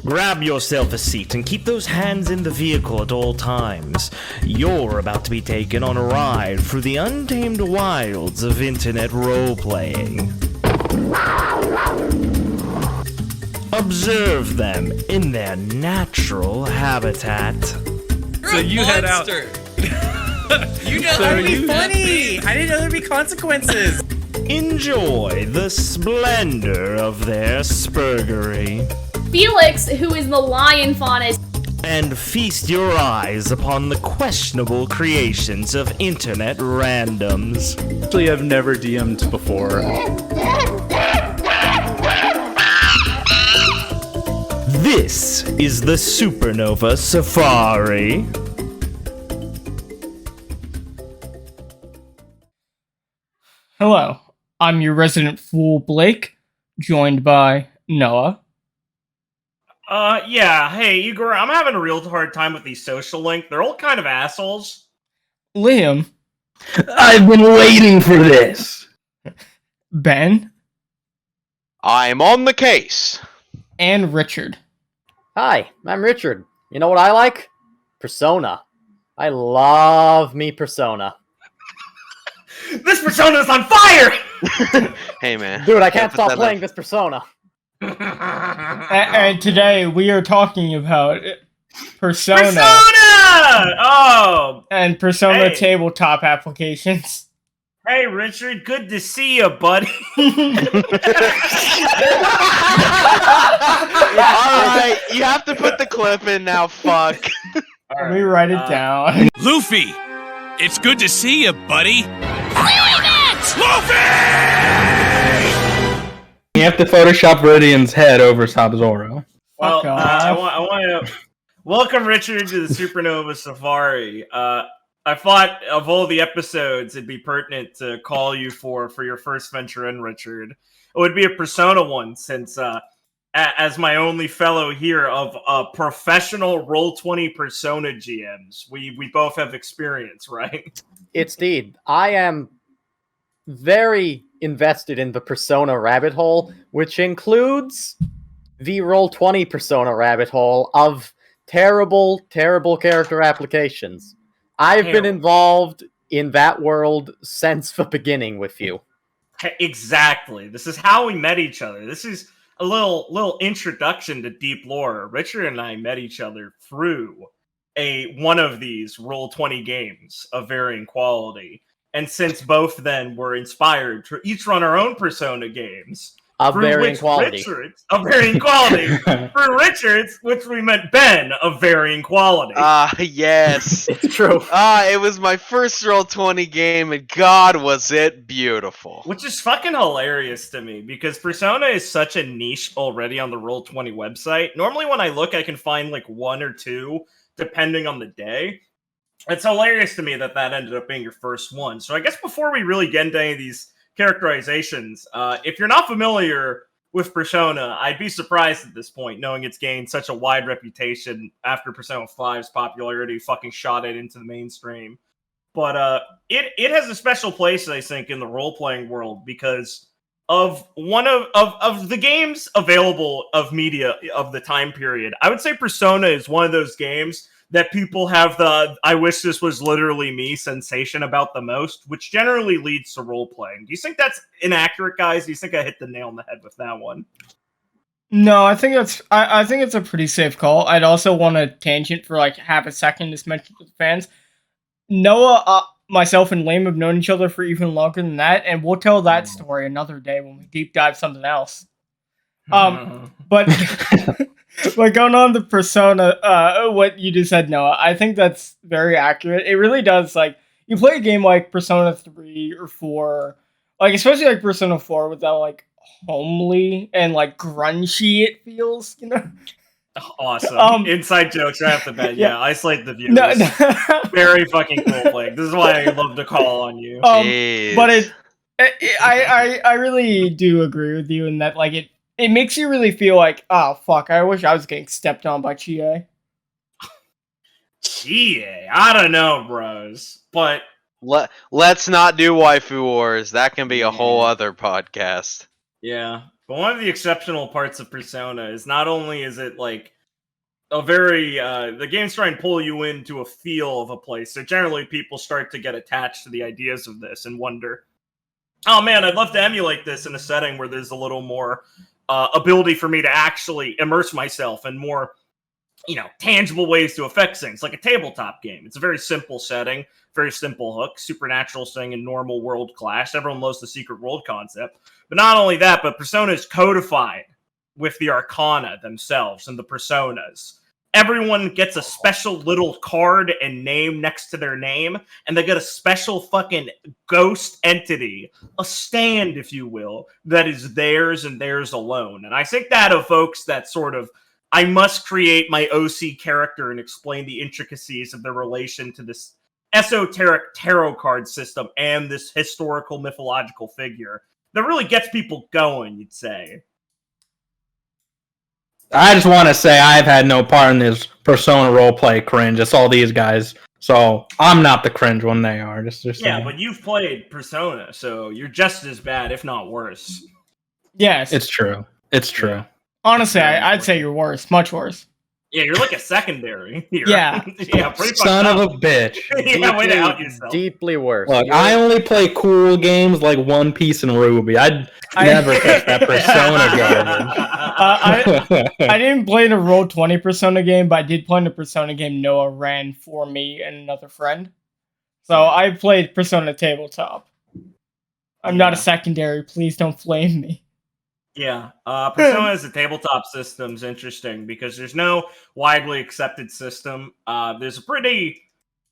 Grab yourself a seat and keep those hands in the vehicle at all times. You're about to be taken on a ride through the untamed wilds of internet role-playing. Observe them in their natural habitat. So you head out. You know that would be funny! I didn't know there'd be consequences! Enjoy the splendor of their spurgery. Felix, who is the lion faunus. And feast your eyes upon the questionable creations of internet randoms. Actually, I've never DM'd before. This is the Supernova Safari. Hello, I'm your resident fool, Blake, joined by Noah. Yeah, hey, Igor, I'm having a real hard time with these social link. They're all kind of assholes. Liam. I've been waiting for this. Ben. I'm on the case. And Richard. Hi, I'm Richard. You know what I like? Persona. I love me Persona. This Persona's on fire! Hey, man. Dude, I can't stop playing this Persona. And today we are talking about Persona! Oh! And Persona Hey. Tabletop applications. Hey, Richard, good to see you, buddy. Alright, you have to put the clip in now, fuck. Let me write it down. Luffy! It's good to see you, buddy! Luffy! You have to Photoshop Rodian's head over Sub-Zoro. Well, Fuck I off. want to welcome Richard to the Supernova Safari. I thought of all the episodes, it'd be pertinent to call you for your first venture in, Richard. It would be a Persona one, since as my only fellow here of professional Roll20 Persona GMs, we both have experience, right? It's Deed. I am very invested in the Persona rabbit hole, which includes the Roll20 Persona rabbit hole of terrible, terrible character applications. I've been involved in that world since the beginning with you. Exactly. This is how we met each other. This is a little introduction to deep lore. Richard and I met each other through one of these Roll20 games of varying quality. And since both then were inspired to each run our own Persona games, Of varying quality. For Richards, which we meant Ben, of varying quality. Yes. It's true. It was my first Roll20 game, and God, was it beautiful. Which is fucking hilarious to me, because Persona is such a niche already on the Roll20 website. Normally when I look, I can find like one or two, depending on the day. It's hilarious to me that ended up being your first one. So I guess before we really get into any of these characterizations, if you're not familiar with Persona, I'd be surprised at this point, knowing it's gained such a wide reputation after Persona 5's popularity fucking shot it into the mainstream. But it has a special place, I think, in the role-playing world because of one of the games available of media of the time period. I would say Persona is one of those games that people have the "I wish this was literally me" sensation about the most, which generally leads to role-playing. Do you think that's inaccurate, guys? Do you think I hit the nail on the head with that one? No, I think it's a pretty safe call. I'd also want a tangent for like half a second to mention to the fans. Noah, myself, and Liam have known each other for even longer than that, and we'll tell that story another day when we deep dive something else. But But going on to Persona, what you just said, Noah, I think that's very accurate. It really does, like, you play a game like Persona 3 or 4, like, especially like Persona 4 with that, like, homely and, like, grungy it feels, you know? Awesome. Inside jokes right off the bat. Yeah, isolate the viewers. No. Very fucking cool, Blake. This is why I love to call on you. But I really do agree with you in that, like, it makes you really feel like, oh, fuck, I wish I was getting stepped on by Chie. Chie? I don't know, bros. But let's not do waifu wars. That can be a whole other podcast. Yeah. But one of the exceptional parts of Persona is not only is it like a very the game's trying to pull you into a feel of a place, so generally people start to get attached to the ideas of this and wonder, oh man, I'd love to emulate this in a setting where there's a little more ability for me to actually immerse myself in more, tangible ways to affect things, like a tabletop game. It's a very simple setting, very simple hook, supernatural thing and normal world clash. Everyone loves the secret world concept. But not only that, but Persona is codified with the arcana themselves and the personas. Everyone gets a special little card and name next to their name, and they get a special fucking ghost entity, a stand, if you will, that is theirs and theirs alone. And I think that evokes that sort of, I must create my OC character and explain the intricacies of their relation to this esoteric tarot card system and this historical mythological figure that really gets people going, you'd say. I just want to say I've had no part in this Persona roleplay cringe. It's all these guys. So I'm not the cringe one, they are. Just yeah, saying. But you've played Persona, so you're just as bad, if not worse. Yes. It's true. It's true. Honestly, I'd say you're worse. Much worse. Yeah, you're like a secondary here. Yeah. Yeah, pretty Son of fucked a up. bitch. Yeah, way to out yourself. Deeply worse. Look, I only play cool games like One Piece and RWBY. I'd never touch that Persona garbage. I didn't play the Roll20 Persona game, but I did play the Persona game Noah ran for me and another friend. So I played Persona Tabletop. I'm not a secondary. Please don't flame me. Yeah, Persona as a tabletop system is interesting because there's no widely accepted system. There's a pretty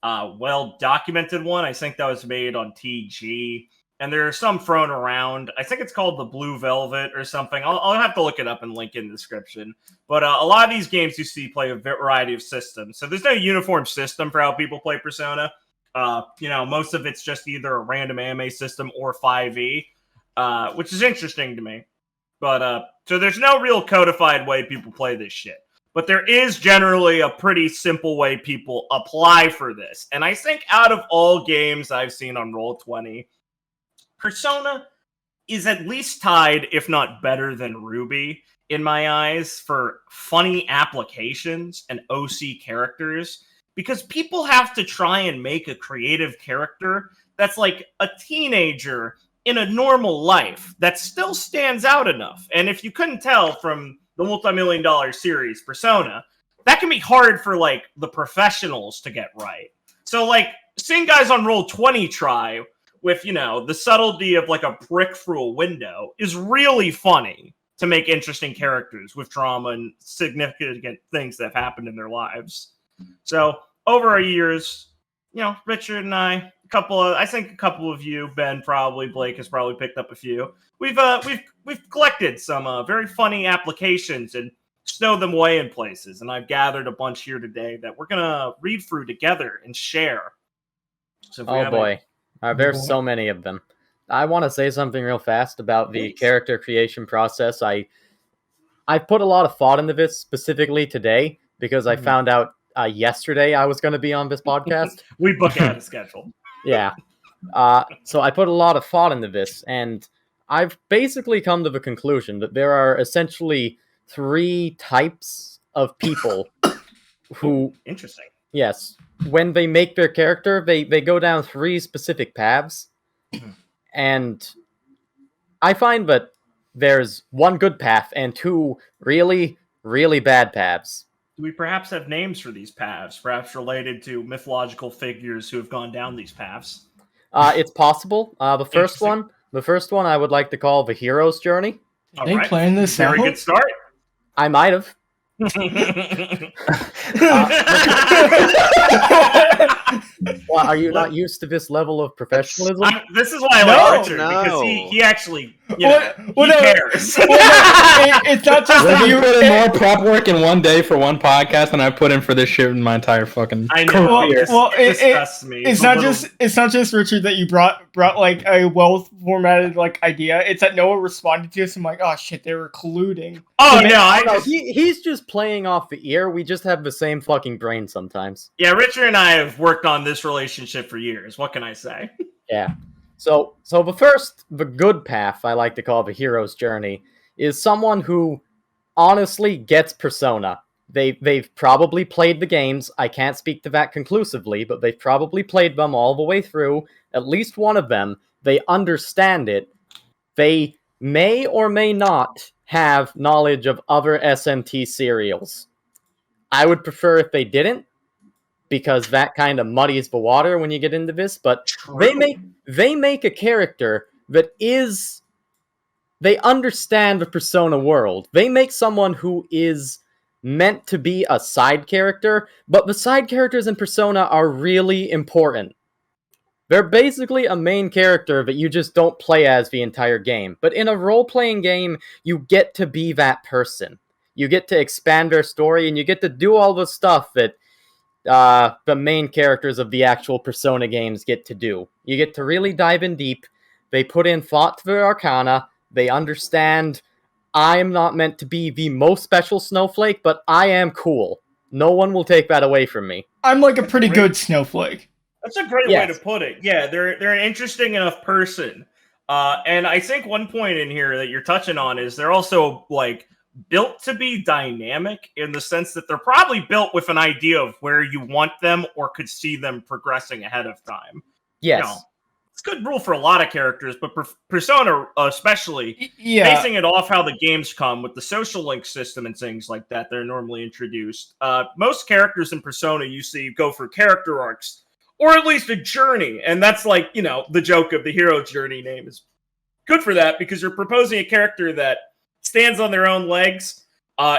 well-documented one. I think that was made on TG, and there are some thrown around. I think it's called the Blue Velvet or something. I'll have to look it up and link in the description. But a lot of these games you see play a variety of systems. So there's no uniform system for how people play Persona. Most of it's just either a random anime system or 5e, which is interesting to me. But, so there's no real codified way people play this shit. But there is generally a pretty simple way people apply for this. And I think out of all games I've seen on Roll20, Persona is at least tied, if not better than RWBY, in my eyes, for funny applications and OC characters. Because people have to try and make a creative character that's like a teenager in a normal life that still stands out enough. And if you couldn't tell from the multi-million-dollar series Persona, that can be hard for like the professionals to get right. So like seeing guys on Roll20 try with, the subtlety of like a brick through a window is really funny to make interesting characters with trauma and significant things that have happened in their lives. So over our years, Richard and I, I think a couple of you, Ben probably, Blake has probably picked up a few. We've collected some very funny applications and stowed them away in places, and I've gathered a bunch here today that we're gonna read through together and share. So there's so many of them. I want to say something real fast about the character creation process. I put a lot of thought into this specifically today because I found out yesterday I was going to be on this podcast. We book out a schedule. Yeah. So I put a lot of thought into this, and I've basically come to the conclusion that there are essentially 3 types of people who... Interesting. Yes. When they make their character, they go down 3 specific paths, and I find that there's 1 good path and 2 really, really bad paths. Do we perhaps have names for these paths, perhaps related to mythological figures who have gone down these paths? It's possible. The first one I would like to call the hero's journey. All They playing this Very out? good start. I might have. Well, are you not used to this level of professionalism? This is why I like Richard, because he actually, he cares. It's not just that You you put in more prep work in one day for one podcast than I put in for this shit in my entire fucking I know. career. It disgusts me. it's not just Richard that you brought like a well formatted like idea. It's that Noah responded to us. I'm like, oh shit, they were colluding. Oh no, he's just playing off the ear. We just have the same fucking brain sometimes. Yeah, Richard and I have worked on this relationship for years. What can I say? Yeah. So the good path I like to call the hero's journey is someone who honestly gets Persona. They've probably played the games. I can't speak to that conclusively, but they've probably played them all the way through. At least one of them. They understand it. They may or may not have knowledge of other SMT serials. I would prefer if they didn't, because that kind of muddies the water when you get into this, but they make a character that is... They understand the Persona world. They make someone who is meant to be a side character, but the side characters in Persona are really important. They're basically a main character that you just don't play as the entire game. But in a role-playing game, you get to be that person. You get to expand their story, and you get to do all the stuff that the main characters of the actual Persona games get to do. You get to really dive in deep. They put in thought to their arcana. They understand I'm not meant to be the most special snowflake, but I am cool. No one will take that away from me. I'm like a pretty good snowflake. That's a great way to put it. Yeah, they're an interesting enough person. And I think one point in here that you're touching on is they're also, like, built to be dynamic in the sense that they're probably built with an idea of where you want them or could see them progressing ahead of time. Yes. You know, it's a good rule for a lot of characters, but Persona especially, basing it off how the games come with the social link system and things like that, they're normally introduced. Most characters in Persona you see go for character arcs, or at least a journey, and that's like, you know, the joke of the hero journey name is good for that, because you're proposing a character that stands on their own legs,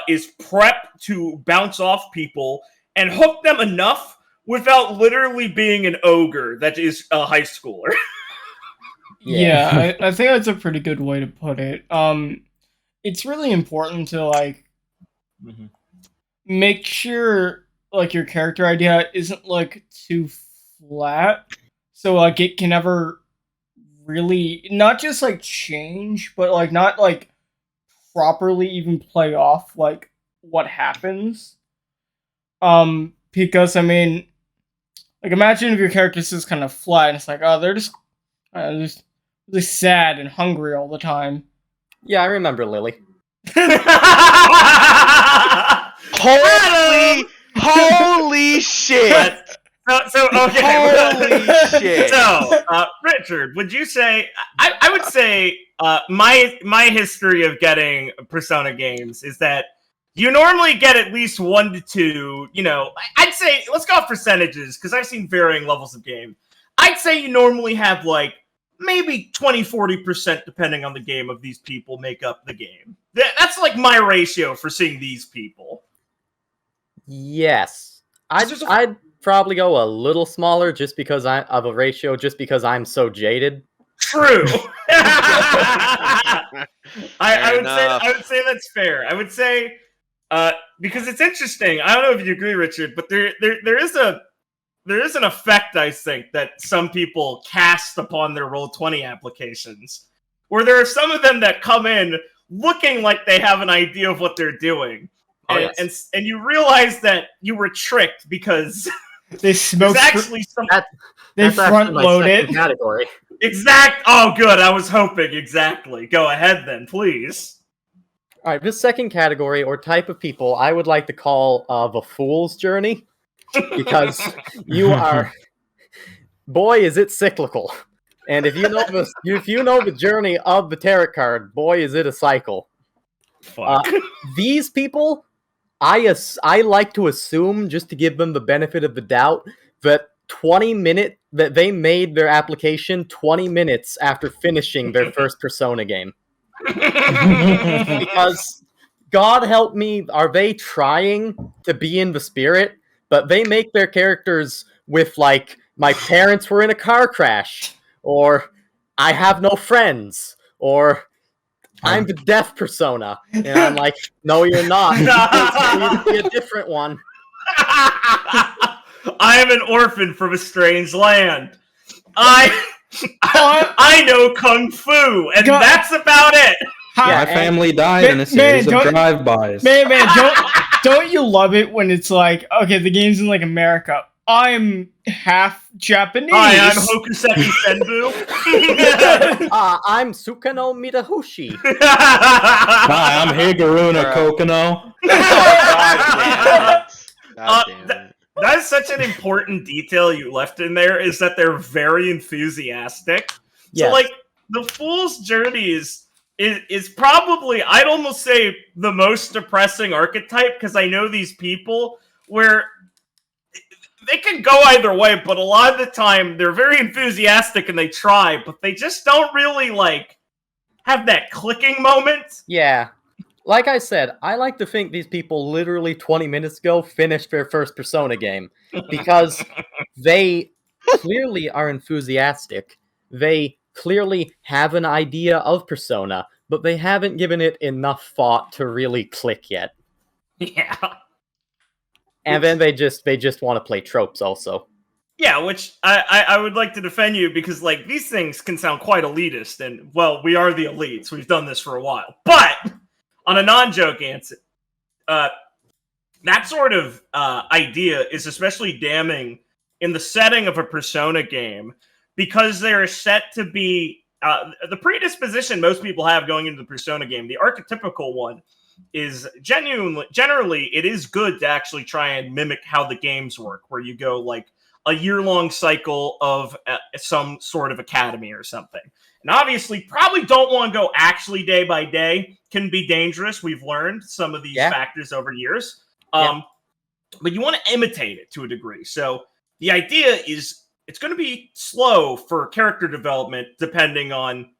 is prepped to bounce off people, and hook them enough without literally being an ogre that is a high schooler. Yeah, I think that's a pretty good way to put it. It's really important to, like, make sure, like, your character idea isn't, like, too flat, so, like, it can never really, not just, like, change, but, like, not, like, properly even play off, like, what happens. Because, I mean, like, imagine if your character's just kind of flat, and it's like, oh, they're just really sad and hungry all the time. Yeah, I remember Lily. Holy shit! So okay. Holy shit! So, Richard, would you say? I would say my history of getting Persona games is that you normally get at least 1 to 2. You know, I'd say let's go off percentages because I've seen varying levels of game. I'd say you normally have like maybe 20-40% depending on the game of these people make up the game. That's like my ratio for seeing these people. Yes, I'd probably go a little smaller just because of a ratio, just because I'm so jaded. True. I would say that's fair. I would say because it's interesting. I don't know if you agree, Richard, but there is an effect, I think, that some people cast upon their Roll20 applications, where there are some of them that come in looking like they have an idea of what they're doing, and you realize that you were tricked because they smoked. Actually, they front loaded category. Oh, good. I was hoping exactly. Go ahead, then, please. All right, this second category or type of people, I would like to call the fool's journey. Because you are, boy, is it cyclical, and if you know the journey of the tarot card, boy, is it a cycle. These people, I like to assume, just to give them the benefit of the doubt, that that they made their application 20 minutes after finishing their first Persona game. Because God help me, are they trying to be in the spirit? But they make their characters with, like, my parents were in a car crash, or I have no friends, or I'm the deaf persona. And I'm like, no, you're not. You need to be a different one. I am an orphan from a strange land. I know Kung Fu, and that's about it. My family died in a series of drive-bys. Man, don't you love it when it's like, okay, the game's in like America. I'm half Japanese. Hi, I'm Hokuseki Senbu. I'm Sukano Mitahushi. Hi, I'm Higuruna Kokono. God damn it. That is such an important detail you left in there, is that they're very enthusiastic. Yes. So, like, the Fool's Journey is probably, I'd almost say, the most depressing archetype, because I know these people where they can go either way, but a lot of the time they're very enthusiastic and they try, but they just don't really, like, have that clicking moment. Yeah. Like I said, I like to think these people literally 20 minutes ago finished their first Persona game, because they clearly are enthusiastic. They clearly have an idea of Persona, but they haven't given it enough thought to really click yet. Yeah. And then they just want to play tropes also. Yeah, which I would like to defend you, because, like, these things can sound quite elitist, and, well, we are the elites. We've done this for a while. But, on a non-joke answer, that sort of idea is especially damning in the setting of a Persona game, because they're set to be the predisposition most people have going into the Persona game, the archetypical one, is generally it is good to actually try and mimic how the games work, where you go like a year-long cycle of some sort of academy or something. And obviously, probably don't want to go actually day by day. Can be dangerous. We've learned some of these factors over years. But you want to imitate it to a degree. So the idea is it's going to be slow for character development depending on,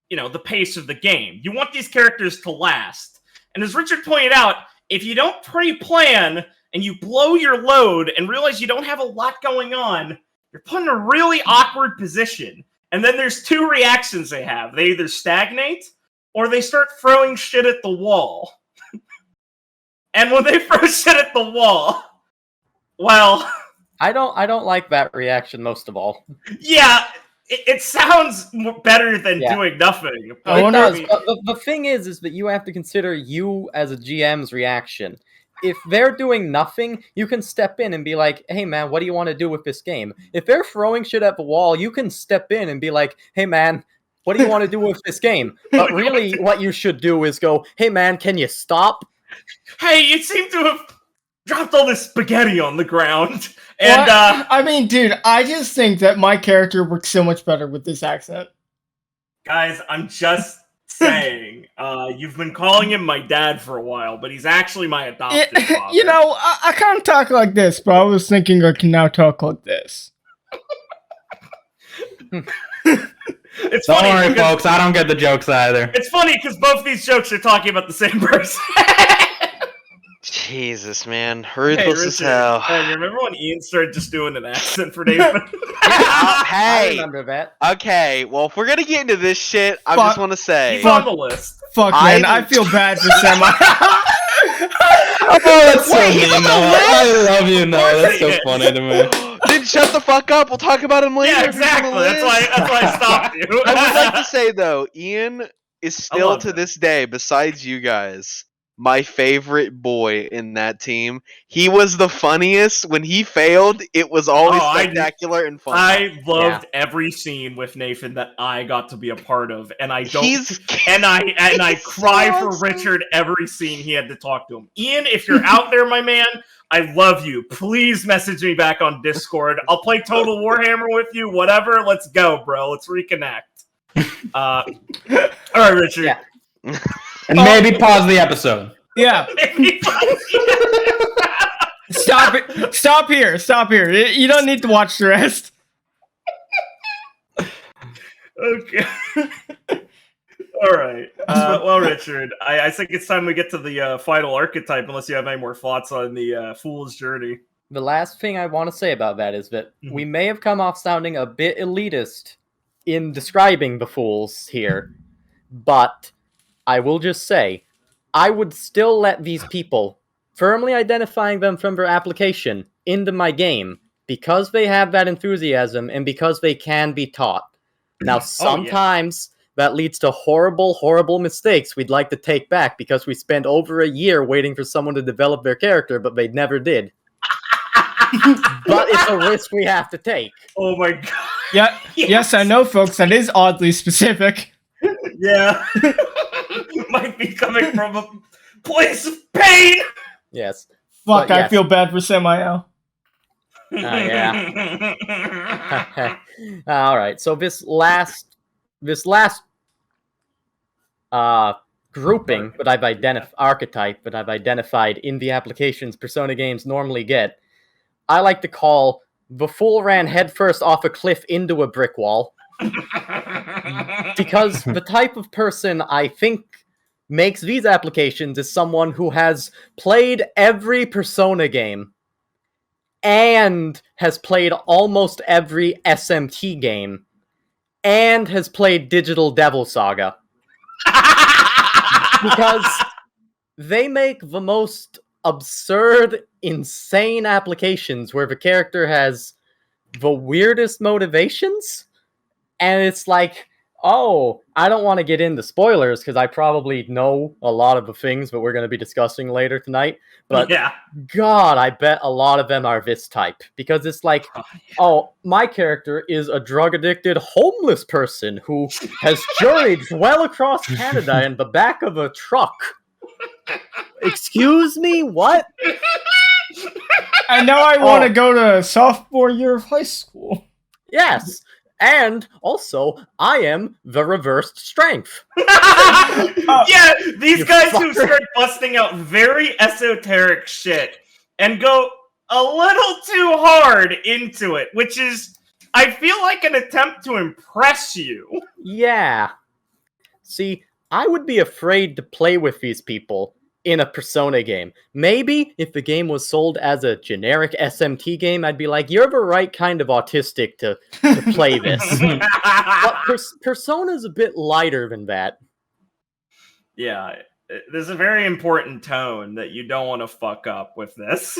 the pace of the game. You want these characters to last. And as Richard pointed out, if you don't pre-plan and you blow your load and realize you don't have a lot going on, you're put in a really awkward position. And then there's two reactions they have. They either stagnate or they start throwing shit at the wall. And when they throw shit at the wall, well, I don't like that reaction most of all. Yeah, it sounds better than doing nothing. It does. But the thing is that you have to consider you as a GM's reaction. If they're doing nothing, you can step in and be like, hey man, what do you want to do with this game? If they're throwing shit at the wall, you can step in and be like, hey man, what do you want to do with this game? But really, what you should do is go, hey man, can you stop? Hey, you seem to have dropped all this spaghetti on the ground. And I mean, dude, I just think that my character works so much better with this accent. Guys, I'm just saying, you've been calling him my dad for a while, but he's actually my adopted father. I can't talk like this, but I was thinking I can now talk like this. It's Don't funny worry, because, folks. I don't get the jokes either. It's funny because both these jokes are talking about the same person. Jesus, man. Ruthless as hell. Hey, you remember when Ian started just doing an accent for Nathan? Hey! I remember that. Okay, well, if we're gonna get into this shit, I just want to say... He's on the list. Fuck, man. I feel bad for Semi. Oh, that's so mean, Noah. I love you, Noah. That's so funny to me. Then shut the fuck up. We'll talk about him later. Yeah, exactly. That's why I stopped you. I would like to say, though, Ian is still, to this day, besides you guys, my favorite boy in that team. He was the funniest. When he failed, it was always spectacular and fun. I loved every scene with Nathan that I got to be a part of, and I cry for Richard every scene he had to talk to him. Ian, if you're out there, my man, I love you. Please message me back on Discord. I'll play Total Warhammer with you. Whatever. Let's go, bro. Let's reconnect. All right, Richard. Yeah. And maybe pause the episode. Yeah. Stop it. Stop here. Stop here. You don't need to watch the rest. Okay. All right. Well, Richard, I think it's time we get to the final archetype, unless you have any more thoughts on the Fool's Journey. The last thing I want to say about that is that we may have come off sounding a bit elitist in describing the Fools here, but I will just say, I would still let these people, firmly identifying them from their application, into my game, because they have that enthusiasm and because they can be taught. Now, sometimes that leads to horrible, horrible mistakes we'd like to take back because we spent over a year waiting for someone to develop their character, but they never did. but it's a risk we have to take. Oh my god. Yeah, yes, I know, folks. That is oddly specific. Yeah. Might be coming from a place of pain. Yes. Fuck, But I yes. feel bad for Samael. Yeah. All right. So this last grouping that I've archetype that I've identified in the applications Persona games normally get, I like to call the fool ran headfirst off a cliff into a brick wall. Because the type of person I think makes these applications is someone who has played every Persona game and has played almost every SMT game and has played Digital Devil Saga. Because they make the most absurd, insane applications where the character has the weirdest motivations, and it's like, oh, I don't want to get into spoilers because I probably know a lot of the things that we're going to be discussing later tonight, but yeah. God, I bet a lot of them are this type, because it's like, oh, my character is a drug-addicted homeless person who has journeyed well across Canada in the back of a truck. Excuse me? What? And now I want to go to sophomore year of high school. Yes. And also, I am the reversed strength. Yeah, these You guys who fucker. start busting out very esoteric shit and go a little too hard into it, which is, I feel like an attempt to impress you. Yeah. See, I would be afraid to play with these people in a Persona game. Maybe if the game was sold as a generic SMT game, I'd be like, you're the right kind of autistic to play this. But Persona's a bit lighter than that. Yeah, there's a very important tone that you don't want to fuck up with this.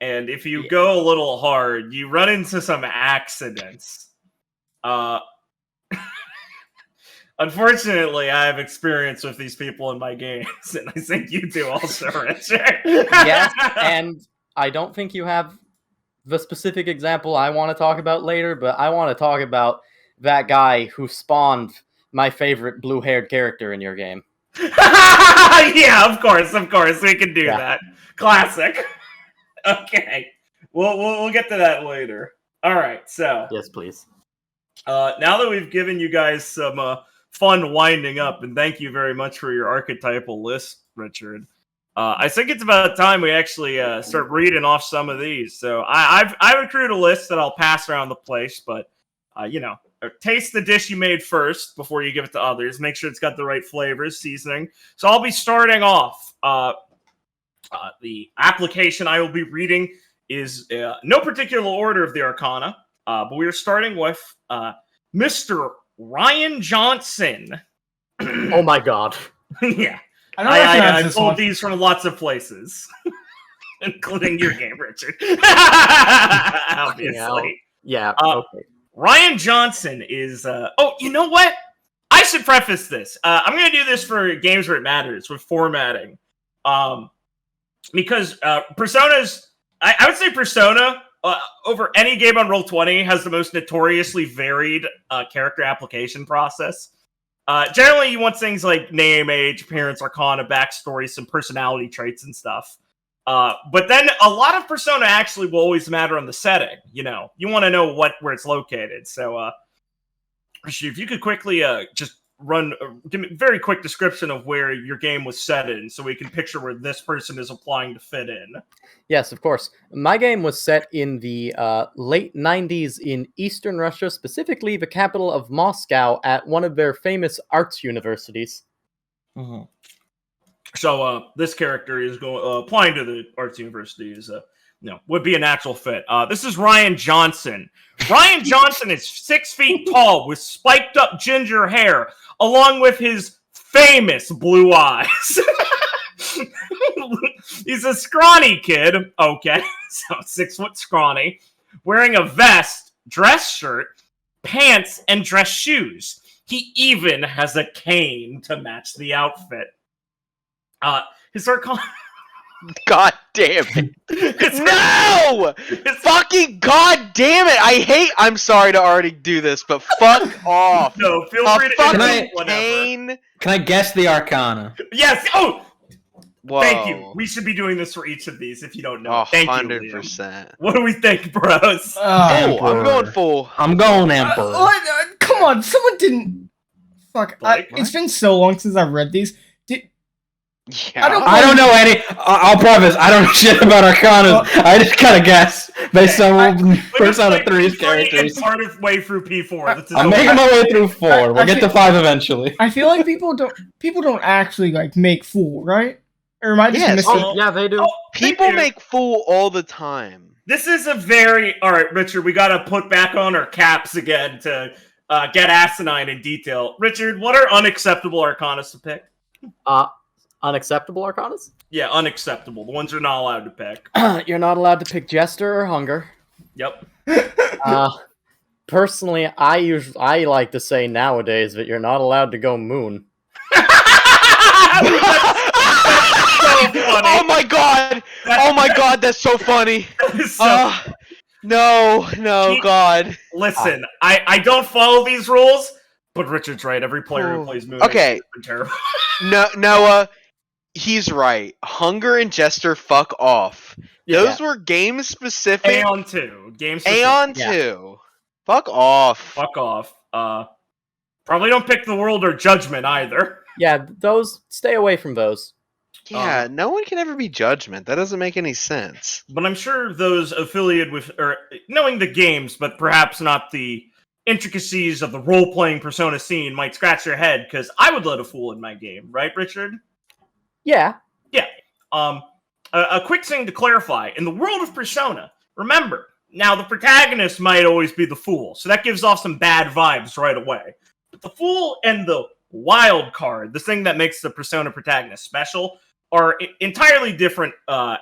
And if you go a little hard, you run into some accidents. Unfortunately, I have experience with these people in my games, and I think you do also, Richard. Yes, and I don't think you have the specific example I want to talk about later, but I want to talk about that guy who spawned my favorite blue-haired character in your game. Yeah, of course, we can do that. Classic. Okay, we'll get to that later. All right, so Yes, please. now that we've given you guys some fun winding up, and thank you very much for your archetypal list, Richard. I think it's about time we actually start reading off some of these. So I've accrued a list that I'll pass around the place, but taste the dish you made first before you give it to others. Make sure it's got the right flavors, seasoning. So I'll be starting off. The application I will be reading is no particular order of the Arcana, but we are starting with Mr. Ryan Johnson. Oh my god. Yeah. I don't recognize I this pulled one. these from lots of places, including your game, Richard. Obviously. Yeah, okay. Ryan Johnson is... oh, you know what? I should preface this. I'm going to do this for Games Where It Matters, with formatting. Because Persona's... I would say Persona, over any game on Roll20, has the most notoriously varied character application process. Generally, you want things like name, age, appearance, arcana, backstory, some personality traits and stuff. But then a lot of Persona actually will always matter on the setting. You want to know where it's located. So, if you could quickly just give me a very quick description of where your game was set in, so we can picture where this person is applying to fit in. Yes, of course. My game was set in the late 90s in Eastern Russia, specifically the capital of Moscow, at one of their famous arts universities. Mm-hmm. So this character is applying to the arts university would be a natural fit. This is Ryan Johnson. Ryan Johnson is 6 feet tall with spiked up ginger hair, along with his famous blue eyes. He's a scrawny kid. Okay, so 6 foot scrawny, wearing a vest, dress shirt, pants, and dress shoes. He even has a cane to match the outfit. His Arcana... God damn it! No! Fucking god damn it! I'm sorry to already do this, but fuck off. No, feel A free to fucking interrupt whenever. pain. Can I guess the Arcana? Yes. Oh, Whoa. thank you. We should be doing this for each of these. If you don't know, thank you, Liam. 100%. What do we think, bros? I'm going full. I'm going Emperor. Come on, someone didn't. Fuck. It's been so long since I've read these. Yeah. I don't know any. I'll preface. I don't know shit about Arcanas. I just kind of guess based on Persona 3's characters. Part of way through P4. I'm making my way through 4. We'll get to 5 eventually. I feel like people don't actually like make Fool, right? Or am I just missing? Yeah, they do. People make Fool all the time. This is a very alright, Richard. We gotta put back on our caps again to get asinine in detail. Richard, what are unacceptable Arcanas to pick? Unacceptable Arcanas? Yeah, unacceptable. The ones you're not allowed to pick. You're not allowed to pick Jester or Hunger. Yep. Personally, I like to say nowadays that you're not allowed to go Moon. Oh my god! Oh my god, that's so funny! No, God. Listen, I don't follow these rules, but Richard's right. Every player who plays Moon has been terrible. Noah, he's right. Hunger and Jester, fuck off. Those were game specific. Aeon 2. Game specific. Aeon 2. Fuck off. Fuck off. Probably don't pick the World or Judgment either. Yeah, those. Stay away from those. Yeah, no one can ever be Judgment. That doesn't make any sense. But I'm sure those affiliated with, or knowing the games, but perhaps not the intricacies of the role-playing Persona scene, might scratch their head, because I would let a fool in my game, right, Richard? Yeah. Yeah. A quick thing to clarify. In the world of Persona, remember, now the protagonist might always be the fool, so that gives off some bad vibes right away. But the fool and the wild card, the thing that makes the Persona protagonist special, are entirely different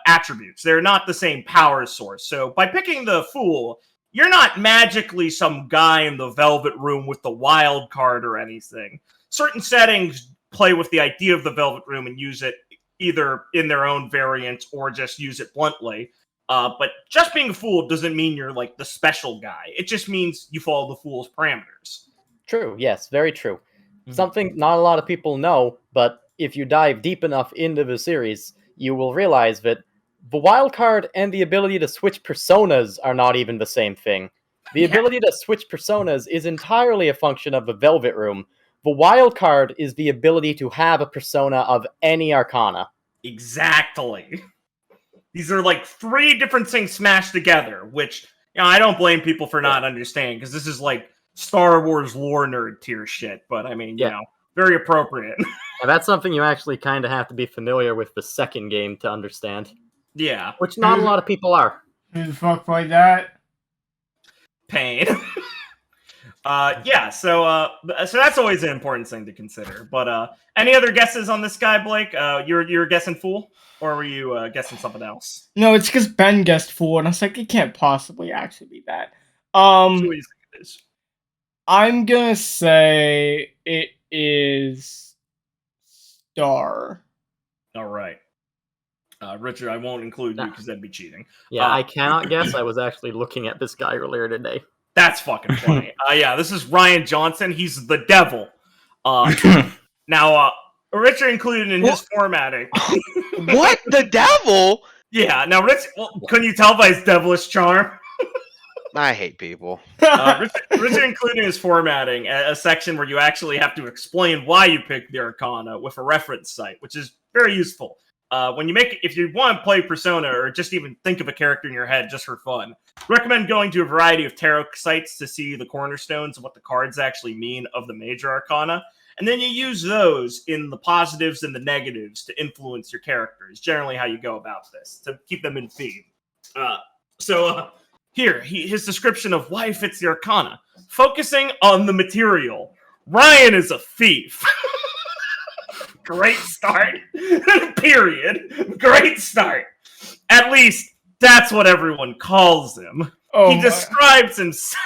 attributes. They're not the same power source. So by picking the fool, you're not magically some guy in the Velvet Room with the wild card or anything. Certain settings play with the idea of the Velvet Room and use it either in their own variant or just use it bluntly. But just being a fool doesn't mean you're like the special guy. It just means you follow the fool's parameters. True, yes, very true. Something not a lot of people know, but if you dive deep enough into the series, you will realize that the wild card and the ability to switch personas are not even the same thing. The ability to switch personas is entirely a function of the Velvet Room. The wild card is the ability to have a persona of any arcana. Exactly. These are like 3 different things smashed together, which, you know, I don't blame people for not understanding, because this is like Star Wars lore nerd tier shit, but I mean, you know, very appropriate. And that's something you actually kind of have to be familiar with the second game to understand. Yeah. Which not a lot of people are. Who the fuck played that? Pain. Yeah, so that's always an important thing to consider. But any other guesses on this guy, Blake? You're guessing Fool? Or were you guessing something else? No, it's because Ben guessed Fool, and I was like, it can't possibly actually be that. Who do you think it is? I'm gonna say it is Star. All right. Richard, I won't include you because that'd be cheating. Yeah, I cannot guess. I was actually looking at this guy earlier today. That's fucking funny. Yeah, this is Ryan Johnson. He's the devil. Now, Richard included in his formatting. What? The devil? Yeah, now couldn't you tell by his devilish charm? I hate people. Richard included in his formatting a section where you actually have to explain why you picked the Arcana with a reference site, which is very useful. If you want to play Persona or just even think of a character in your head just for fun, recommend going to a variety of tarot sites to see the cornerstones of what the cards actually mean of the major arcana. And then you use those in the positives and the negatives to influence your characters. Generally how you go about this, to keep them in theme. Here, his description of why he fits the arcana. Focusing on the material. Ryan is a thief. Great start. Period. Great start. At least that's what everyone calls him. He describes himself.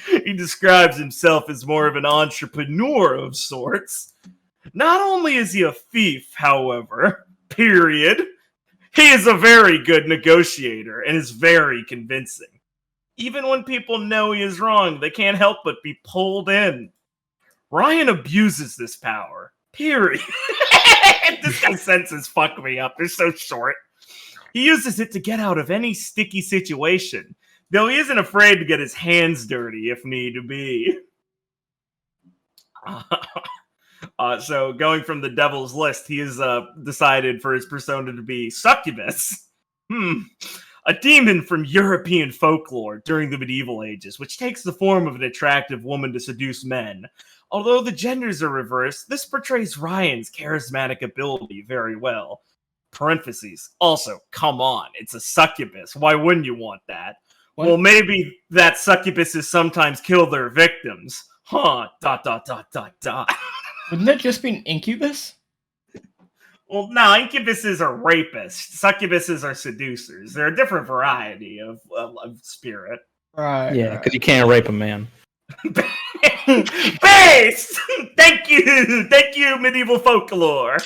He describes himself as more of an entrepreneur of sorts. Not only is he a thief, however, Period. He is a very good negotiator and is very convincing. Even when people know he is wrong, they can't help but be pulled in. Ryan abuses this power. Period. This guy's sentences fuck me up. They're so short. He uses it to get out of any sticky situation, though he isn't afraid to get his hands dirty if need be. So going from the devil's list, he has decided for his persona to be succubus. A demon from European folklore during the medieval ages, which takes the form of an attractive woman to seduce men. Although the genders are reversed, this portrays Ryan's charismatic ability very well. Parentheses. Also, come on, it's a succubus. Why wouldn't you want that? What? Well, maybe that succubuses sometimes kill their victims. Huh, ... Wouldn't that just be an incubus? Well, no, incubuses are rapists. Succubuses are seducers. They're a different variety of spirit. Right. Yeah, because you can't rape a man. Based! Thank you, medieval folklore.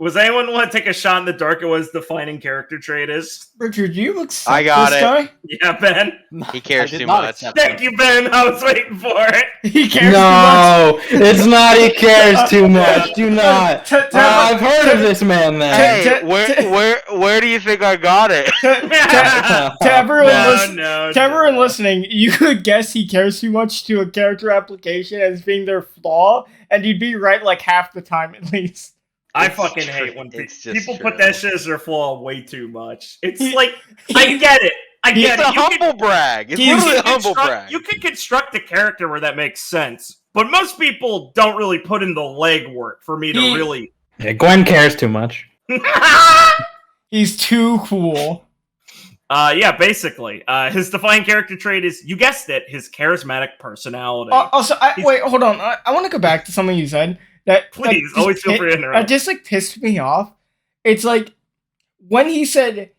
Was anyone want to take a shot in the dark at what his defining character trait is? Richard, you look I got this it. guy? Yeah, Ben. He cares I did too not much. accept Thank you, Ben. I was waiting for it. He cares No, it's not. He cares too much. Do not. I've heard of this man. Then. Hey, where do you think I got it? To everyone, No. to everyone listening, you could guess he cares too much to a character application as being their flaw, and you'd be right like half the time at least. I It's fucking true. hate when It's just people true. put that shit as their flaw way too much. It's like, I get it. It's a You humble brag. It's can literally a humble construct- brag. You can construct a character where that makes sense, but most people don't really put in the legwork for me to really. Yeah, Gwen cares too much. He's too cool. Yeah, basically. His defining character trait is, you guessed it, his charismatic personality. Also, wait, hold on. I want to go back to something you said. That Please, just always feel free to interrupt. That just like pissed me off. It's like when he said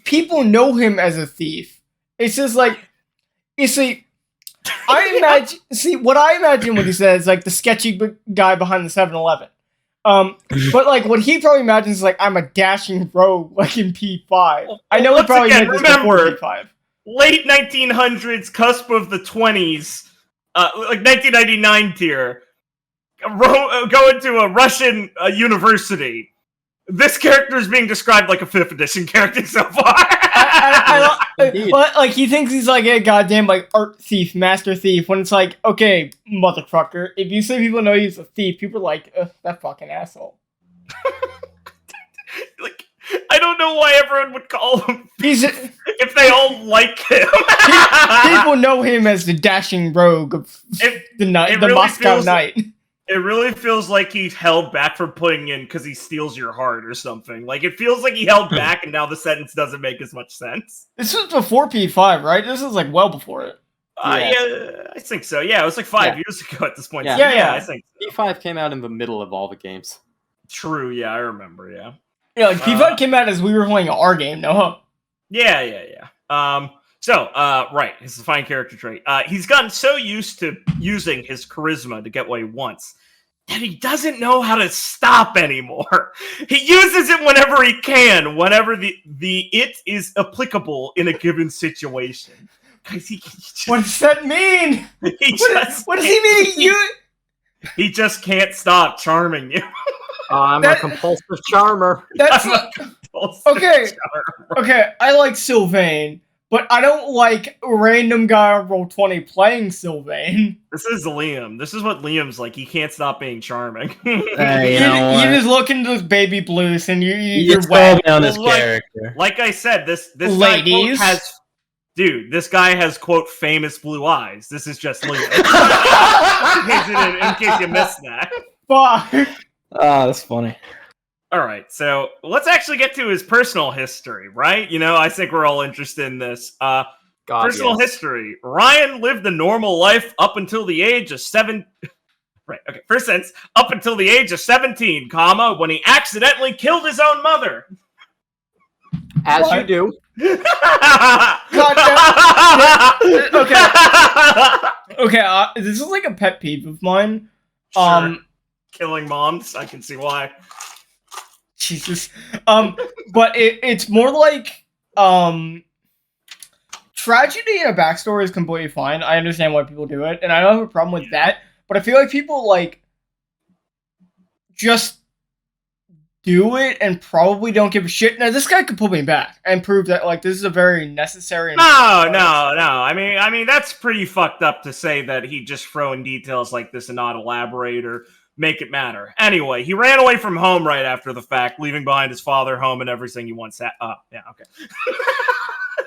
people know him as a thief. It's just like, you see, I imagine. See, what I imagine when he says like the sketchy guy behind the 7-Eleven. But like what he probably imagines is like I'm a dashing rogue like in P5. I know he Once probably again, meant this before remember, P5. Late 1900s, cusp of the 20s, like 1999 tier, going to a Russian university. This character is being described like a 5th edition character so far. Indeed. Like he thinks he's like a goddamn like art thief, master thief. When it's like, okay, motherfucker, if you say people know he's a thief, people are like, that fucking asshole. Like, I don't know why everyone would call him He's if they all like him. people know him as the dashing rogue of the night, the really Moscow feels- Night. It really feels like he's held back from putting in because he steals your heart or something. Like, it feels like he held back and now the sentence doesn't make as much sense. This was before P5, right? This was like well before it. Yeah, I think so. Yeah, it was like 5 Yeah. years ago at this point. Yeah. Yeah. I think so. P5 came out in the middle of all the games. True, yeah, I remember, yeah. Yeah, like P5 came out as we were playing our game, no? Yeah. Right, his defining character trait. He's gotten so used to using his charisma to get what he wants that he doesn't know how to stop anymore. He uses it whenever he can, whenever the it is applicable in a given situation. Guys, he just, What does that mean? What does he mean? He just can't stop charming you. I'm a compulsive charmer. That's I'm a compulsive okay. charmer. Okay, I like Sylvain, but I don't like a random guy on Roll20 playing Sylvain. This is Liam. This is what Liam's like. He can't stop being charming. Hey, you know what? You just look into those baby blues and you're It's wet. me on this Like- character. Like I said, this Ladies. guy, quote, this guy has, quote, famous blue eyes. This is just Liam. in case you missed that. Fuck. Oh, that's funny. All right, so let's actually get to his personal history, right? You know, I think we're all interested in this. God, Personal yes. history. Ryan lived a normal life up until the age of 7... Right, okay, first sentence. Up until the age of 17, comma, when he accidentally killed his own mother. As What? you do. God Okay, this is like a pet peeve of mine. Sure. Killing moms, I can see why. Jesus. But it's more like tragedy in a backstory is completely fine. I understand why people do it, and I don't have a problem with that. But I feel like people like just do it and probably don't give a shit. Now this guy could pull me back and prove that like this is a very necessary. No. I mean that's pretty fucked up to say that he just throw in details like this and not elaborate or make it matter. Anyway, he ran away from home right after the fact, leaving behind his father, home, and everything he once had. Yeah, okay.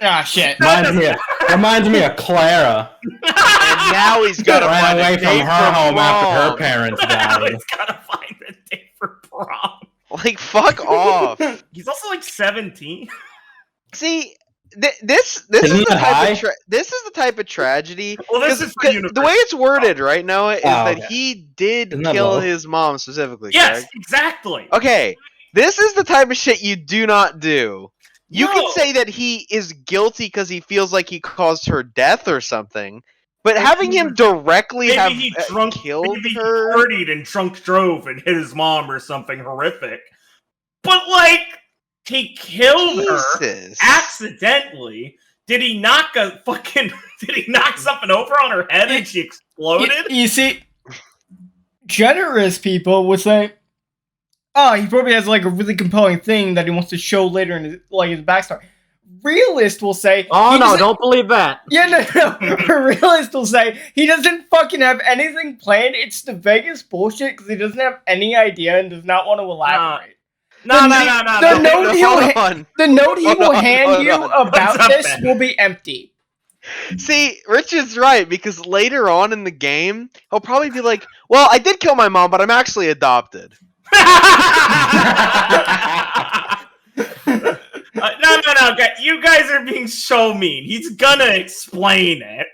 Ah, shit. Reminds me of Clara. And now he's got to Ran find away a from date her for home after her prom. parents Now died. he's gotta find a date for prom. Like, fuck off. He's also like 17. See, this is Isn't the that type high? of this is the type of tragedy. Well, this is for the way it's worded right now is that okay. he did Isn't that kill low? his mom specifically. Yes, correct? exactly. Okay, this is the type of shit you do not do. You can No. say that he is guilty because he feels like he caused her death or something, but having him directly Maybe have he killed maybe her. he partied and drunk drove and hit his mom or something horrific. But like, he killed her Jesus. accidentally. Did he knock something over on her head and she exploded? You see, generous people would say, "Oh, he probably has like a really compelling thing that he wants to show later in his backstory." Realist will say, Oh he no, doesn't- don't believe that. Yeah, no. Realist will say he doesn't fucking have anything planned. It's the biggest bullshit because he doesn't have any idea and does not want to elaborate. No. The note he will Hold on, hand hold you on. about What's up, this Ben? will be empty. See, Rich is right, because later on in the game, he'll probably be like, well, I did kill my mom, but I'm actually adopted. No. You guys are being so mean. He's gonna explain it.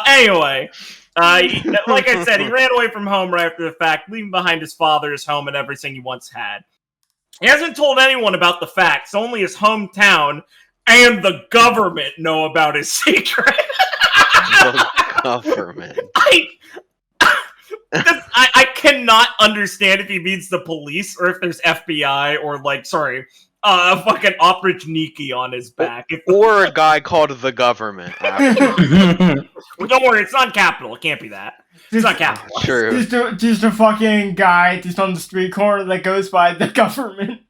Anyway, like I said, he ran away from home right after the fact, leaving behind his father's home and everything he once had. He hasn't told anyone about the facts. Only his hometown and the government know about his secret. The government. I cannot understand if he means the police or if there's FBI or a fucking Oprichniki on his back. Or a guy called the government. Don't worry, it's not Capital. It can't be that. It's not Capital. True. Just a fucking guy just on the street corner that goes by the government.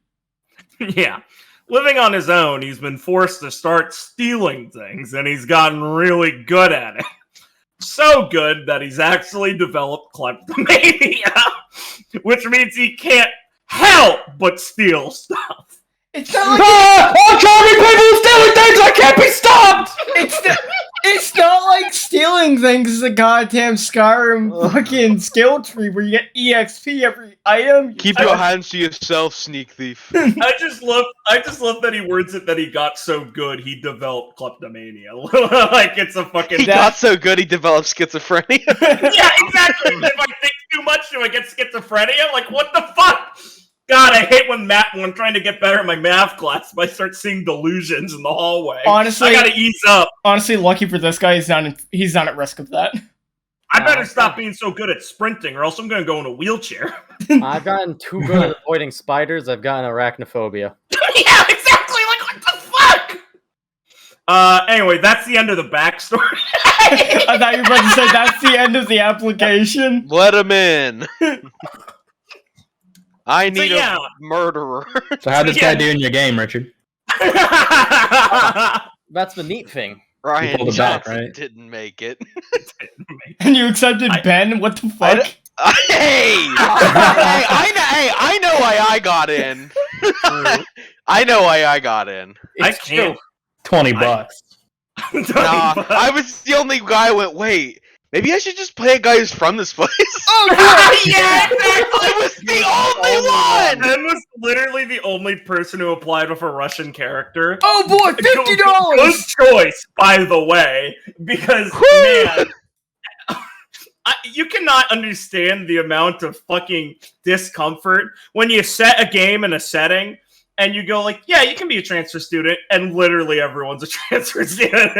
Yeah. Living on his own, he's been forced to start stealing things, and he's gotten really good at it. So good that he's actually developed kleptomania, which means he can't help but steal stuff. It's not like Oh, charming people stealing things! I can't be stopped! it's not like stealing things is a goddamn Skyrim fucking skill tree where you get EXP every item. Keep your hands to yourself, sneak thief. I just love that he words it that he got so good he developed kleptomania. Like it's a fucking. He got so good he developed schizophrenia. Yeah, exactly. If I think too much, do I get schizophrenia? Like what the fuck? God, I hate when I'm trying to get better in my math class, but I start seeing delusions in the hallway. Honestly, I gotta ease up. Honestly, lucky for this guy, he's not at risk of that. I better stop being so good at sprinting, or else I'm gonna go in a wheelchair. I've gotten too good at avoiding spiders. I've gotten arachnophobia. Yeah, exactly. Like what the fuck? Anyway, that's the end of the backstory. I thought you were about to say that's the end of the application. Let him in. I need yeah. a murderer. So how'd this guy do in your game, Richard? That's the neat thing. Ryan pulled it Johnson back, right? didn't make it. And you accepted Ben? What the fuck? I know why I got in. I know why I got in. I can't. $20. Nah, I was the only guy who went, wait, maybe I should just play a guy who's from this place. Oh, Yeah, exactly. I was the only one! Ben was literally the only person who applied with a Russian character. oh boy, $50! Good choice, by the way, because man, you cannot understand the amount of fucking discomfort when you set a game in a setting and you go like, yeah, you can be a transfer student, and literally everyone's a transfer student.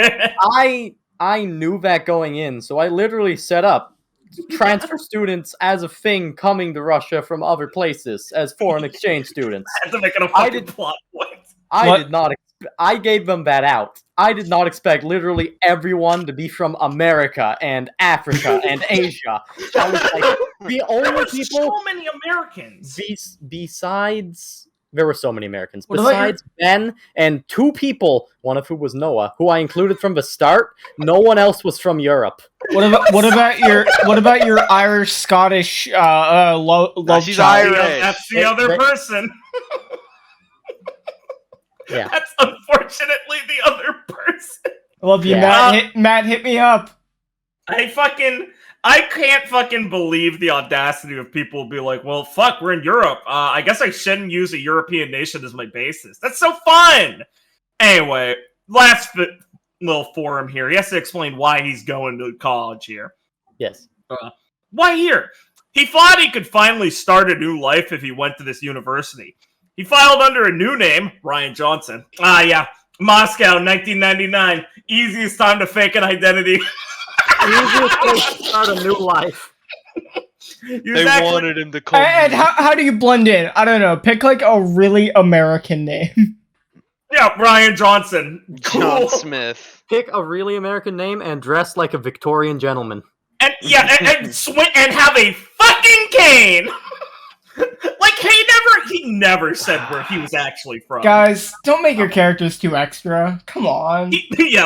I knew that going in, so I literally set up transfer students as a thing coming to Russia from other places as foreign exchange students. I had to make it a fucking plot point. I did not. I gave them that out. I did not expect literally everyone to be from America and Africa and Asia. I was like, the only people. So many Americans. Besides, there were so many Americans. Besides Ben and 2 people, one of whom was Noah, who I included from the start. No one else was from Europe. What about your Irish Scottish love she's child? Irish. That's the other person. Yeah. That's unfortunately the other person. I love you, Yeah. Matt. Hit me up. I can't fucking believe the audacity of people be like, well, fuck, we're in Europe. I guess I shouldn't use a European nation as my basis. That's so fun! Anyway, last little forum here. He has to explain why he's going to college here. Yes. Why here? He thought he could finally start a new life if he went to this university. He filed under a new name, Ryan Johnson. Yeah. Moscow, 1999. Easiest time to fake an identity. Easiest place to start a new life. They wanted him to call And how do you blend in? I don't know. Pick like a really American name. Yeah, Ryan Johnson. John Smith. Pick a really American name and dress like a Victorian gentleman. And and have a fucking cane. Like he never said where he was actually from. Guys, don't make your characters too extra. Come on. We did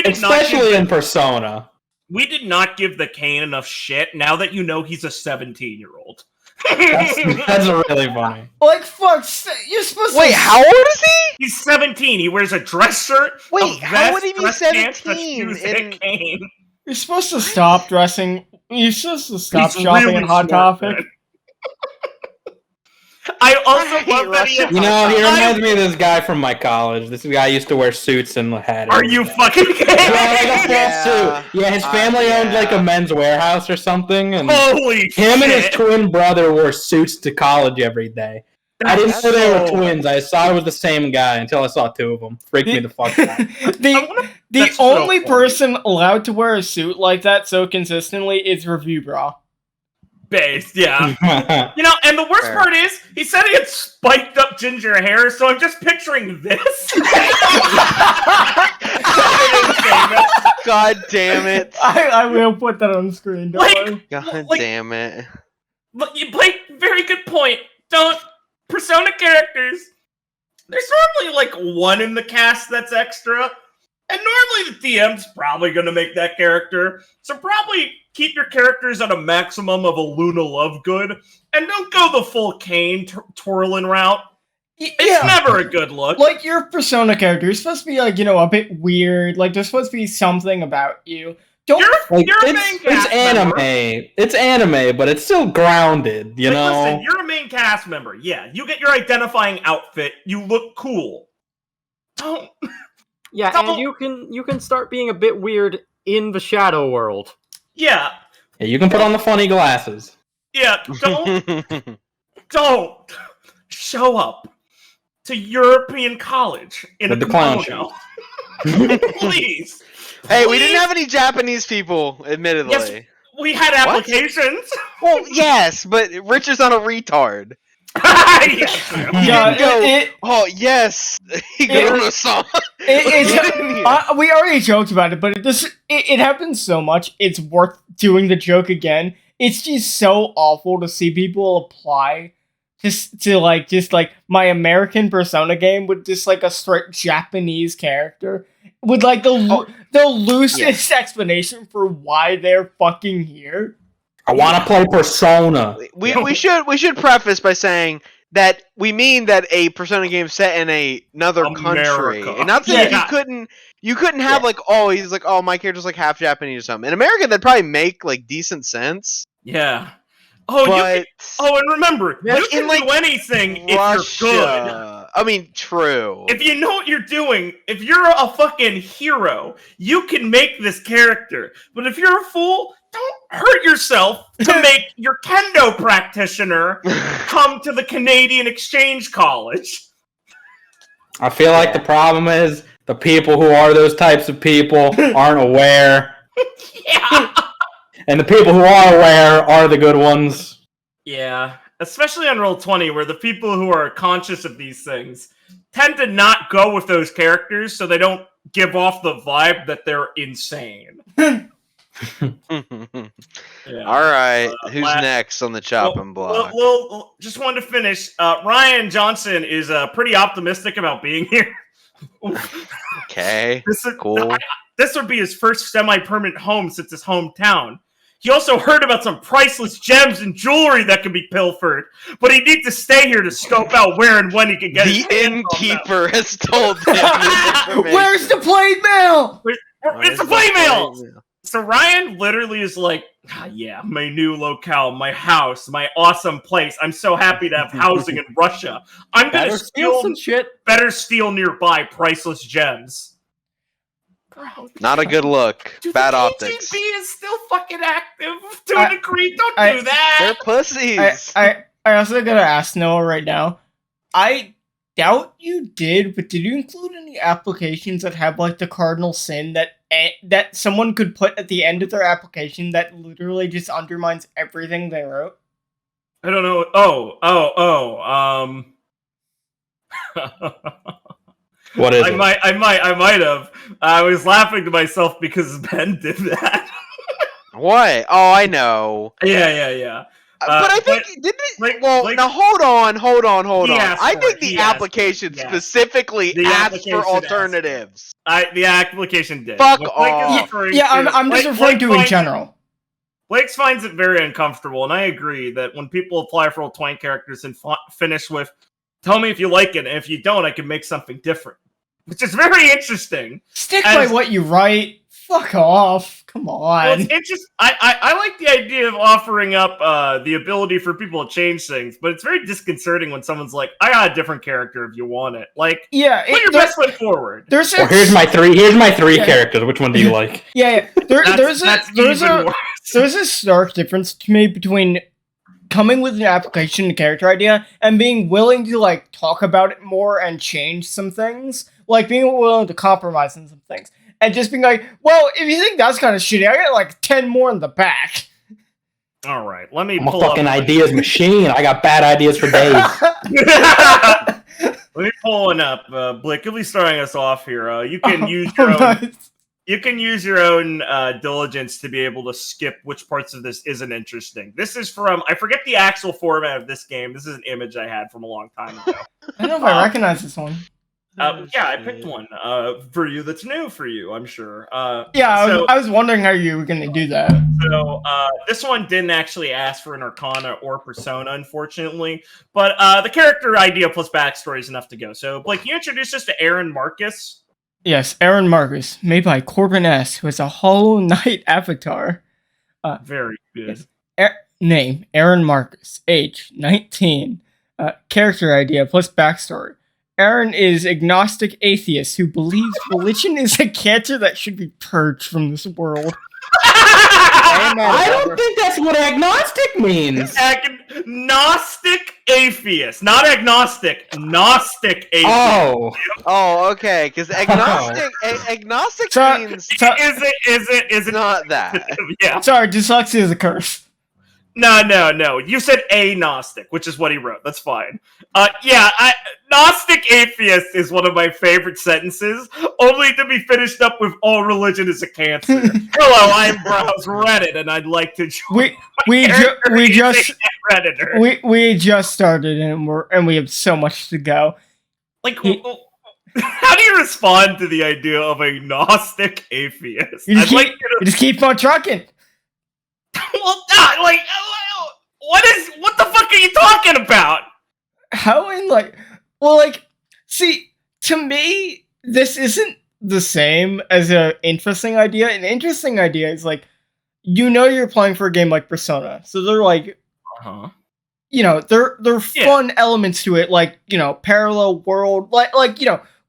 Especially in Persona. We did not give the cane enough shit. Now that you know he's a 17-year-old. That's really funny. Like, fuck, you're supposed to... Wait, how old is he? He's 17. He wears a dress shirt. Wait, how would he be 17? 17? You're supposed to stop dressing... You're supposed to stop He's shopping really at Hot smart, Topic. man. I also love that he... You know, he reminds me of this guy from my college. This guy used to wear suits and had... Are you fucking kidding me? Yeah, his family owned like a men's warehouse or something. And Holy shit. him and his twin brother wore suits to college every day. I didn't know they were twins. I saw it was the same guy until I saw 2 of them. Freaked me the fuck out. The only person allowed to wear a suit like that so consistently is Review Bra. Based, yeah. You know, and the worst part is, he said he had spiked up ginger hair, so I'm just picturing this. God damn it. I will put that on screen, don't worry. God damn it. Look, you play very good point. Persona characters, there's normally like 1 in the cast that's extra, and normally the DM's probably going to make that character, so probably keep your characters at a maximum of a Luna Lovegood, and don't go the full Kane twirling route. It's never a good look. Like, your Persona character is supposed to be, like, you know, a bit weird. Like, there's supposed to be something about you. You're a main cast member. It's anime, but it's still grounded, you know? Listen, you're a main cast member. Yeah, you get your identifying outfit. You look cool. And you can start being a bit weird in the shadow world. Yeah. Yeah, you can put on the funny glasses. Yeah, don't show up to European college in With a the clown kimono. Please. Hey, we didn't have any Japanese people, admittedly. Yes, we had applications. Well, yes, but Rich is on a retard. Yes. Oh, yes. We already joked about it, but it happens so much, it's worth doing the joke again. It's just so awful to see people apply to my American Persona game with just like a straight Japanese character with like the loosest explanation for why they're fucking here. I want to play Persona. We should preface by saying that we mean that a Persona game set in another country, and not saying you couldn't have he's like, oh, my character's like half Japanese or something. In America, that'd probably make like decent sense. Yeah. And remember, you can do anything Russia, if you're good. I mean, true. If you know what you're doing, if you're a fucking hero, you can make this character. But if you're a fool, don't hurt yourself to make your kendo practitioner come to the Canadian Exchange College. I feel like the problem is the people who are those types of people aren't aware Yeah. And the people who are aware are the good ones. Yeah. Especially on Roll20, where the people who are conscious of these things tend to not go with those characters, so they don't give off the vibe that they're insane. Yeah. All right, who's next on the chopping block? Well, just wanted to finish. Ryan Johnson is pretty optimistic about being here. Okay, cool. This would be his first semi-permanent home since his hometown. He also heard about some priceless gems and jewelry that can be pilfered, but he needs to stay here to scope out where and when he can get The innkeeper has told him this information. Where's the plate mail? It's the plate mail! So Ryan literally is like, yeah, my new locale, my house, my awesome place. I'm so happy to have housing in Russia. I'm going to steal some shit. Better steal nearby priceless gems. Bro, Not a good look. dude, Bad the optics. KGB is still fucking active to a degree. Don't do that. They're pussies. I also gotta ask Noah right now. I doubt you did, but did you include any applications that have like the cardinal sin that someone could put at the end of their application that literally just undermines everything they wrote? I don't know. What is I it? might have. I was laughing to myself because Ben did that. What? Oh, I know. Yeah. But I think now hold on. I think the application specifically asked for alternatives. The application did. Fuck off. I'm just referring to in general. Blake finds it very uncomfortable, and I agree that when people apply for Roll20 characters and finish with, "Tell me if you like it, and if you don't, I can make something different," which is very interesting. Stick by what you write. Fuck off. Come on. Well, it's interesting. I like the idea of offering up the ability for people to change things, but it's very disconcerting when someone's like, "I got a different character if you want it." Like, put your best foot forward. Here's my three characters. Which one do you like? Yeah. There's a stark difference to me between coming with an application and character idea and being willing to like talk about it more and change some things, like being willing to compromise on some things. And just being like, well, if you think that's kind of shitty, I got like 10 more in the back. All right, let me I'm a pull fucking up. ideas machine. I got bad ideas for days. Let me pull one up. Blake, you'll be starting us off here. You can use your own. Nice. You can use your own diligence to be able to skip which parts of this isn't interesting. This is from, I forget the actual format of this game. This is an image I had from a long time ago. I don't know if I recognize this one. Yeah, I picked one for you that's new for you, I'm sure. I was wondering how you were going to do that. So this one didn't actually ask for an Arcana or Persona, unfortunately. But the character idea plus backstory is enough to go. So, Blake, can you introduce us to Aaron Marcus? Yes, Aaron Marcus, made by Corbin S., who is a Hollow Knight avatar. Very good. Name, Aaron Marcus. Age, 19. Character idea plus backstory. Aaron is agnostic atheist who believes religion is a cancer that should be purged from this world. I don't think that's what agnostic means. Agnostic atheist, not agnostic. Gnostic atheist. Oh, okay. Because agnostic means is it not that. Yeah. Sorry, dyslexia is a curse. No. You said agnostic, which is what he wrote. That's fine. Gnostic atheist is one of my favorite sentences, only to be finished up with "all religion is a cancer." Hello, I'm Browse Reddit, and I'd like to join. We just Redditor. We just started, and we have so much to go. Like, how do you respond to the idea of a Gnostic atheist? You just keep on trucking. Well, what the fuck are you talking about? See, to me, this isn't the same as an interesting idea. An interesting idea is like, you're playing for a game like Persona, so they're like, they're fun elements to it, like, parallel world, like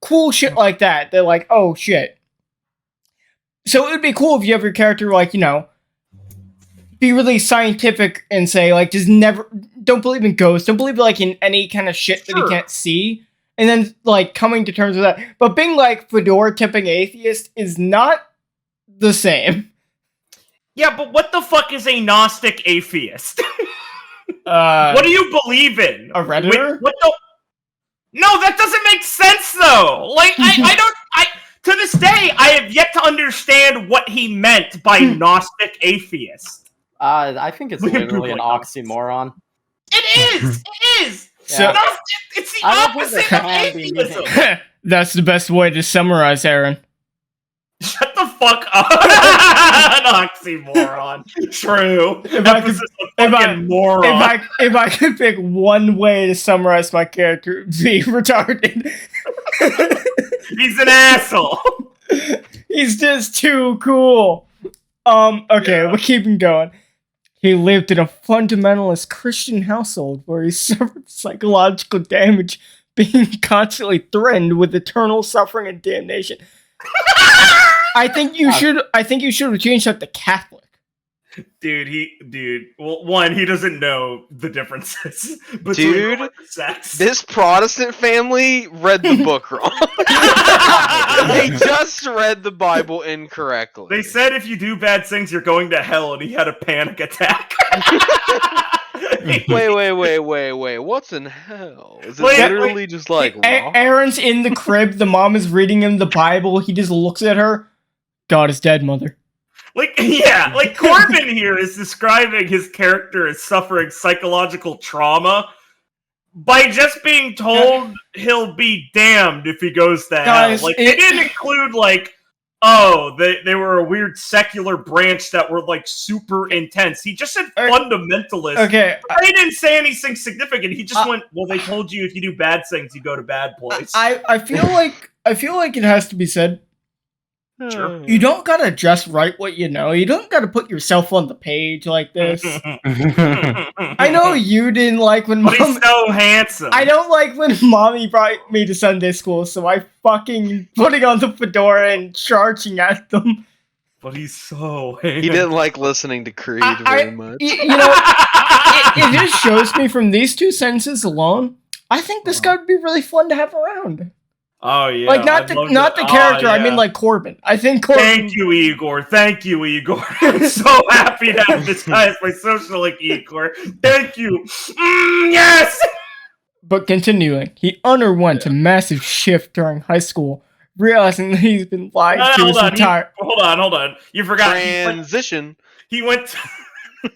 cool shit like that. They're like, oh shit. So it would be cool if you have your character like, be really scientific and say like, don't believe in ghosts, don't believe like in any kind of shit that you can't see, and then like coming to terms with that. But being like fedora tipping atheist is not the same. Yeah, but what the fuck is a Gnostic atheist? Uh, What do you believe in? A Redditor? What the? No, that doesn't make sense though. Like to this day, I have yet to understand what he meant by Gnostic atheist. I think it's literally an oxymoron. It is. It is. So- It's the I don't think opposite there of can be atheism. That's the best way to summarize, Aaron. Shut the fuck up. An oxymoron. True. If I could- moron. If I could pick one way to summarize my character, it'd be retarded. He's an asshole. He's just too cool. Okay, we're keeping going. He lived in a fundamentalist Christian household where he suffered psychological damage, being constantly threatened with eternal suffering and damnation. I think you should have changed that to Catholic. Well, one, he doesn't know the differences between sex. This Protestant family read the book wrong. They just read the Bible incorrectly. They said if you do bad things, you're going to hell, and he had a panic attack. Wait. What's in hell? Is it literally just like raw? Aaron's in the crib, the mom is reading him the Bible, he just looks at her. God is dead, mother. Like Corbin here is describing his character as suffering psychological trauma by just being told he'll be damned if he goes to hell. Like, it didn't include, like, they were a weird secular branch that were, like, super intense. He just said fundamentalist. Okay. He didn't say anything significant. He just went, well, they told you if you do bad things, you go to bad place. I feel like it has to be said. Sure. You don't gotta just write what you know. You don't gotta put yourself on the page like this. I know you didn't like when But he's so handsome. I don't like when mommy brought me to Sunday school, so I fucking putting on the fedora and charging at them. But he's so handsome. He didn't like listening to Creed very much. You know, it just shows me from these two sentences alone, I think this guy would be really fun to have around. Oh yeah, like not the character. I mean, like Corbin. I think Corbin. Thank you, Igor. I'm so happy to have this guy as my social link, Igor. Thank you. Yes. But continuing, he underwent a massive shift during high school, realizing that he's been lied to his entire. Hold on. You forgot. Transition. He went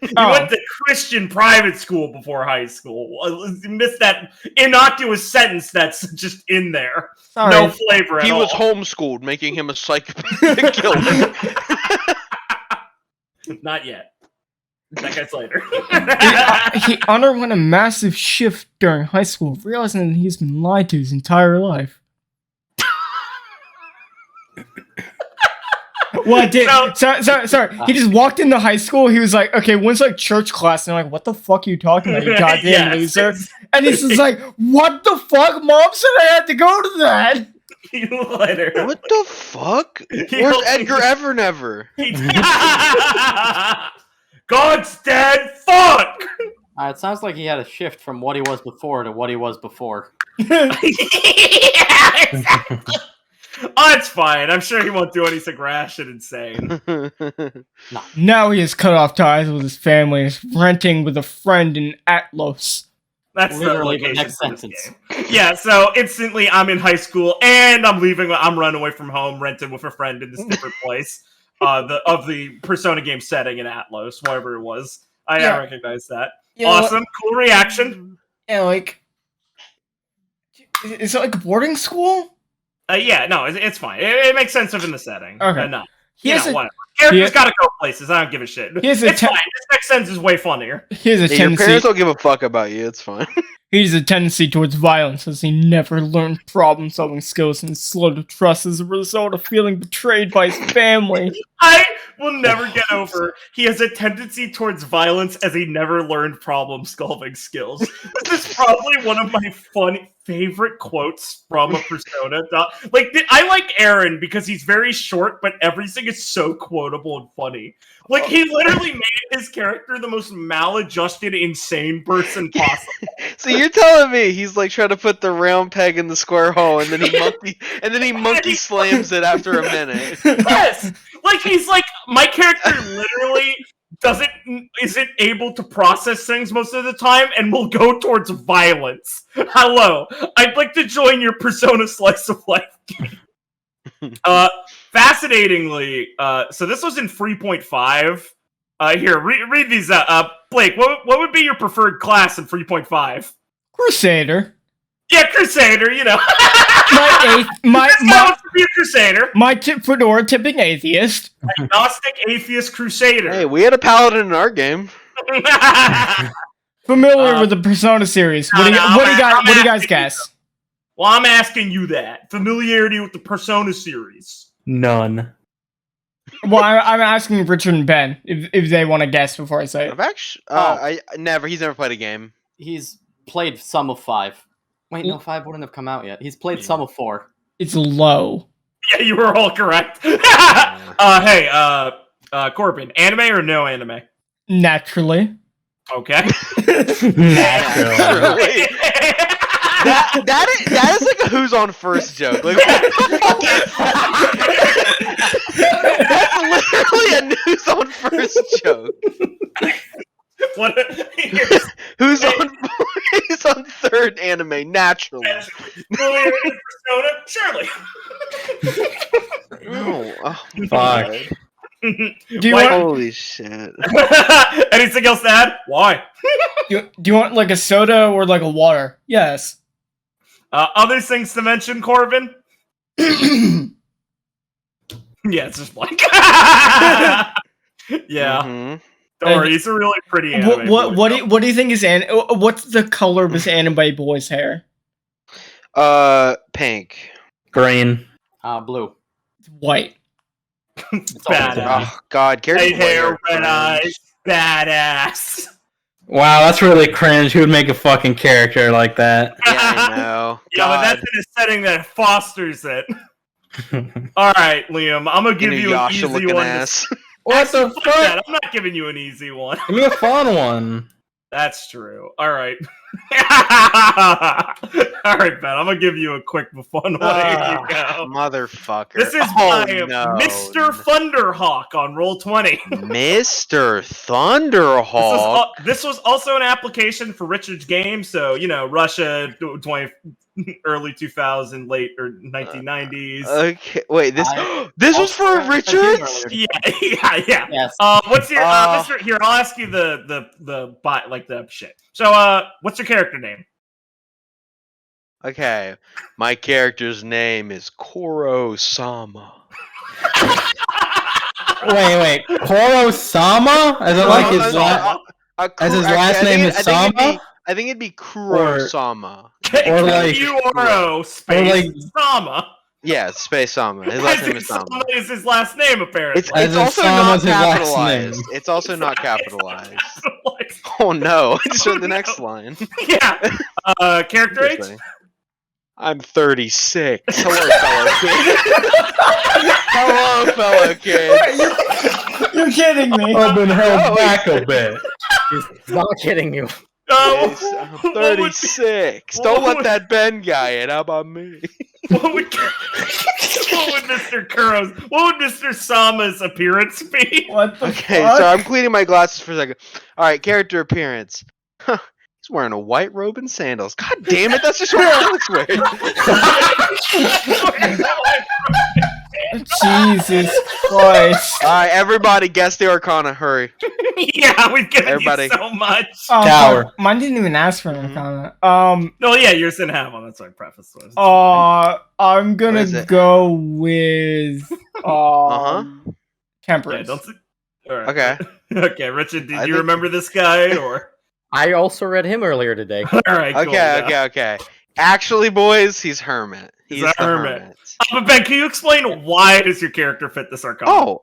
to Christian private school before high school. You missed that innocuous sentence that's just in there. Sorry. No flavor at all. He was homeschooled, making him a psychopath killer. Not yet. That guy's later. He underwent a massive shift during high school, realizing that he's been lied to his entire life. What did? Sorry. He just walked into high school. He was like, "Okay, when's like church class?" And I'm like, "What the fuck are you talking about, you goddamn loser?" And he's just like, "What the fuck? Mom said I had to go to that." What the fuck? Where's Edgar Evernever? God's dead. Fuck. It sounds like he had a shift from what he was before to what he was before. Yeah, exactly. Oh, it's fine. I'm sure he won't do anything rash and insane. No. Now he has cut off ties with his family and is renting with a friend in Atlos. That's literally the next sentence. Yeah, so instantly I'm in high school and I'm running away from home, rented with a friend in this different place. Of the Persona game setting in Atlos, whatever it was. I recognize that. Yeah, awesome, cool reaction. Yeah, like, is it like a boarding school? Yeah, no, it's fine. It makes sense in the setting. Okay. No. Whatever. Characters gotta go places. I don't give a shit. It's fine. This next sentence is way funnier. He has a Your parents don't give a fuck about you. It's fine. He has a tendency towards violence as he never learned problem-solving skills and is slow to trust as a result of feeling betrayed by his family. I will never get over. He has a tendency towards violence as he never learned problem-solving skills. This is probably one of my favorite quotes from a Persona. Like, I like Aaron because he's very short, but everything is so quotable and funny. Like, he literally made his character the most maladjusted, insane person possible. So you're telling me he's like trying to put the round peg in the square hole, and then he monkey slams it after a minute. Yes, Like he's like my character literally isn't able to process things most of the time and will go towards violence. Hello, I'd like to join your Persona slice of life game. Fascinatingly, so this was in 3.5. Here, read these out. Blake, what would be your preferred class in 3.5? Crusader. Yeah, Crusader, you know. My wants to be a Crusader. My fedora tipping atheist. Agnostic atheist Crusader. Hey, we had a paladin in our game. Familiar with the Persona series. What do you guys guess? Well, I'm asking you that. Familiarity with the Persona series. None. Well, I'm asking Richard and Ben if they want to guess before I say it. I've actually, he's never played a game. He's played some of 5. Wait, no, 5 wouldn't have come out yet. He's played some of 4. It's low. Yeah, you were all correct. Hey, Corbin, anime or no anime? Naturally. Okay. Naturally. That is like a who's on first joke. Like, that's literally a who's on first joke. Who's on third anime? Naturally. Persona? Surely. No. Oh, fuck. Holy shit. Anything else to add? Why? Do you want like a soda or like a water? Yes. Other things to mention, Corbin? Yeah, it's just blank. Yeah. Mm-hmm. Don't worry, he's a really pretty anime. What do you think is what's the color of this anime boy's hair? Pink. Green. Blue. It's white. It's badass. Oh god, White hair, red eyes, badass. Wow, that's really cringe. Who would make a fucking character like that? Yeah, I know. Yeah, but that's in a setting that fosters it. Alright, Liam, I'm gonna give you an easy one. What the fuck? I'm not giving you an easy one. Give me a fun one. That's true. Alright. Alright, Ben, I'm gonna give you a quick fun one. Here you go. Motherfucker. This is by Mr. Thunderhawk on Roll20. Mr. Thunderhawk. This was also an application for Richard's game, so, you know, Russia, early 2000, late or 1990s. Okay, wait, this was for Richards? Yeah. Yes. What's your Mr. Here, I'll ask you the shit. So, what's your character name? Okay, my character's name is Koro-sama. Wait. Koro-sama? As in like his last name is Sama? I think it'd be Kuro-sama. Or like Kuro space Sama. Yeah, Space Sama. His last name is Sama. Sama is his last name, apparently. It's also not capitalized. It's also not capitalized. Oh no! I just read the next line. Yeah. Character age? I'm 36. Hello, fellow kid. Hello, fellow kid. You're kidding me. I've been held back a bit. He's not kidding you. I'm 36. Don't let that Ben guy in. How about me? What would Mr. Sama's appearance be? What the Okay, fuck? so I'm cleaning my glasses for a second. Alright, character appearance. Huh, he's wearing a white robe and sandals. God damn it, that's just what Alex wears. Jesus Christ. Alright, everybody guess the Arcana, hurry. Yeah, we've given Everybody. you so much. Tower. Mine didn't even ask for an arcana. No, yeah, yours didn't have one. That's what I prefaced with. I'm gonna go with temperance. Yeah, all right. Okay. Okay, Richard, did you remember this guy or? I also read him earlier today. All right. Cool, Okay. Actually, boys, he's Hermit. He's a hermit. But Ben, can you explain why does your character fit this arcana?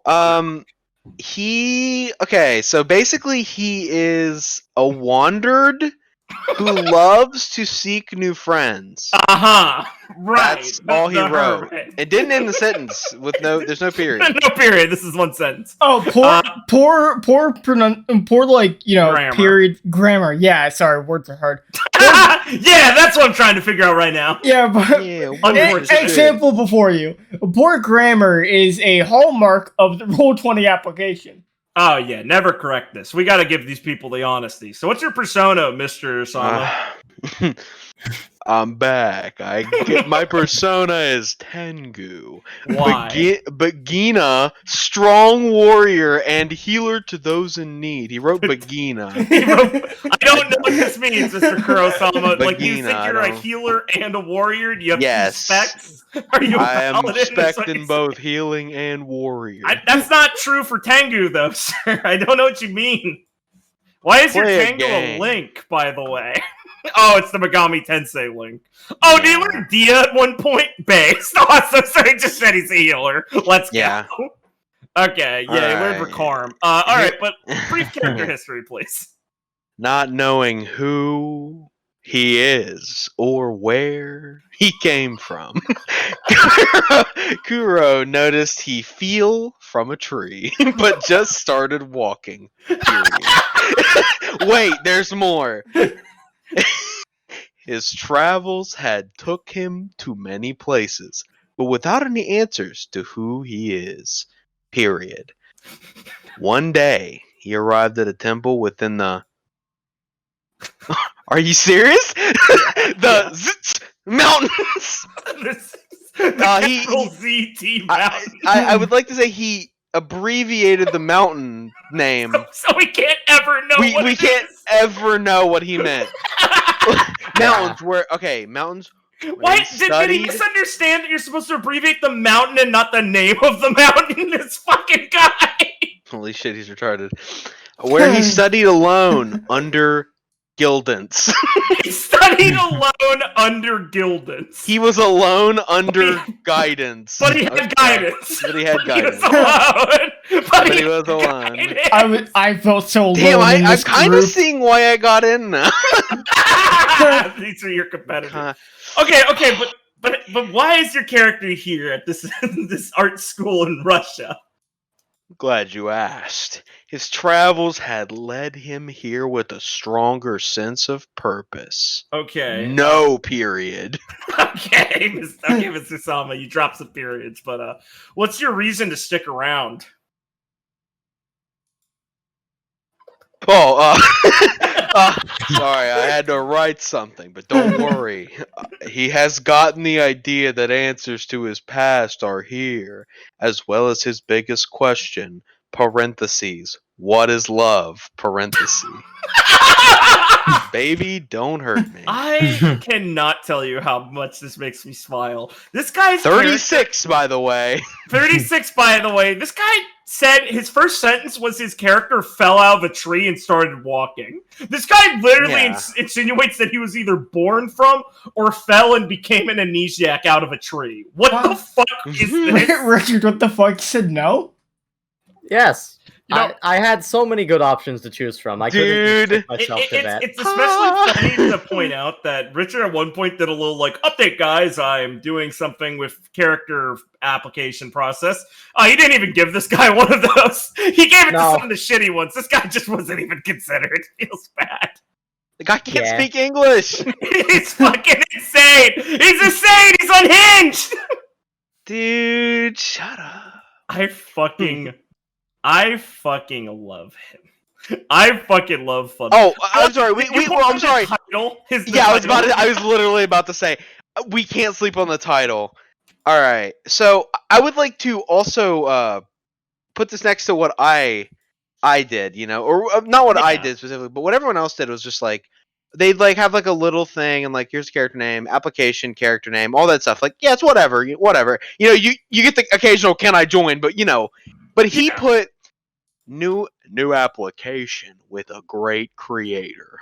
So basically he is a wandered who loves to seek new friends. Right. That's all he wrote. It didn't end the sentence with there's no period. No period. This is one sentence. Oh, poor like, you know, grammar. period grammar. Yeah, sorry, words are hard. Poor Yeah, that's what I'm trying to figure out right now. Yeah, but Yeah, Unfortunate. example before you. Poor grammar is a hallmark of the Roll20 application. Oh yeah, never correct this. We got to give these people the honesty. So, what's your persona, Mister Sama? I'm back. My persona is Tengu. Why? Bagina, strong warrior and healer to those in need. He wrote Bagina. I don't know what this means, Mr. Kurosama. Like, you Bagina, think you're I a don't- healer and a warrior? Do you have Yes. specs? Are you a I am paladin? That's what spec'd in you both healing and warrior. That's not true for Tengu, though, sir. I don't know what you mean. Why is your Play a Tengu a game. link, by the way? Oh, it's the Megami Tensei link. Oh, did you learn Dia at one point? Base. No, I'm so sorry. He just said he's a healer. Let's Yeah. go. Okay, yeah, he learned Alright. Rekarm. Alright, but brief character history, please. Not knowing who he is or where he came from, Kuro noticed he fell from a tree, but just started walking. Period. Wait, there's more. His travels had took him to many places, but without any answers to who he is. Period. One day, he arrived at a temple within the... Are you serious? The mountains! Capital ZT Mountain. I would like to say he abbreviated the mountain name. So we can't ever know what We it can't is. ever know what he meant. Mountains where mountains. where Why he did he studied- misunderstand that you're supposed to abbreviate the mountain and not the name of the mountain? This fucking guy. Holy shit, he's retarded. Where he studied alone under Gildance. He studied alone under Gildance. He was alone under guidance. But he had guidance. But he had He was guidance. alone. But he was alone. I felt so alone Damn, in I'm this kind of group. seeing why I got in now. These are your competitors. Okay, but why is your character here at this this art school in Russia? Glad you asked. His travels had led him here with a stronger sense of purpose. Okay. No period. Okay, Mr. Sama, you dropped some periods, but what's your reason to stick around? Oh, sorry, I had to write something, but don't worry. He has gotten the idea that answers to his past are here, as well as his biggest question, parentheses, what is love, parentheses. Baby, don't hurt me. I cannot tell you how much this makes me smile. This guy's 36, by the way. 36, by the way. This guy said his first sentence was his character fell out of a tree and started walking. This guy literally Yeah. insinuates that he was either born from or fell and became an amnesiac out of a tree. What the fuck is this? Richard, what the fuck? You said no? Yes. You know- I had so many good options to choose from. I couldn't Dude. restrict myself to that. It's especially funny to point out that Richard at one point did a little like update, guys. I'm doing something with character application process. He didn't even give this guy one of those. He gave it to some of the shitty ones. This guy just wasn't even considered. Feels bad. The guy can't Yeah. speak English. He's fucking insane. He's insane. He's unhinged. Dude, shut up. I fucking love him. I fucking love fun. Oh, I'm sorry. I'm sorry. Title is the Yeah, title. I was literally about to say we can't sleep on the title. All right. So, I would like to also put this next to what I did, you know, or not what I did specifically, but what everyone else did was just like they'd like have like a little thing and like here's character name, application, character name, all that stuff. Like, yeah, it's whatever. You know, you get the occasional can I join, but you know, but he put new application with a great creator.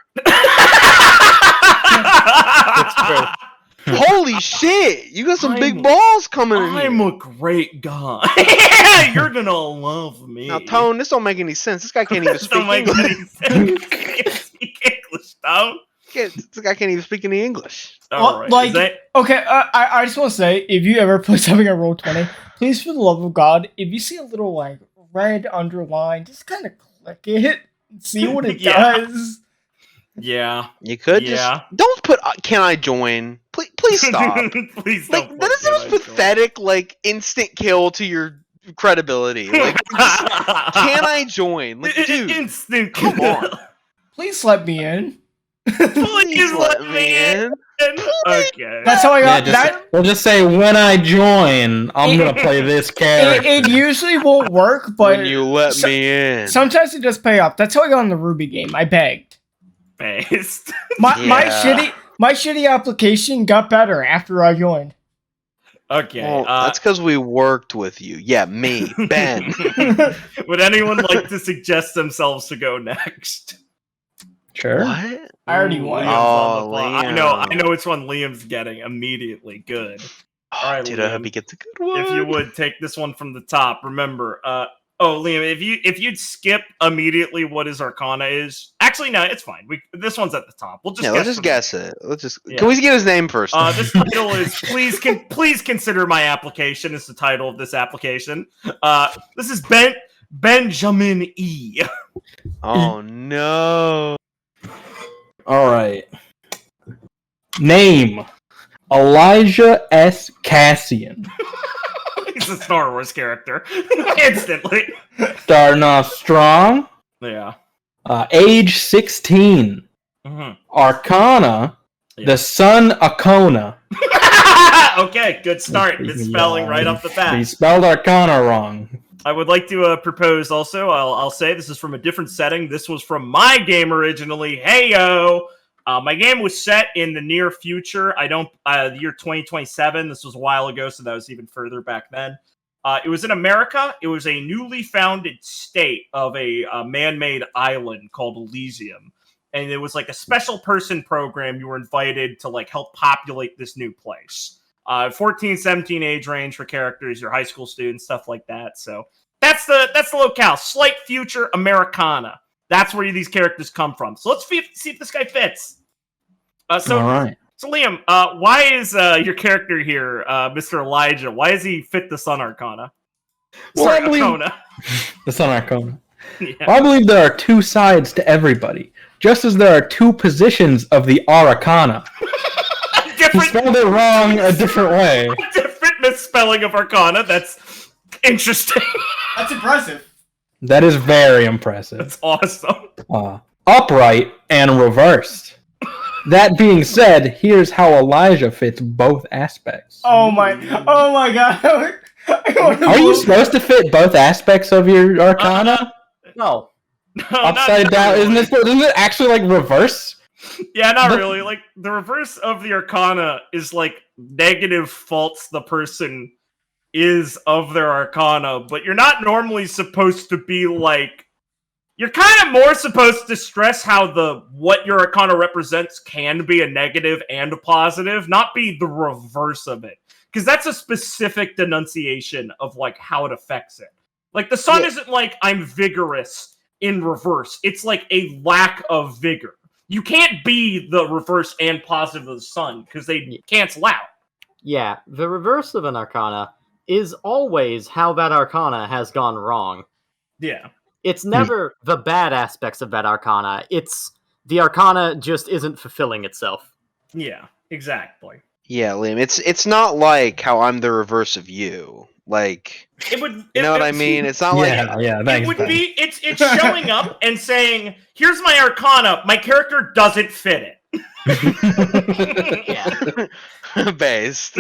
Holy shit! You got some big balls coming in I'm here. a great guy. Yeah, you're gonna love me. Now, Tone, this don't make any sense. This guy can't even speak Don't make English. any sense. You can't speak English, Tom. This guy can't even speak any English. All right. Like, Is that- okay, I just want to say, if you ever play something on Roll20, please, for the love of God, if you see a little, like, red underline, just kind of click it and see what it Yeah. does. Yeah. You could just don't put. Can I join? Please stop. Please Like don't. that is the most pathetic, like instant kill to your credibility. Like, just, can I join? Like, dude, instant. Come on. Please let me in. Please let me in. Okay. That's how I got that. We'll just say when I join, I'm gonna play this character. It usually won't work, but when you let me in, sometimes it does pay off. That's how I got on the RWBY game. I begged. Based. My shitty application got better after I joined. Okay. Well, that's because we worked with you. Yeah, me, Ben. Would anyone like to suggest themselves to go next? Sure. What? I already won. I know which one Liam's getting immediately. Good. All right, dude, Liam, I hope he gets a good one. If you would take this one from the top, remember. Liam, if you'd skip immediately what his Arcana is. Actually, no, it's fine. This one's at the top. We'll just let's just guess it. Can we get his name first? This title is please consider my application. Is the title of this application. This is Benjamin E. Oh no. All right. Name: Elijah S. Cassian. He's a Star Wars character. Instantly. Starting off strong. Yeah. Age 16. Mm-hmm. Arcana. Yeah. The Sun Arcana. Okay, good start. Misspelling right off the bat. He spelled Arcana wrong. I would like to propose also, I'll say this is from a different setting. This was from my game originally. Hey-yo! My game was set in the near future. The year 2027. This was a while ago, so that was even further back then. It was in America. It was a newly founded state of a man-made island called Elysium. And it was like a special person program. You were invited to like help populate this new place. 14, 17 age range for characters, your high school students, stuff like that. So that's the locale. Slight future Americana. That's where these characters come from. So let's see if this guy fits. All right. So Liam, why is your character here, Mr. Elijah? Why does he fit the Sun Arcana? Arcana. The Sun Arcana. Yeah. Well, I believe there are two sides to everybody, just as there are two positions of the Arcana. He spelled it wrong a different way. Different misspelling of Arcana. That's interesting. That's impressive. That is very impressive. That's awesome. Upright and reversed. That being said, here's how Elijah fits both aspects. Oh my god. Are you supposed to fit both aspects of your Arcana? No. Upside down? Really. Isn't it actually like reverse? Yeah, not really. Like, the reverse of the Arcana is, like, negative faults the person is of their Arcana, but you're not normally supposed to be, like... You're kind of more supposed to stress how what your Arcana represents can be a negative and a positive, not be the reverse of it. Because that's a specific denunciation of, like, how it affects it. Like, the Sun isn't like, I'm vigorous in reverse. It's like a lack of vigor. You can't be the reverse and positive of the Sun, because they cancel out. Yeah, the reverse of an Arcana is always how that Arcana has gone wrong. Yeah. It's never the bad aspects of that Arcana. It's the Arcana just isn't fulfilling itself. Yeah, exactly. Yeah, Liam, it's not like how I'm the reverse of you. Like, it would, you know what I mean? It's not it would be. It's showing up and saying, "Here's my Arcana. My character doesn't fit it." Yeah, based.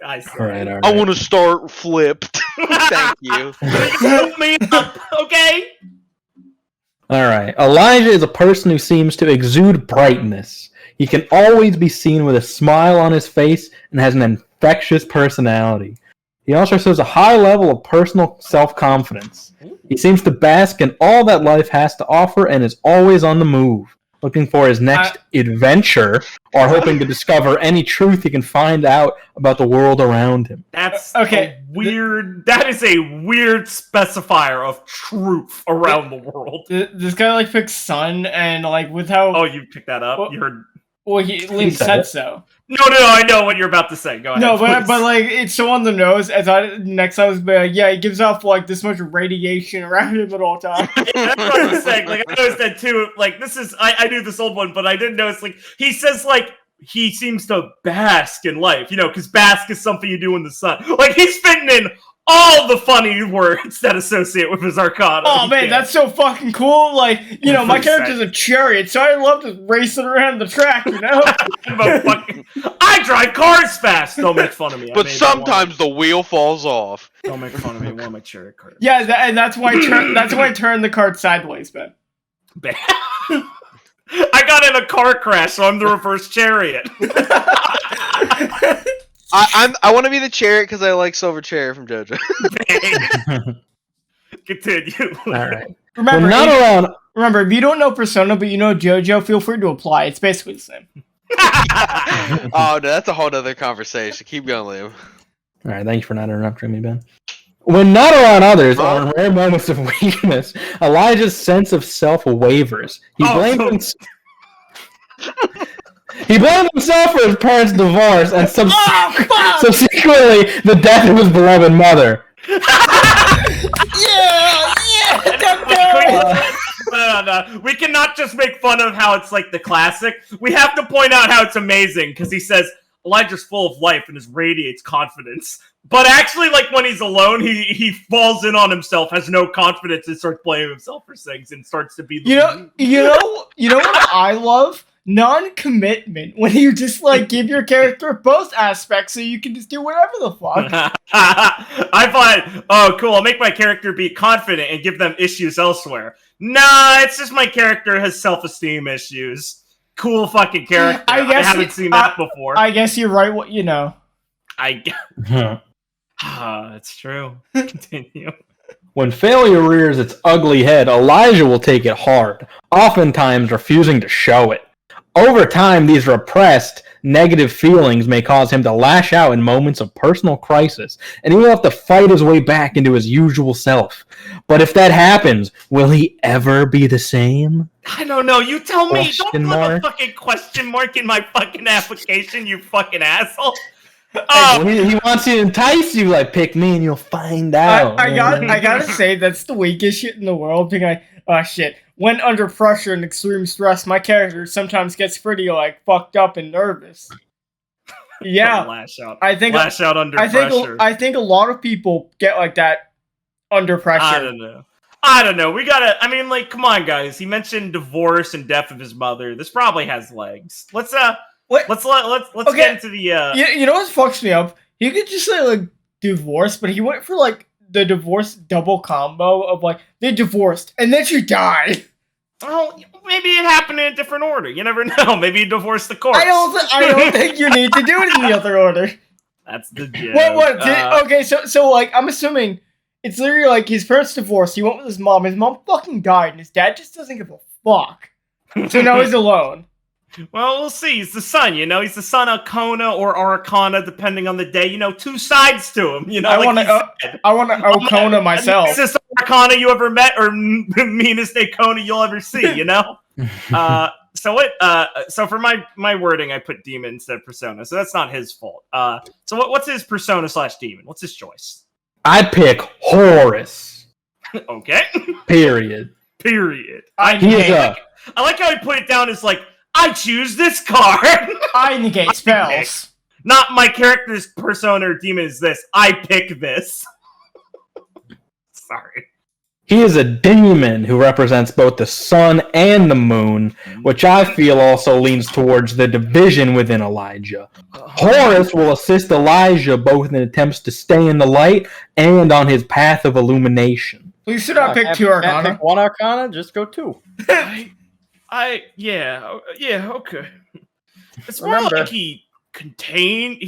I see. All right. I want to start flipped. Thank you. Help me up, okay? All right. Elijah is a person who seems to exude brightness. He can always be seen with a smile on his face and has an infectious personality. He also shows a high level of personal self-confidence. He seems to bask in all that life has to offer and is always on the move, looking for his next adventure or hoping to discover any truth he can find out about the world around him. That's weird. That is a weird specifier of truth around the world. This guy like picked Sun and like with how. Oh, you picked that up. You heard. Well, Liam said so. No, I know what you're about to say. Go ahead. No, but please. like it's so on the nose. As next I was like, yeah, he gives off like this much radiation around him at all times. Yeah, that's what I was saying. Like I noticed that too. Like this is I knew this old one, but I didn't notice. Like he says like he seems to bask in life, because bask is something you do in the sun. Like he's fitting in all the funny words that associate with his Arcana. Oh man, that's so fucking cool. Like, my character's a chariot, so I love just racing around the track, I drive cars fast! Don't make fun of me. But sometimes the wheel falls off. Don't make fun of me. I want my chariot cart. Yeah, and that's why I turn the cart sideways, man. I got in a car crash, so I'm the reverse chariot. I want to be the chariot because I like Silver Chariot from JoJo. Continue. All right. Remember, if you don't know Persona, but you know JoJo, feel free to apply. It's basically the same. Oh, no, that's a whole other conversation. Keep going, Liam. All right, thanks for not interrupting me, Ben. When not around others, or in rare moments of weakness, Elijah's sense of self wavers. He blames himself for his parents' divorce and subsequently the death of his beloved mother. No. We cannot just make fun of how it's like the classic. We have to point out how it's amazing because he says Elijah's full of life and radiates confidence. But actually, like when he's alone, he falls in on himself, has no confidence, and starts blaming himself for things, and starts to be. You know what I love? Non-commitment. When you just like give your character both aspects, so you can just do whatever the fuck. I thought, oh, cool. I'll make my character be confident and give them issues elsewhere. Nah, it's just my character has self-esteem issues. Cool fucking character. I haven't seen that before. I guess you're right. What it's true. Continue. When failure rears its ugly head, Elijah will take it hard, oftentimes refusing to show it. Over time, these repressed, negative feelings may cause him to lash out in moments of personal crisis, and he will have to fight his way back into his usual self. But if that happens, will he ever be the same? I don't know. You tell me. Don't put Mark? a fucking question mark in my fucking application, you fucking asshole. He wants to entice you, like, pick me and you'll find out. I gotta say, that's the weakest shit in the world. Being like, oh shit. When under pressure and extreme stress, my character sometimes gets pretty, like, fucked up and nervous. Yeah. Lash out. Lash out under pressure. I think a lot of people get like that under pressure. I don't know. We gotta, come on, guys. He mentioned divorce and death of his mother. This probably has legs. Let's get into the You know what fucks me up? He could just say like divorce, but he went for like the divorce double combo of like they divorced and then she died. Oh, maybe it happened in a different order. You never know. Maybe he divorced the corpse. I don't think you need to do it in the other order. That's the joke. Okay, so like I'm assuming it's literally like his parents divorced. He went with his mom. His mom fucking died, and his dad just doesn't give a fuck. So now he's alone. Well, we'll see. He's the son, He's the son of Kona or Arcana, depending on the day. Two sides to him, I want to Kona myself. Nicest Arcana you ever met, or meanest Kona you'll ever see, So for my wording, I put demon instead of persona. So that's not his fault. So what's his persona / demon? What's his choice? I pick Horus. Okay. Period. I like how he put it down as like, I choose this card. I negate spells. Not my character's persona or demon is this. I pick this. Sorry. He is a demon who represents both the sun and the moon, which I feel also leans towards the division within Elijah. Horus will assist Elijah both in attempts to stay in the light and on his path of illumination. Please should I pick 2 Arcana? Can't pick 1 Arcana, just go 2. Yeah, okay. It's more like he contained.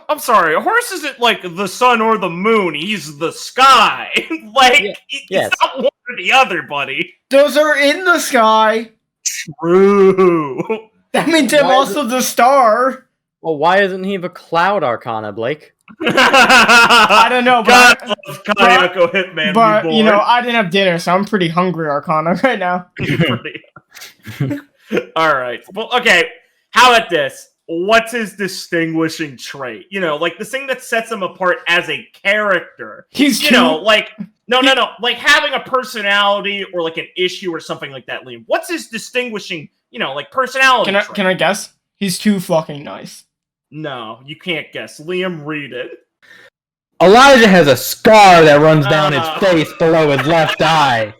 I'm sorry. Horus isn't like the sun or the moon. He's the sky. He's not one or the other, buddy. Those are in the sky. True. That means I'm also the star. Well, why isn't he the cloud Arcana, Blake? I don't know, but God loves Kayako Hitman. But I didn't have dinner, so I'm pretty hungry, Arcana, right now. All right. Well, okay. How about this? What's his distinguishing trait? You know, like the thing that sets him apart as a character. He's you know, like no, like having a personality or like an issue or something like that. Liam, what's his distinguishing? You know, like personality. Can I guess? He's too fucking nice. No, you can't guess. Liam, read it. Elijah has a scar that runs down his face below his left eye.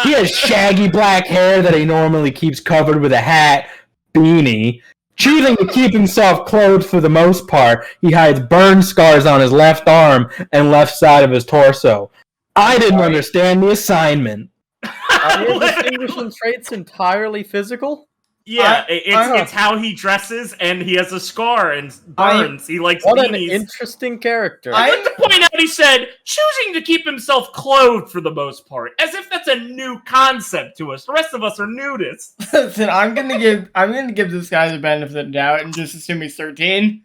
He has shaggy black hair that he normally keeps covered with a hat, beanie. Choosing to keep himself clothed for the most part, he hides burn scars on his left arm and left side of his torso. I didn't understand the assignment. Are his distinguishing traits entirely physical? Yeah, it's how he dresses, and he has a scar and burns. He likes What beanies. an interesting character. I'd like to point out he said, choosing to keep himself clothed for the most part, as if that's a new concept to us. The rest of us are nudists. Listen, I'm gonna give this guy the benefit of the doubt and just assume he's 13.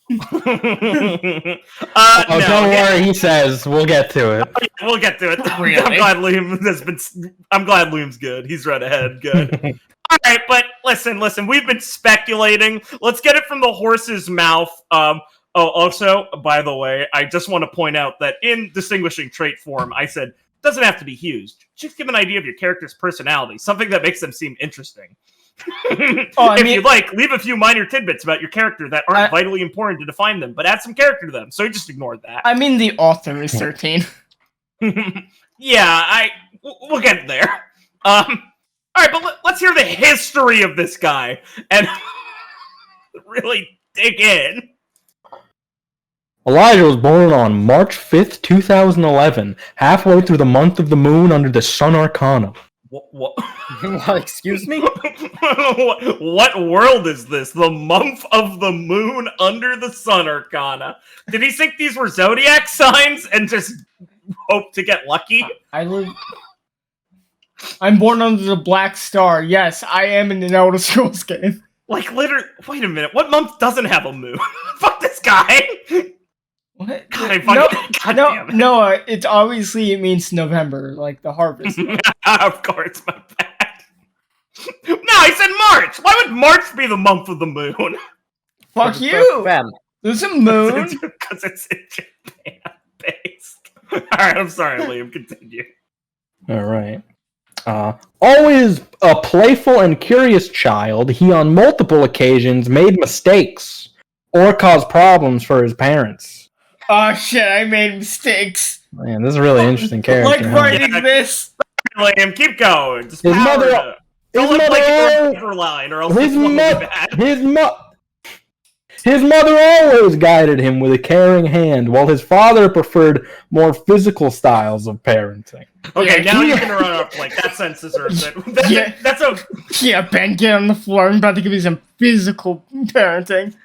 Don't worry, he says. We'll get to it. We'll get to it. Really? I'm glad Liam's good. He's right ahead. Good. All right, but listen. We've been speculating. Let's get it from the horse's mouth. Also, by the way, I just want to point out that in distinguishing trait form, I said doesn't have to be huge. Just give an idea of your character's personality, something that makes them seem interesting. If you'd like, leave a few minor tidbits about your character that aren't vitally important to define them, but add some character to them. So just ignore that. I mean, the author is 13. Yeah, we'll get there. All right, but let's hear the history of this guy and really dig in. Elijah was born on March 5th, 2011, halfway through the month of the moon under the Sun Arcana. What? Excuse me? What world is this? The month of the moon under the Sun Arcana. Did he think these were zodiac signs and just hope to get lucky? I'm born under the Black Star. Yes, I am in an Elder Scrolls game. Like, literally, wait a minute. What month doesn't have a moon? Fuck this guy. What? No, it's obviously it means November, like the harvest. Of course, my bad. No, I said March. Why would March be the month of the moon? Fuck you. There's a moon. Because it's in Japan based. All right, I'm sorry, Liam. Continue. All right. Always a playful and curious child, he on multiple occasions made mistakes or caused problems for his parents. Oh shit, I made mistakes. Man, this is a really interesting character. Like writing this. Liam, keep going. Just his mother always guided him with a caring hand, while his father preferred more physical styles of parenting. Okay, now you can run up like that sense deserves it. That's a Ben, get on the floor. I'm about to give you some physical parenting.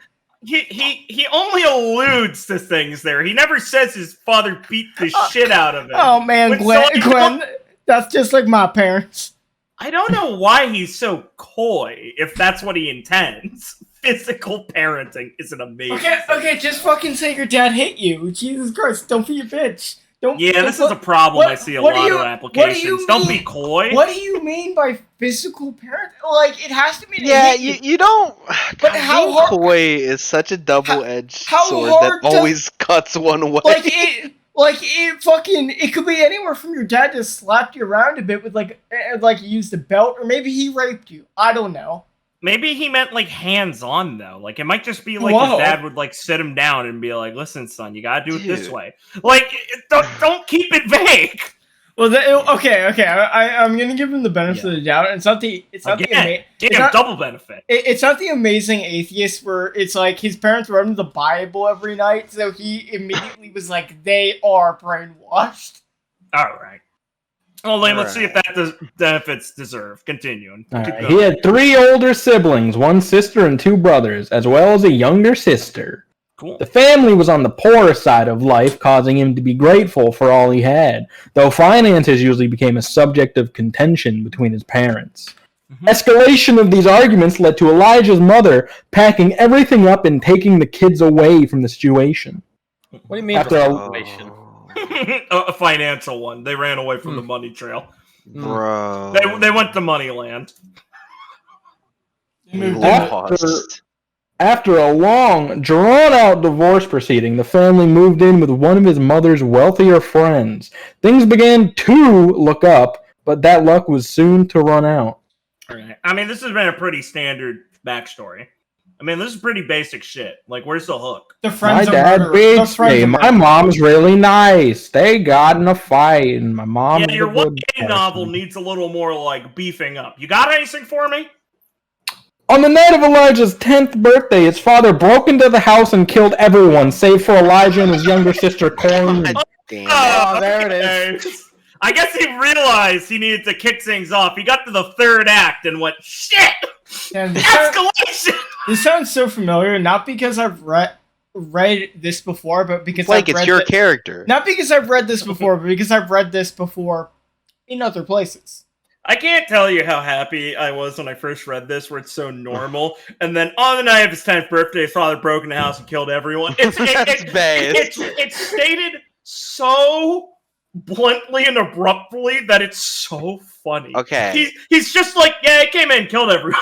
He only alludes to things there. He never says his father beat the shit out of him. Oh man, Glenn, that's just like my parents. I don't know why he's so coy, if that's what he intends. Physical parenting is an amazing thing. Okay, just fucking say your dad hit you. Jesus Christ, don't be a bitch. This is a problem I see a lot of applications. Don't be coy. What do you mean by physical parenting? Like, it has to be... Yeah, you don't... But how hard... Coy is such a double-edged sword that always cuts one way. It could be anywhere from your dad just slapped you around a bit with, like he used a belt, or maybe he raped you. I don't know. Maybe he meant, like, hands-on, though. Like, it might just be, like, his dad would, like, sit him down and be like, listen, son, you gotta do it this way. Like, don't keep it vague! Well, okay. I'm gonna give him the benefit of the doubt. It's not the double benefit. It's not the amazing atheist where it's like his parents read him the Bible every night, so he immediately was like, they are brainwashed. Alright. Well, Lane, let's see if that benefits deserve. Continuing. He had 3 older siblings, 1 sister and 2 brothers, as well as a younger sister. Cool. The family was on the poorer side of life, causing him to be grateful for all he had, though finances usually became a subject of contention between his parents. Mm-hmm. Escalation of these arguments led to Elijah's mother packing everything up and taking the kids away from the situation. What do you mean situation? A financial one. They ran away from the money trail. Bro. They went to Moneyland. After a long, drawn-out divorce proceeding, the family moved in with one of his mother's wealthier friends. Things began to look up, but that luck was soon to run out. Right. I mean, this has been a pretty standard backstory. I mean, this is pretty basic shit. Like, where's the hook? My dad beats me. My mom's really nice. They got in a fight, and my mom. Yeah, your one-game novel needs a little more like beefing up. You got anything for me? On the night of Elijah's 10th birthday, his father broke into the house and killed everyone, save for Elijah and his younger sister, Corinne. Oh, there it is. I guess he realized he needed to kick things off. He got to the third act and went, shit! Escalation! This sounds so familiar, not because I've read this before, but because like it's your character. Not because I've read this before, but because I've read this before in other places. I can't tell you how happy I was when I first read this, where it's so normal. And then on the night of his 10th birthday, his father broke into the house and killed everyone. It's stated so bluntly and abruptly that it's so funny. Okay. He's just like, yeah, he came in and killed everyone.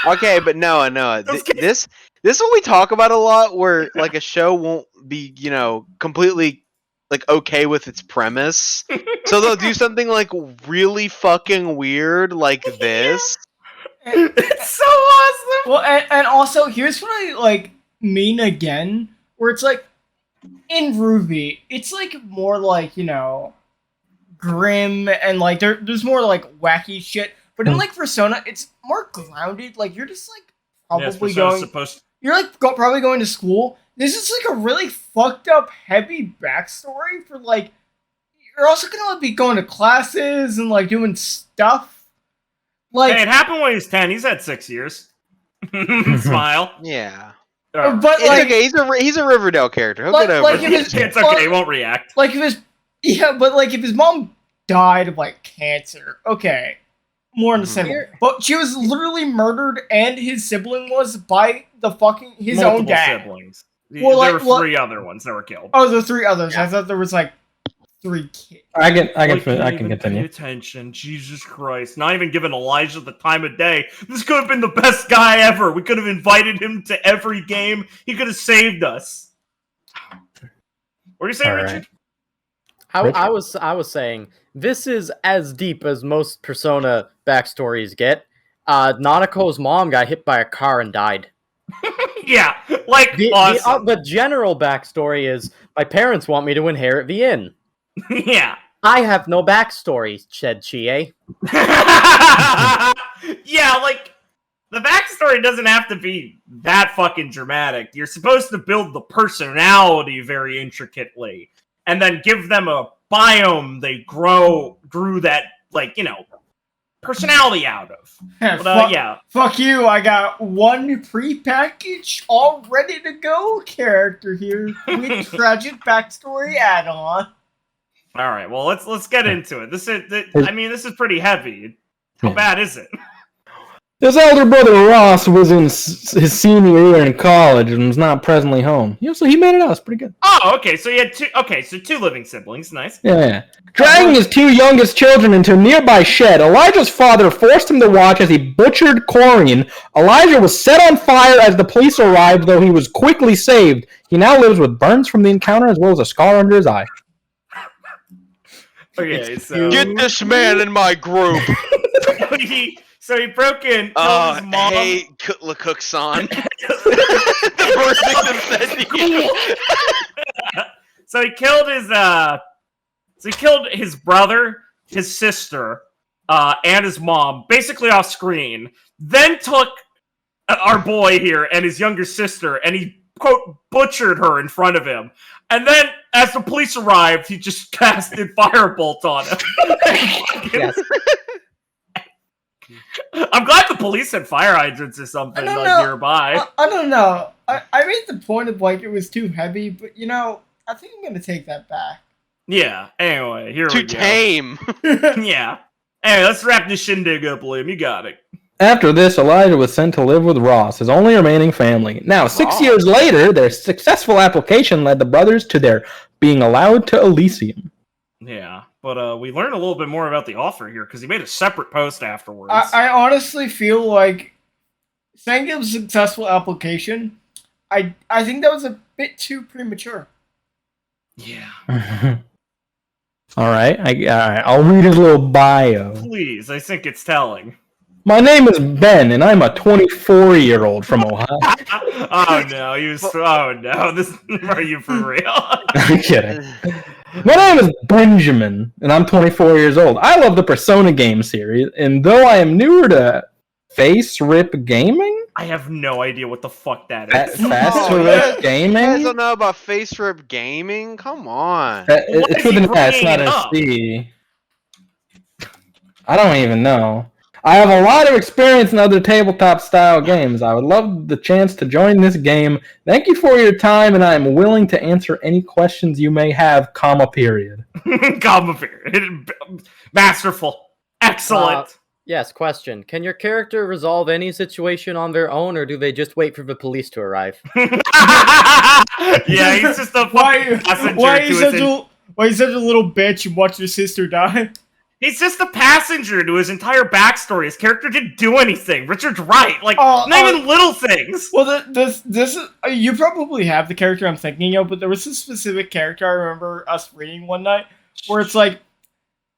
Okay, but no. This is what we talk about a lot, where like a show won't be, completely like okay with its premise. So they'll do something like really fucking weird like this. It's so awesome. Well, and also here's what I like mean again, where it's like in RWBY, it's like more like, grim and like there's more like wacky shit. But in like Persona, it's more grounded. Like you're just like probably you're like probably going to school. This is like a really fucked up, heavy backstory for like you're also gonna be going to classes and like doing stuff. Like hey, it happened when he was 10. He's had 6 years. Smile. Yeah. But it's like okay. He's a Riverdale character. He'll get over it. It's okay. He won't react. Like if his mom died of like cancer, okay, more understandable. But she was literally murdered, and his sibling was by the fucking his Multiple own dad. Siblings. Well, there were 3 other ones that were killed. Oh, there were 3 others. Yeah. I thought there was like 3 kids. I can continue. Pay attention, Jesus Christ! Not even giving Elijah the time of day. This could have been the best guy ever. We could have invited him to every game. He could have saved us. What are you saying, Richard? I was saying this is as deep as most Persona backstories get. Nanako's mom got hit by a car and died. Yeah, like awesome. The general backstory is my parents want me to inherit the inn. Yeah. I have no backstory, said Chie. Yeah, like the backstory doesn't have to be that fucking dramatic. You're supposed to build the personality very intricately, and then give them a biome they grew that personality out of. Yeah. Fuck you, I got one pre-packaged, all ready to go character here with tragic backstory add-on. Alright, well let's get into it. This is pretty heavy. How bad is it? His elder brother Ross was in his senior year in college and was not presently home. So he made it out. It's pretty good. Oh, okay. So he had 2. Okay, so 2 living siblings. Nice. Yeah. Dragging his 2 youngest children into a nearby shed, Elijah's father forced him to watch as he butchered Corinne. Elijah was set on fire as the police arrived, though he was quickly saved. He now lives with burns from the encounter as well as a scar under his eye. Okay, so get this man in my group. So he broke in, killed his mom. Hey, LeCook-san. The first thing that said to you. So he killed his brother, his sister, and his mom, basically off screen. Then took our boy here and his younger sister, and he, quote, butchered her in front of him. And then, as the police arrived, he just casted Firebolt on him. Yes. I'm glad the police had fire hydrants or something nearby. I don't know. I made the point of it was too heavy, but I think I'm gonna take that back. Yeah. Anyway, here we go. Too tame. Yeah. Anyway, let's wrap this shindig up, Liam. You got it. After this, Elijah was sent to live with Ross, his only remaining family. Now, 6 years later, their successful application led the brothers to their being allowed to Elysium. Yeah, but we learned a little bit more about the author here, because he made a separate post afterwards. I honestly feel like saying it was a successful application, I think that was a bit too premature. Yeah. All right, I'll read his little bio. Please, I think it's telling. My name is Ben, and I'm a 24-year-old from Ohio. Oh no, oh no, are you for real? I'm kidding. My name is Benjamin, and I'm 24 years old. I love the Persona game series, and though I am newer to Face Rip Gaming, I have no idea what the fuck that is. Fast Oh, Rip You Gaming? guys don't know about Face Rip Gaming? Come on. It's with an S, not a up? C. I don't even know. I have a lot of experience in other tabletop style games. I would love the chance to join this game. Thank you for your time, and I am willing to answer any questions you may have, period. Period. Masterful. Excellent. Yes, question. Can your character resolve any situation on their own, or do they just wait for the police to arrive? Yeah, he's just a Why passenger. are you such a little bitch and watch your sister die? He's just a passenger to his entire backstory. His character didn't do anything. Richard's right. Like, not even little things. Well, this is... you probably have the character I'm thinking of, but there was a specific character I remember us reading one night, where it's like,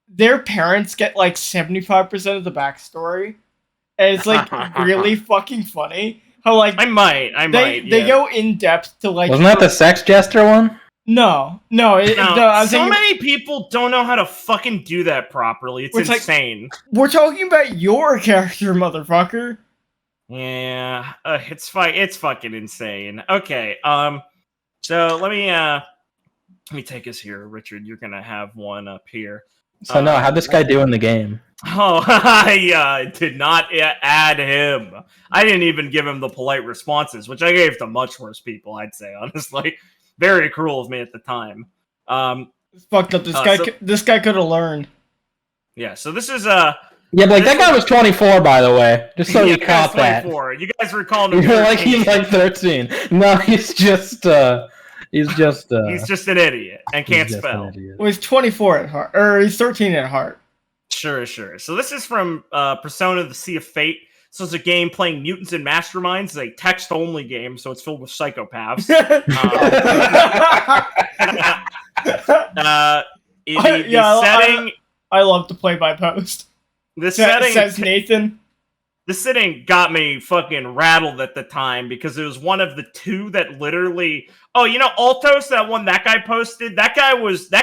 their parents get like 75% of the backstory, and it's like really fucking funny how like they go in depth to like... Wasn't that the sex jester one? No. So many people don't know how to fucking do that properly. It's insane. We're talking about your character, motherfucker. Yeah, it's fucking insane. Okay, so let me take us here, Richard. You're gonna have one up here. So no, how'd this guy do in the game? Oh, I did not add him. I didn't even give him the polite responses, which I gave to much worse people, I'd say, honestly. Very cruel of me at the time. It's fucked up. This guy could have learned. Yeah, so this is yeah, but like that guy was 24, by the way. Just so you caught that. You guys were calling him You're like he's like 13. No, he's just an idiot and can't spell. Well, he's 24 at heart, or he's 13 at heart. Sure. So this is from Persona: The Sea of Fate. So it's a game playing mutants and masterminds. It's a text-only game, so it's filled with psychopaths. Setting. I love to play by post. The setting says Nathan. The setting got me fucking rattled at the time because it was one of the two that literally. Oh, you know Altos, that one that guy posted. That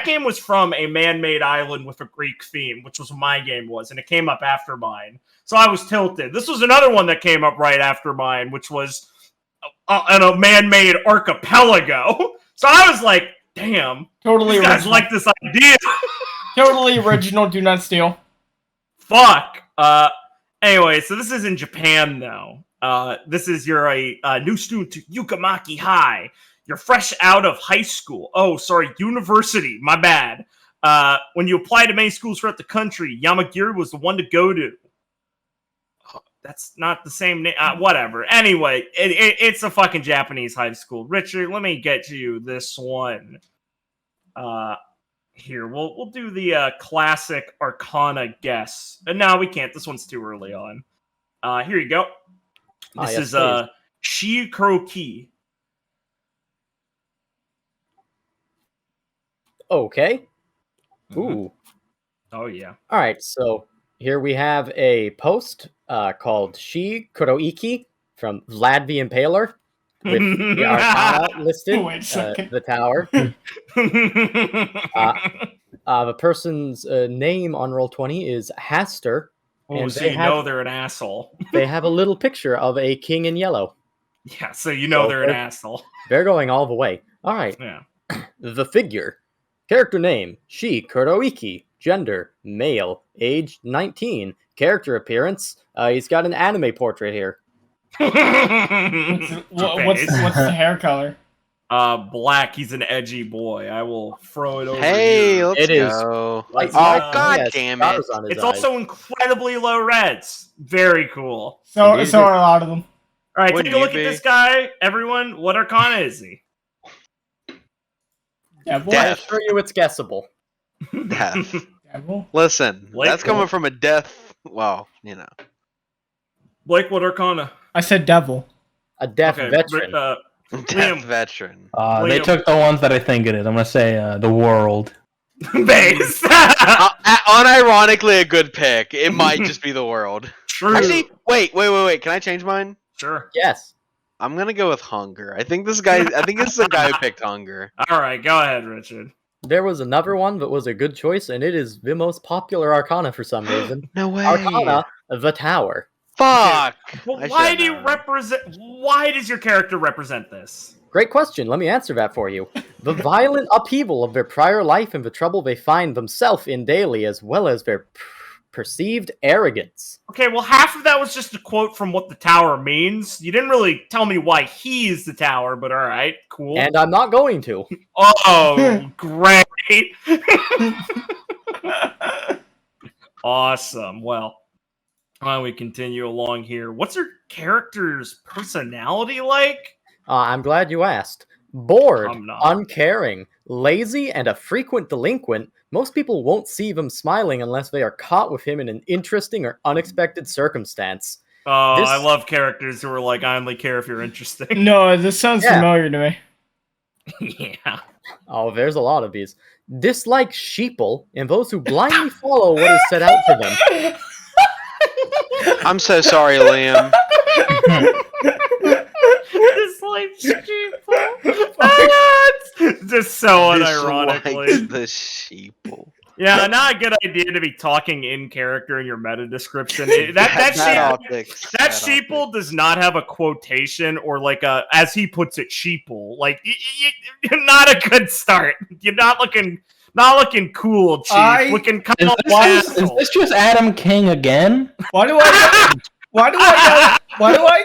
game was from a man-made island with a Greek theme, which was what my game was, and it came up after mine. So I was tilted. This was another one that came up right after mine, which was a man-made archipelago. So I was like, damn. Totally these guys like this idea. Totally original, do not steal. Fuck. Anyway, so this is in Japan, though. This is you're a new student to Yukamaki High. You're fresh out of high school. Oh, sorry, university. My bad. When you apply to many schools throughout the country, Yamagiri was the one to go to. That's not the same name. Whatever. Anyway, it's a fucking Japanese high school. Richard, let me get you this one. Here, we'll do the classic Arcana guess. No, we can't. This one's too early on. Here you go. This is Shikuroki. Okay. Ooh. Oh, yeah. All right, so here we have a post called Shi Kuroiki from Vlad the Impaler with the Arcana listed, the tower. The person's name on Roll20 is Haster. Oh, so you know they're an asshole. They have a little picture of a king in yellow. Yeah, so you know they're an asshole. They're going all the way. All right. Yeah. The figure. Character name, Shi Kuroiki. Gender, male. Age, 19. Character appearance, he's got an anime portrait here. What's the hair color? Black. He's an edgy boy. I will throw it over. Hey, let's it go. Is, God damn it! It's also incredibly low reds. Very cool. So are a lot of them. All right, take a look at this guy, everyone. What Arcana is he? Devil? I assure you, it's guessable. Death. Devil? Listen, Like that's coming from a death. Well, you know. Blake, what arcana? I said devil. A deaf Okay, veteran. Death Liam. veteran. They Liam. took the ones that I think it is. I'm gonna say the world. Base. Unironically, a good pick. It might just be the world. True. Actually, wait. Can I change mine? Sure. Yes. I'm gonna go with hunger. I think this is the guy who picked hunger. All right, go ahead, Richard. There was another one that was a good choice, and it is the most popular arcana for some reason. No way. Arcana, the Tower. Fuck. Well, I why should've do you known. represent? Why does your character represent this? Great question. Let me answer that for you. The violent upheaval of their prior life and the trouble they find themselves in daily, as well as their perceived arrogance. Okay, well, half of that was just a quote from what the tower means. You didn't really tell me why he's the tower, but all right, cool. And I'm not going to. Oh, great. Awesome. Well, why don't we continue along here? What's your character's personality like? I'm glad you asked. Bored, I'm not. uncaring, lazy, and a frequent delinquent, most people won't see them smiling unless they are caught with him in an interesting or unexpected circumstance. Oh, This- I love characters who are like, I only care if you're interesting. No, this sounds Yeah. familiar to me. Yeah. Oh, there's a lot of these. Dislike sheeple, and those who blindly follow what is set out for them. I'm so sorry, Liam. This like sheeple. Just so unironically. Dislikes the sheeple. Yeah, not a good idea to be talking in character in your meta description. That sheeple does not have a quotation or like a, as he puts it, sheeple. Like, not a good start. You're not looking cool, Chief. Looking kind of Is this just Adam King again? Why do I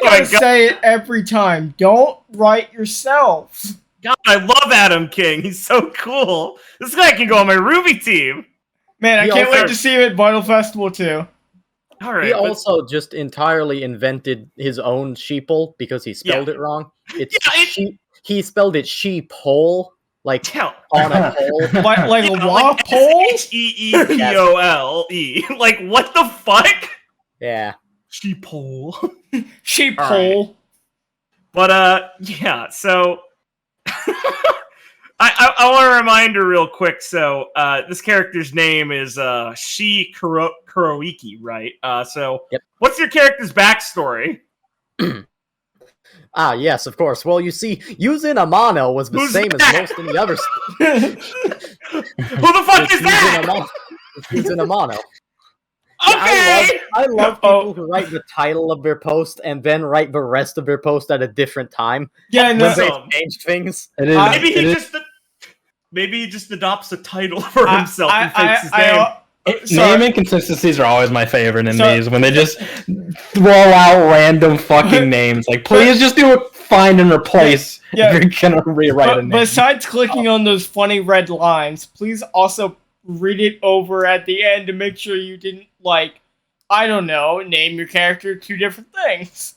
gotta say it every time? Don't write yourself. God, I love Adam King. He's so cool. This guy can go on my RWBY team. Man, I He can't also- wait to see him at Vital Festival too. All right. He but- also just entirely invented his own sheeple because he spelled it wrong. It's he spelled it sheephole, like Yeah. on a pole. Like a Yeah, wah pole? Sheepole. Like, what the fuck? Yeah. Sheepole. Sheephole. But, yeah, so... I want to remind her real quick, so, this character's name is, Kuroiki, right? So, Yep. What's your character's backstory? Ah, yes, of course. Well, you see, using Amano was the Who's same that? as most any other. Who the fuck is that? Using Amano. Okay! I love people who write the title of their post and then write the rest of their post at a different time. Yeah, When no, they Awesome. change things. It is. Maybe he just adopts a title for himself and fakes his name. Naming consistencies are always my favorite in So- these when they just throw out random fucking names. Like, please just do a find and replace Yeah. if you're gonna rewrite a name. Besides clicking on those funny red lines, please also read it over at the end to make sure you didn't, like, I don't know, name your character two different things.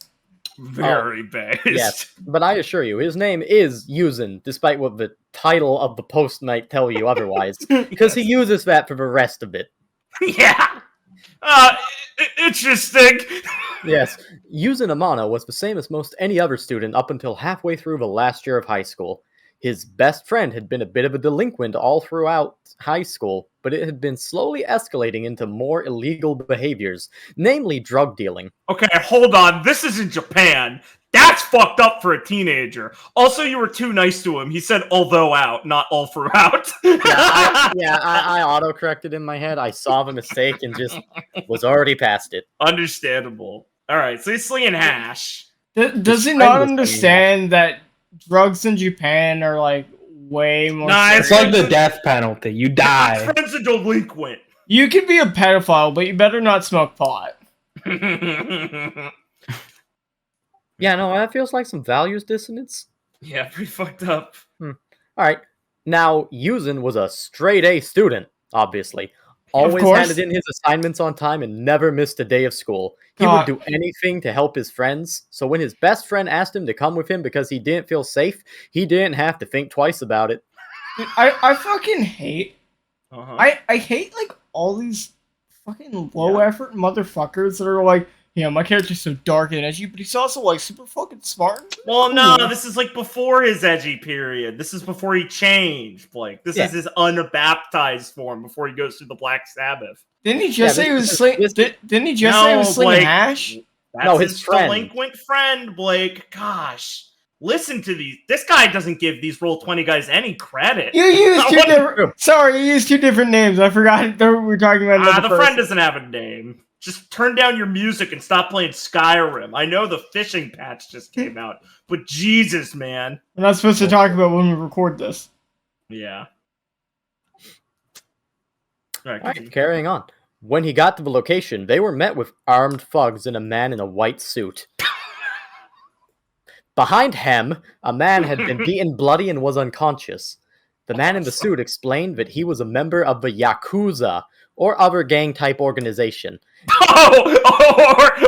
Very based. Yes, but I assure you, his name is Yuzin, despite what the title of the post might tell you otherwise, because he uses that for the rest of it. Yeah. Interesting. Yes, Yuzin Amano was the same as most any other student up until halfway through the last year of high school. His best friend had been a bit of a delinquent all throughout high school, but it had been slowly escalating into more illegal behaviors, namely drug dealing. Okay, hold on. This is in Japan. That's fucked up for a teenager. Also, you were too nice to him. He said although out, not all throughout. I auto-corrected in my head. I saw the mistake and just was already past it. Understandable. All right, so he's slinging hash. Does he friend not was understand that drugs in Japan are, like, way more Nah, It's serious? like the death penalty. You My die. friend's a delinquent. You can be a pedophile, but you better not smoke pot. Yeah, no, that feels like some values dissonance. Yeah, pretty fucked up. Alright, now, Yuzin was a straight A student, obviously. Always course. handed in his assignments on time and never missed a day of school. He God. would do anything to help his friends, so when his best friend asked him to come with him because he didn't feel safe, he didn't have to think twice about it. I fucking hate... Uh-huh. I hate, like, all these fucking low-effort motherfuckers that are like, Yeah, my character's so dark and edgy, but he's also like super fucking smart. Well, no, this is like before his edgy period. This is before he changed, Blake. This is his unbaptized form before he goes through the Black Sabbath. Didn't he just say he was slinging? Didn't he just say he was slinging Blake, hash? That's his friend. delinquent friend, Blake. Gosh, listen to these. This guy doesn't give these Roll20 guys any credit. You used two different. Sorry, you used two different names. I forgot we were talking about another the person. friend doesn't have a name. Just turn down your music and stop playing Skyrim. I know the fishing patch just came out, but Jesus, man. We're not supposed to talk about when we record this. Yeah. All right, carrying on. When he got to the location, they were met with armed thugs and a man in a white suit. Behind him, a man had been beaten bloody and was unconscious. The man in the suit explained that he was a member of the Yakuza, or other gang-type organization.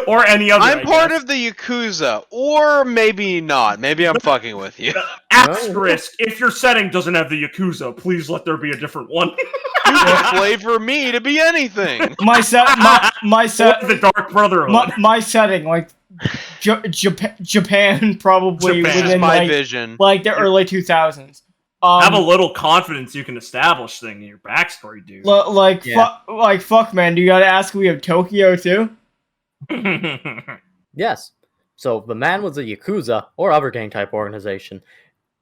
Or any other. I'm part of the Yakuza, or maybe not. Maybe I'm fucking with you. Asterisk, if your setting doesn't have the Yakuza, please let there be a different one. You can flavor me to be anything. My the Dark Brotherhood. My setting, like Japan, probably within my vision. Like the early 2000s. Have a little confidence you can establish thing in your backstory, dude. Fuck, man. Do you gotta ask? We have Tokyo too. Yes. So the man was a Yakuza or other gang-type organization,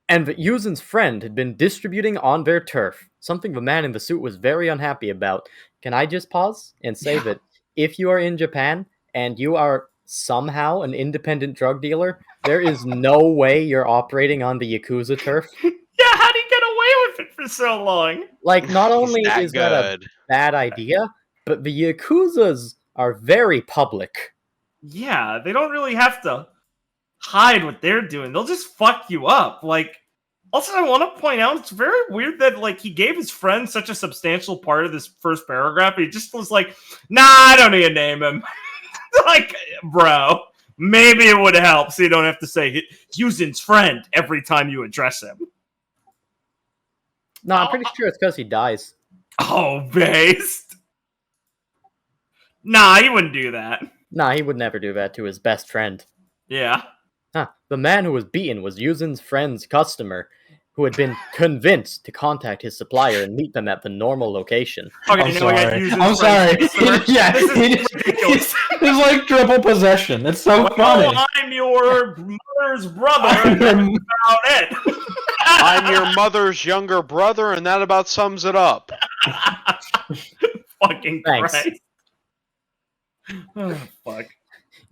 and that Yuzen's friend had been distributing on their turf, something the man in the suit was very unhappy about. Can I just pause and say that if you are in Japan and you are somehow an independent drug dealer, there is no way you're operating on the Yakuza turf? Yeah, how do you get away with it for so long? Like, not only is that a bad idea, but the Yakuzas are very public. Yeah, they don't really have to hide what they're doing. They'll just fuck you up. Like, also, I want to point out, it's very weird that, like, he gave his friend such a substantial part of this first paragraph. He just was like, nah, I don't need to name him. Like, bro, maybe it would help so you don't have to say Yuzen's friend every time you address him. No, I'm pretty sure it's because he dies. Oh, based. Nah, he wouldn't do that. Nah, he would never do that to his best friend. Yeah. The man who was beaten was Yuzen's friend's customer, who had been convinced to contact his supplier and meet them at the normal location. Okay, I'm sorry. It's like triple possession. It's so funny. I'm your mother's brother, and that's about it. I'm your mother's younger brother, and that about sums it up. Fucking Thanks. Christ. Oh, fuck.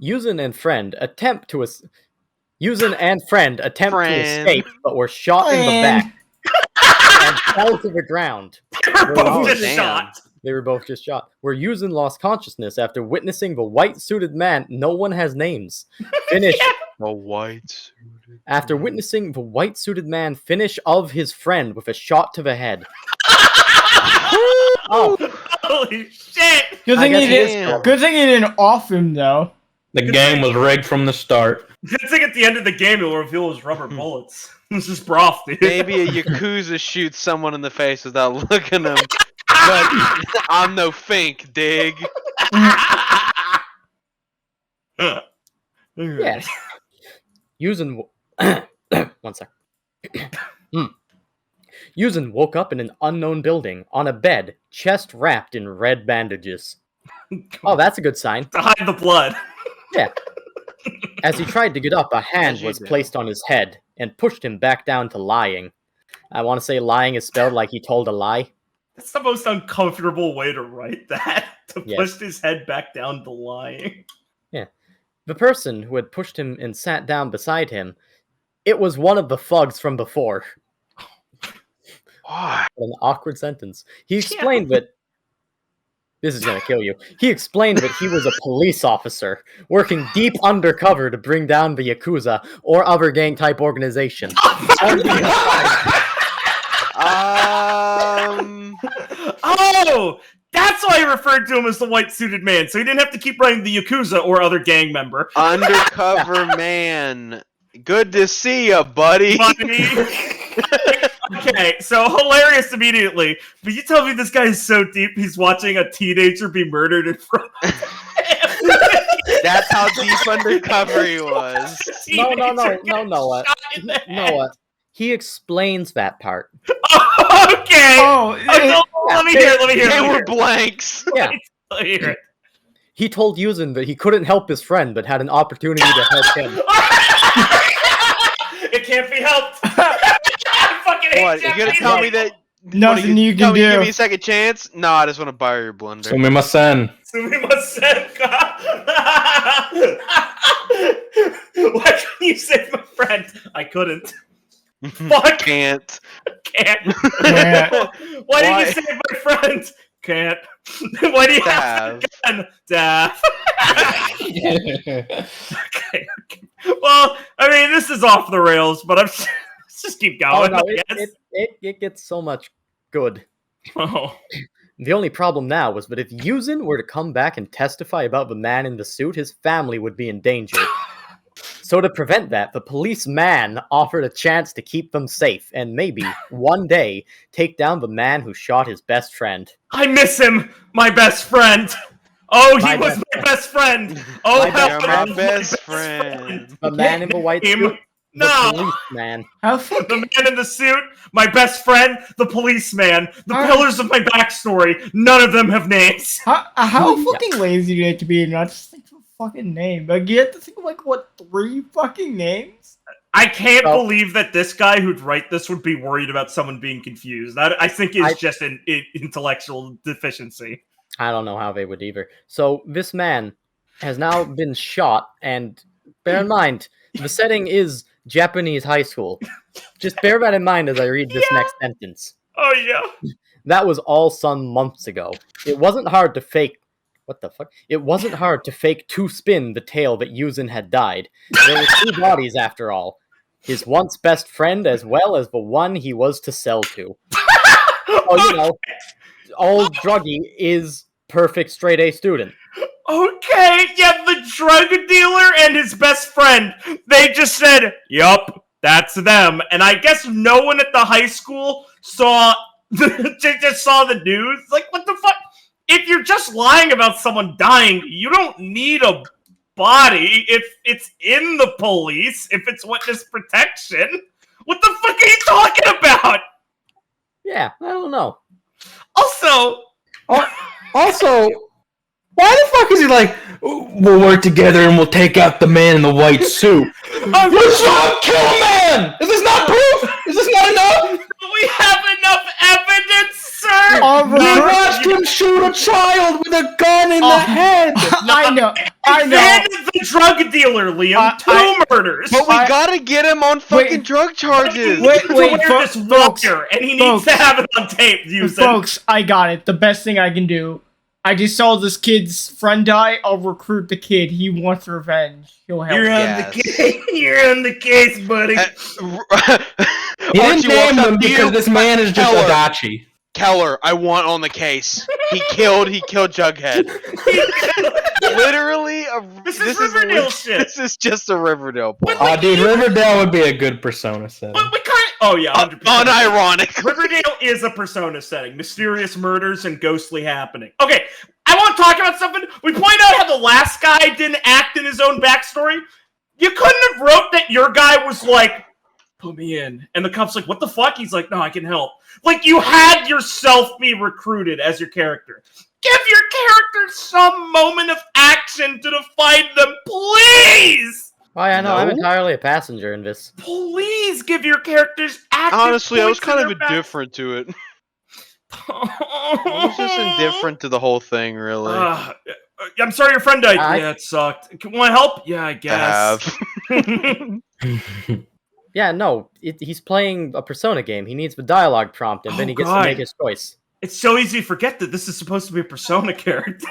Yuzen and friend attempt to escape, but were shot in the back and fell to the ground. They were both just shot. Where Yuzen lost consciousness after witnessing the white-suited man. No one has names. Finish. The white-suited. After witnessing the white-suited man finish of his friend with a shot to the head. Oh, holy shit! Good thing he didn't off him though. The game was rigged from the start. Good thing at the end of the game he'll reveal his rubber bullets. This is broth, dude. Maybe a Yakuza shoots someone in the face without looking at him. But I'm no fink, dig. Yes. Yuzen... One sec. Yuzen woke up in an unknown building, on a bed, chest wrapped in red bandages. Oh, that's a good sign. To hide the blood. Yeah. As he tried to get up, a hand was placed on his head and pushed him back down to lying. I want to say lying is spelled like he told a lie. That's the most uncomfortable way to write that. To push his head back down to lying. Yeah. The person who had pushed him and sat down beside him, it was one of the thugs from before. An awkward sentence. He explained that... This is gonna kill you. He explained that he was a police officer, working deep undercover to bring down the Yakuza or other gang-type organization. Oh! That's why I referred to him as the white-suited man, so he didn't have to keep writing the Yakuza or other gang member. Undercover man. Good to see ya, buddy. Okay, so hilarious immediately, but you tell me this guy is so deep he's watching a teenager be murdered in front of him. That's how deep undercover he was. No, Noah. Noah. He explains that part. Okay. Oh, Let me hear. They were blanks. Yeah. Let me hear it. He told Yuzin that he couldn't help his friend, but had an opportunity to help him. It can't be helped. I fucking hate What? You gonna Japanese tell me people. that? nothing you can do. Give me a second chance? No, I just want to borrow your blender. Sumimasen. Sumimasen. Why couldn't you save my friend? I couldn't. Fuck. Can't. Can't. Can't. Why did you save my friend? Can't. Why do you have a gun? Daff. Okay. Well, I mean, this is off the rails, but let's just keep going. It gets so much good. Oh. The only problem now was that if Yuzin were to come back and testify about the man in the suit, his family would be in danger. So to prevent that, the policeman offered a chance to keep them safe, and maybe, one day, take down the man who shot his best friend. I miss him, my best friend. Oh, he was my best friend. Oh, my best friend. The man in the white suit. No. The policeman. The man in the suit, my best friend, the policeman, the pillars of my backstory. None of them have names. How fucking lazy do you have to be and not just think of a fucking name? Like, you have to think of, like, what, 3 fucking names? I can't believe that this guy who'd write this would be worried about someone being confused. I think it's just an intellectual deficiency. I don't know how they would either. So, this man has now been shot, and bear in mind, the setting is Japanese high school. Just bear that in mind as I read this next sentence. Oh, yeah. That was all some months ago. It wasn't hard to fake... What the fuck? It wasn't hard to fake to spin the tale that Yuzin had died. There were 2 bodies, after all. His once best friend, as well as the one he was to sell to. Oh, you know, old druggie is perfect straight A student. Okay, yeah, the drug dealer and his best friend, they just said, yup, that's them. And I guess no one at the high school saw just saw the news. Like, what the fuck? If you're just lying about someone dying, you don't need a body if it's in the police, if it's witness protection. What the fuck are you talking about? Yeah, I don't know. Also, why the fuck is he like, we'll work together and we'll take out the man in the white suit? You saw him kill a man! Is this not proof? Is this not enough? We have enough evidence, sir! You watched him shoot a child with a gun in the head! I know. And the drug dealer, Liam. 2 murders. But we gotta get him on fucking drug charges. Wait, this walker, and he needs to have it on tape, Folks, I got it. The best thing I can do. I just saw this kid's friend die. I'll recruit the kid. He wants revenge. He'll help. You're on the case. You're on the case, buddy. He didn't name him because this man is just Adachi. Keller, I want on the case. He killed Jughead. Literally, this is Riverdale shit. This is just a Riverdale point. Dude, Riverdale would be a good Persona setting. Oh yeah, 100%. Unironic. Riverdale is a Persona setting. Mysterious murders and ghostly happening. Okay, I want to talk about something. We point out how the last guy didn't act in his own backstory. You couldn't have wrote that your guy was like, put me in. And the cop's like, what the fuck? He's like, no, I can help. Like, you had yourself be recruited as your character. Give your character some moment of action to define them, please! Oh, yeah, no, I'm entirely a passenger in this. Please give your characters active. Honestly, I was kind of indifferent to it. I was just indifferent to the whole thing, really. I'm sorry your friend died. Yeah, it sucked. Want to help? Yeah, I guess. Yeah, no, he's playing a Persona game. He needs the dialogue prompt, and then he gets to make his choice. It's so easy to forget that this is supposed to be a Persona character.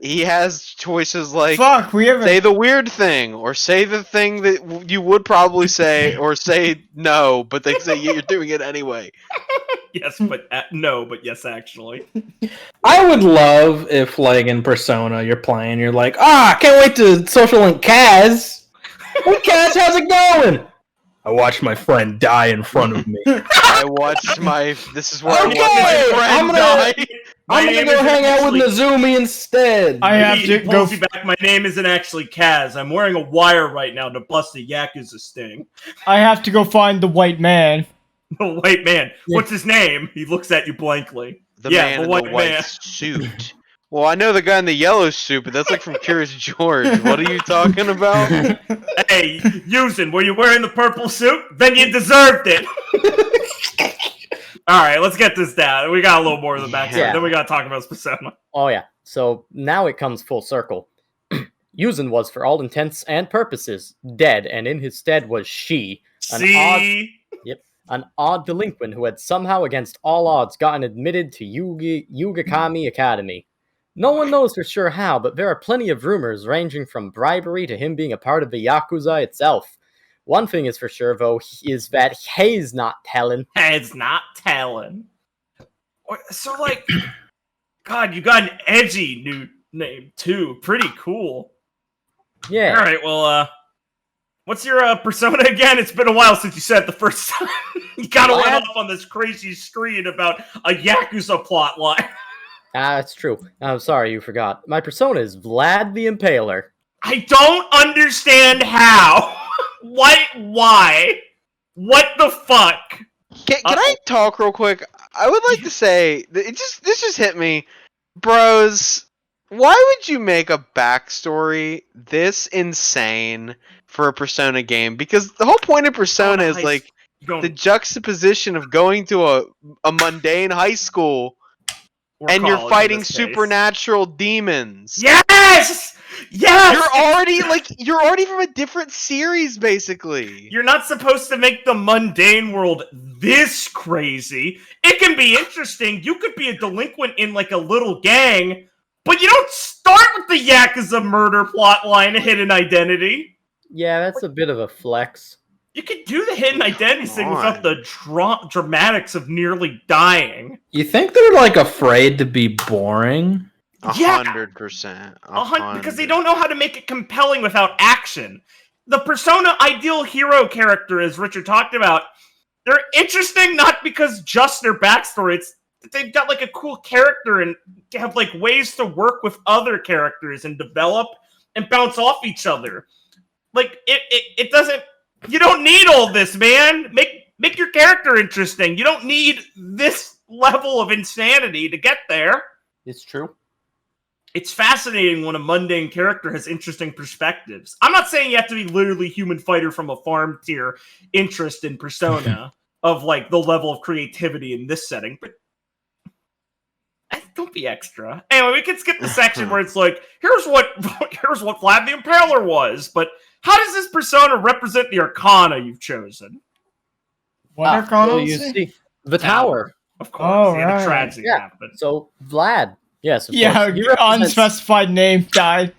He has choices like say the weird thing, or say the thing that you would probably say, or say no, but they say you're doing it anyway. Yes, but no, but yes, actually. I would love if, like, in Persona, you're playing, you're like, I can't wait to social link Kaz. Hey, Kaz, how's it going? I watched my friend die in front of me. This is where I watched my friend die. I'm gonna go hang out with Nezumi instead. I have to He go. pulls you back. My name isn't actually Kaz. I'm wearing a wire right now to bust a Yakuza sting. I have to go find the white man. The white man. What's his name? He looks at you blankly. The Yeah, man the in white the white man. suit. Well, I know the guy in the yellow suit, but that's like from Curious George. What are you talking about? Hey, Yuzen, were you wearing the purple suit? Then you deserved it. All right, let's get this down. We got a little more of the backstory. Yeah. Then we got to talk about Persona. Oh yeah. So now it comes full circle. Yuzen was, for all intents and purposes, dead, and in his stead was she, an odd delinquent who had somehow, against all odds, gotten admitted to Yugakami Academy. No one knows for sure how, but there are plenty of rumors ranging from bribery to him being a part of the Yakuza itself. One thing is for sure, though, is that he's not telling. It's not telling. So, like, God, you got an edgy new name, too. Pretty cool. Yeah. All right, well, what's your persona again? It's been a while since you said it the first time. You kind of went off on this crazy screen about a Yakuza plotline. It's true. I'm sorry you forgot. My persona is Vlad the Impaler. I don't understand how. Why? What the fuck? Can I talk real quick? I would like to say this just hit me, bros. Why would you make a backstory this insane for a Persona game? Because the whole point of Persona is like the juxtaposition of going to a mundane high school and you're fighting supernatural demons. Yes! You're already from a different series, basically. You're not supposed to make the mundane world this crazy. It can be interesting. You could be a delinquent in like a little gang, but you don't start with the Yakuza murder plotline, a hidden identity. Yeah, that's a bit of a flex. You could do the hidden identity thing without the dramatics of nearly dying. You think they're like afraid to be boring? 100%. Because they don't know how to make it compelling without action. The Persona ideal hero character, as Richard talked about, they're interesting not because just their backstory. It's they've got like a cool character and have like ways to work with other characters and develop and bounce off each other. Like it doesn't. You don't need all this, man. Make your character interesting. You don't need this level of insanity to get there. It's true. It's fascinating when a mundane character has interesting perspectives. I'm not saying you have to be literally human fighter from a farm tier interest in Persona of like the level of creativity in this setting, but don't be extra. Anyway, we can skip the section where it's like, here's what Vlad the Impaler was, but how does this persona represent the arcana you've chosen? What arcana? So you see the tower. Of course, right. The tragedy happened. So Vlad, yes, of Yeah, course, he represents- unspecified name died.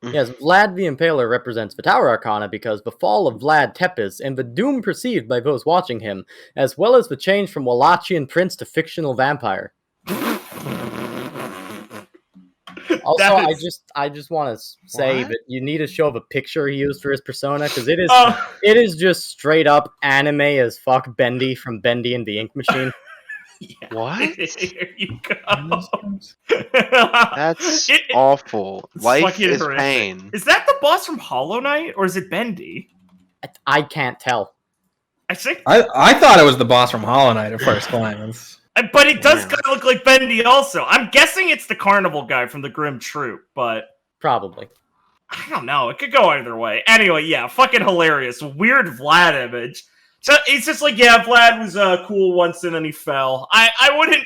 Yes, Vlad the Impaler represents the Tower Arcana because the fall of Vlad Tepes and the doom perceived by those watching him, as well as the change from Wallachian prince to fictional vampire. Also, I just want to say that you need to show the picture he used for his persona because it is just straight up anime as fuck Bendy from Bendy and the Ink Machine. Yeah. What? Here you go. That's awful. Life is horrific. pain. Is that the boss from Hollow Knight, or is it Bendy? I can't tell. I think. I thought it was the boss from Hollow Knight at first glance. But it does kind of look like Bendy also. I'm guessing it's the carnival guy from the Grim Troop, but... Probably. I don't know. It could go either way. Anyway, yeah, fucking hilarious. Weird Vlad image. So it's just like, yeah, Vlad was cool once and then he fell. I wouldn't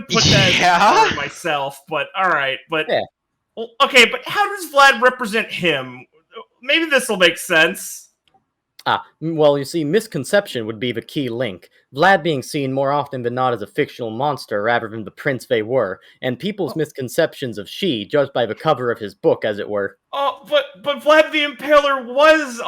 put that as myself, but alright. But yeah. Well, okay, but how does Vlad represent him? Maybe this will make sense. Well, you see, misconception would be the key link. Vlad being seen more often than not as a fictional monster rather than the prince they were, and people's misconceptions of she, judged by the cover of his book, as it were. Oh, but Vlad the Impaler was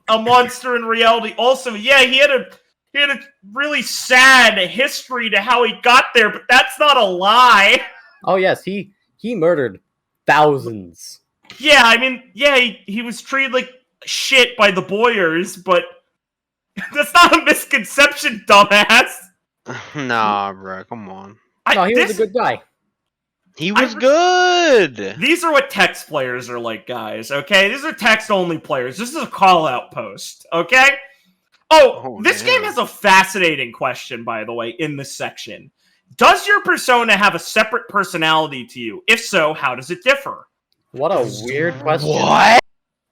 a monster in reality also. Yeah, he had a really sad history to how he got there, but that's not a lie. Oh yes, he murdered thousands. Yeah, I mean, yeah, he was treated like shit by the Boyers, but that's not a misconception, dumbass. Nah, bro, come on. No, he was a good guy. He was good. These are what text players are like, guys, okay? These are text-only players. This is a call-out post, okay? This game has a fascinating question, by the way, in this section. Does your persona have a separate personality to you? If so, how does it differ? What a weird question. What?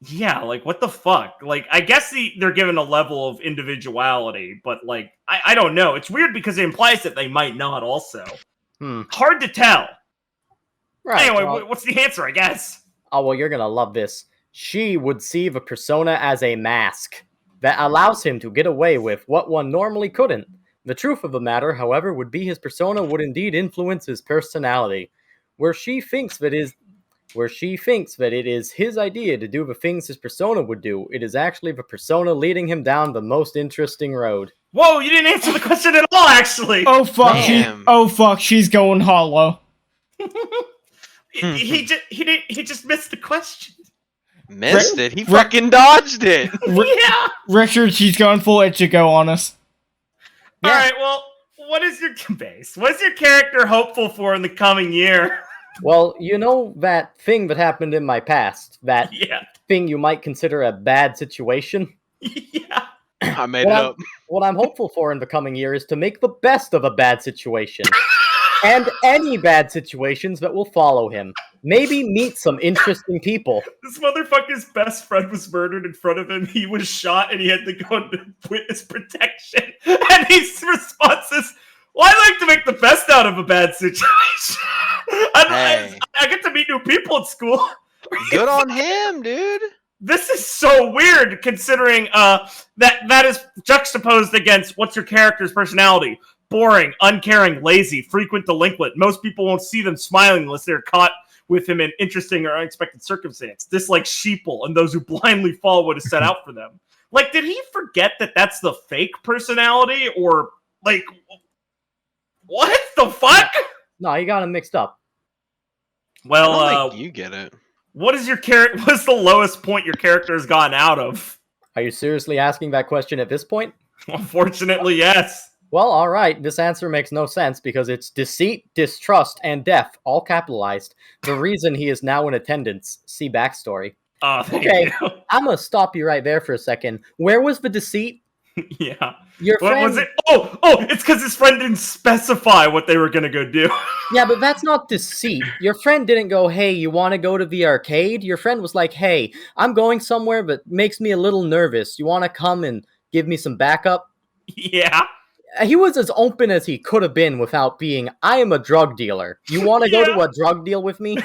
Yeah, like, what the fuck? Like, I guess they're given a level of individuality, but, like, I don't know. It's weird because it implies that they might not also. Hard to tell. Right. Anyway, what's the answer, I guess? Oh, well, you're gonna love this. She would see the persona as a mask that allows him to get away with what one normally couldn't. The truth of the matter, however, would be his persona would indeed influence his personality. Where she thinks that it is his idea to do the things his persona would do, it is actually the persona leading him down the most interesting road. Whoa, you didn't answer the question at all, actually! Oh fuck, Damn. She's going hollow. He just missed the question. Missed it? He fucking dodged it! Yeah! Richard, she's going full Ichigo on us. Yeah. Alright, well, what is your character hopeful for in the coming year? Well, you know that thing that happened in my past, that thing you might consider a bad situation? Yeah. I made it up. What I'm hopeful for in the coming year is to make the best of a bad situation. And any bad situations that will follow him. Maybe meet some interesting people. This motherfucker's best friend was murdered in front of him. He was shot and he had to go into witness protection. And his response is, well, I like to make the best out of a bad situation. I get to meet new people at school. Good on him, dude. This is so weird considering that is juxtaposed against what's your character's personality. Boring, uncaring, lazy, frequent delinquent. Most people won't see them smiling unless they're caught with him in interesting or unexpected circumstance. Dislikes sheeple and those who blindly follow what is set out for them. Like, did he forget that that's the fake personality? Or, like, what the fuck? No, you got him mixed up. Well, I don't think you get it. What's the lowest point your character has gone out of? Are you seriously asking that question at this point? Unfortunately, yes. Well, alright, this answer makes no sense because it's deceit, distrust, and death, all capitalized. The reason he is now in attendance. See backstory. Thank you. I'm gonna stop you right there for a second. Where was the deceit? Yeah. Your What friend... was it? Oh, it's because his friend didn't specify what they were gonna go do. Yeah, but that's not deceit. Your friend didn't go, hey, you want to go to the arcade? Your friend was like, hey, I'm going somewhere but makes me a little nervous. You want to come and give me some backup? Yeah. He was as open as he could have been without being, I am a drug dealer. You want to go to a drug deal with me?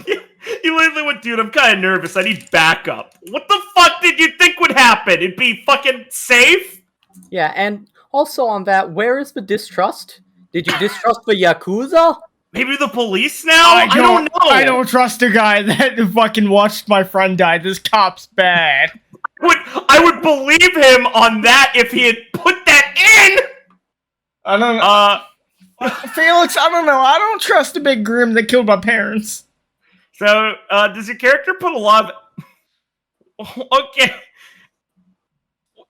He literally went, dude, I'm kind of nervous. I need backup. What the fuck did you think would happen? It'd be fucking safe? Yeah, and also on that, where is the distrust? Did you distrust the Yakuza? Maybe the police now? I don't know. I don't trust a guy that fucking watched my friend die. This cop's bad. I would believe him on that if he had put that in! I don't know. Felix, I don't know. I don't trust the big grim that killed my parents. So, does your character put a lot of... Okay.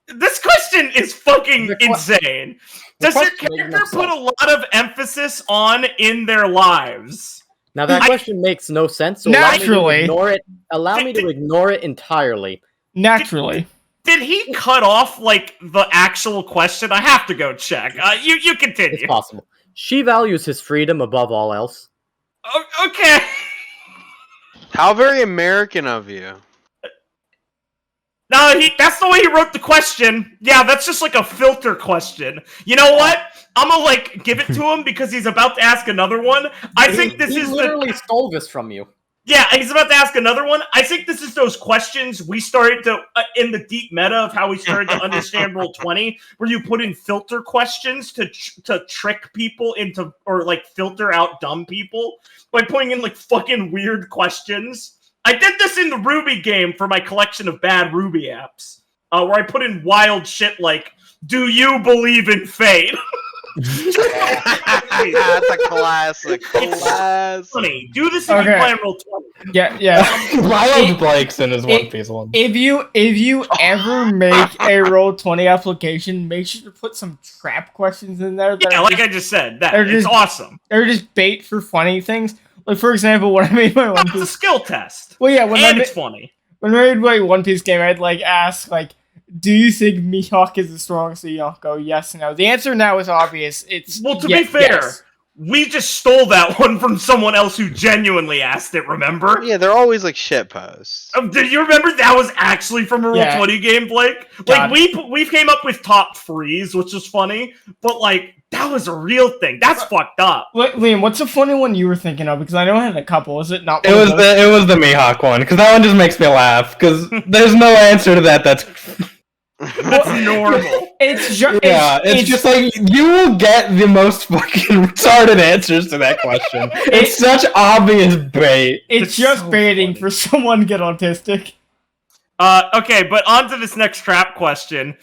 This question is fucking insane. Does your character put a lot of emphasis on in their lives? Now that question makes no sense, so naturally. Allow me to ignore it entirely. Naturally. Did he cut off, like, the actual question? I have to go check. You continue. It's possible. She values his freedom above all else. Okay. How very American of you. No, that's the way he wrote the question. Yeah, that's just like a filter question. You know what? I'm gonna, like, give it to him because he's about to ask another one. He literally stole this from you. Yeah, he's about to ask another one. I think this is those questions we started to, in the deep meta of how we started to understand Roll20, where you put in filter questions to trick people into, or, like, filter out dumb people by putting in, like, fucking weird questions. I did this in the RWBY game for my collection of bad RWBY apps, where I put in wild shit like, do you believe in fate? That's a classic. It's funny. Do this if you play Roll20. Yeah. I loved Blake's in his One Piece one. If you ever make a Roll20 application, make sure to put some trap questions in there. Yeah, like I just said, it's awesome. They're just bait for funny things. Like, for example, when I made my One Piece... It's a skill test. Well, yeah, it's funny. When I made my One Piece game, I'd, ask, do you think Mihawk is the strongest Yonko? Yes, no. The answer now is obvious. To be fair, yes. We just stole that one from someone else who genuinely asked it, remember? Yeah, they're always, shit posts. Did you remember that was actually from a Roll20 game, Blake? We came up with top threes, which is funny, but, that was a real thing. That's fucked up. Liam, what's a funny one you were thinking of? Because I know I had a couple. Was it not? It was the Mihawk one, because that one just makes me laugh. Because there's no answer to that. That's normal. It's just like you will get the most fucking retarded answers to that question. It's such obvious bait. It's just so baiting for someone to get autistic. Okay, but on to this next trap question.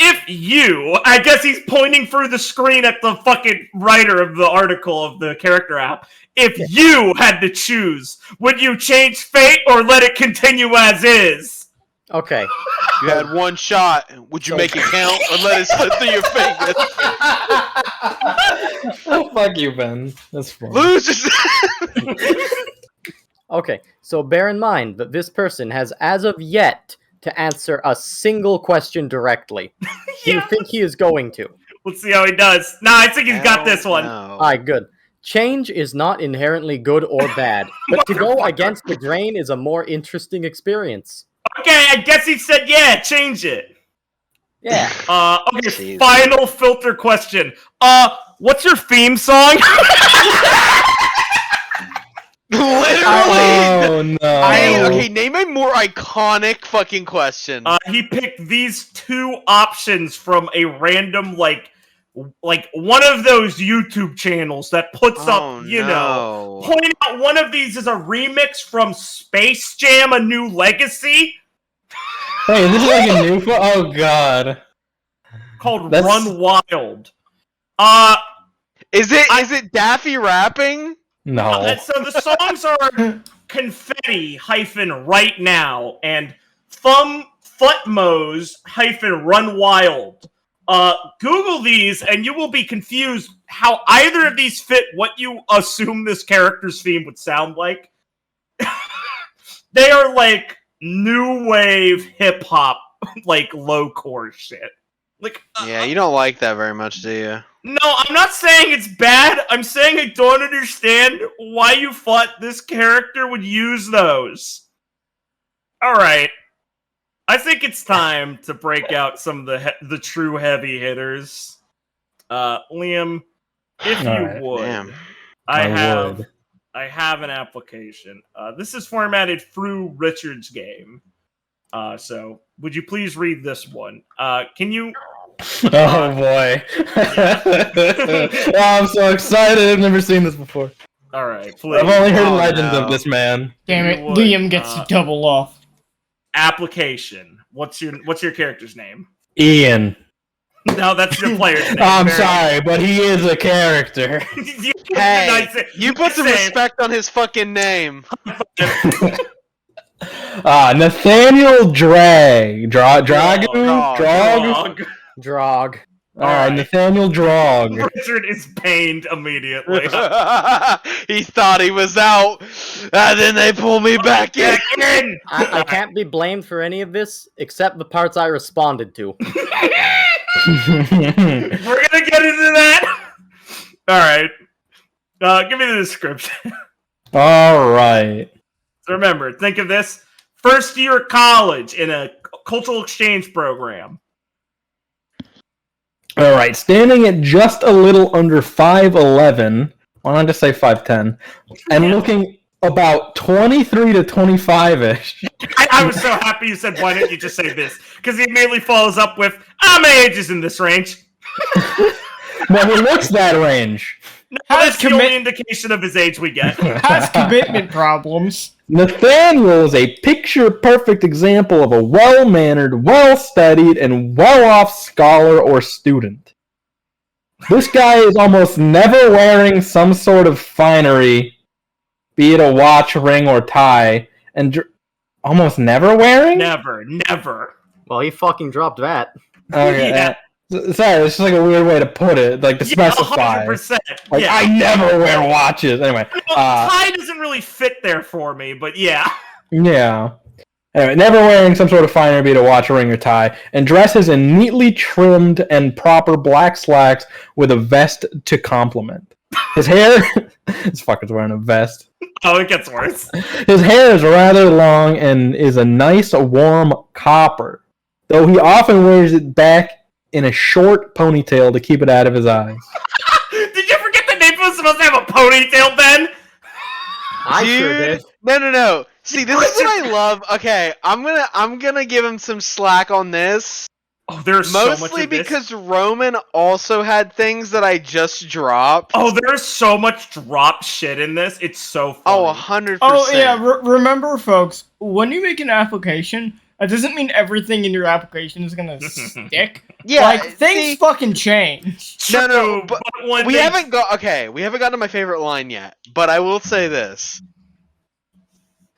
If you, I guess he's pointing through the screen at the fucking writer of the article of the character app. If you had to choose, would you change fate or let it continue as is? Okay. You had one shot. Would you make it count or let it slip through your fingers? Oh, fuck you, Ben. That's fun. Losers! Okay, so bear in mind that this person has, as of yet, to answer a single question directly. Do you think he is going to? Let's see how he does. Nah, I think he's got this one. Alright, good. Change is not inherently good or bad, but to go against the grain is a more interesting experience. Okay, I guess he said, yeah, change it. Yeah. Okay, final filter question. What's your theme song? Literally! Oh, no. Okay, name a more iconic fucking question. He picked these two options from a random, one of those YouTube channels that puts up, point out one of these is a remix from Space Jam: A New Legacy. Hey, is this a new one? Oh, God. Called Run Wild. Is it Daffy rapping? No. So the songs are Confetti-Right Now and Futmos-Run Wild. Google these and you will be confused how either of these fit what you assume this character's theme would sound like. They are new wave hip hop, low core shit. Yeah, you don't like that very much, do you? No, I'm not saying it's bad. I'm saying I don't understand why you thought this character would use those. Alright. I think it's time to break out some of the true heavy hitters. Liam, if you would, Damn. I have an application. This is formatted through Richard's game. So, would you please read this one? Can you... Oh, boy. Oh, I'm so excited. I've never seen this before. Alright, please. I've only heard legends of this man. Damn it, Liam gets to double off. Application. What's your character's name? Ian. No, that's your player's name. I'm sorry, but he is a character. Hey, you put some respect on his fucking name. Nathaniel Drag. Drog. Alright, Nathaniel Drog. Richard is pained immediately. He thought he was out, and then they pull me back in. I can't be blamed for any of this, except the parts I responded to. We're gonna get into that! Alright. Give me the description. Alright. So remember, think of this. First year of college in a cultural exchange program. Alright, standing at just a little under 5'11", why not just say 5'10", and looking about 23 to 25-ish. I was so happy you said, why didn't you just say this? Because he immediately follows up with, my age is in this range. But he looks that range. No, that's the only indication of his age we get. Has commitment problems. Nathaniel is a picture-perfect example of a well-mannered, well-studied, and well-off scholar or student. This guy is almost never wearing some sort of finery be it a watch, ring, or tie, and almost never wearing? Never. Well, he fucking dropped that. Okay, Yeah. sorry, it's just like a weird way to put it, like to specify. 100%. Like, yeah. I never wear watches. Anyway, tie doesn't really fit there for me, but yeah. Yeah. Anyway, never wearing some sort of finery, be it a watch, ring, or tie, and dresses in neatly trimmed and proper black slacks with a vest to complement. His hair... this fucker's wearing a vest. Oh, it gets worse. His hair is rather long and is a nice, warm copper, though he often wears it back in a short ponytail to keep it out of his eyes. Did you forget that Nathan was supposed to have a ponytail, Ben? I sure did. No. See, this is what I love. Okay, I'm gonna give him some slack on this. Oh, there's so much mostly of this. because Roman also had things that I just dropped. Oh, there's so much drop shit in this. It's so funny. Oh, 100%. Oh yeah, remember, folks, when you make an application, that doesn't mean everything in your application is gonna stick. Yeah, like things fucking change. No, but when we haven't gotten to my favorite line yet. But I will say this,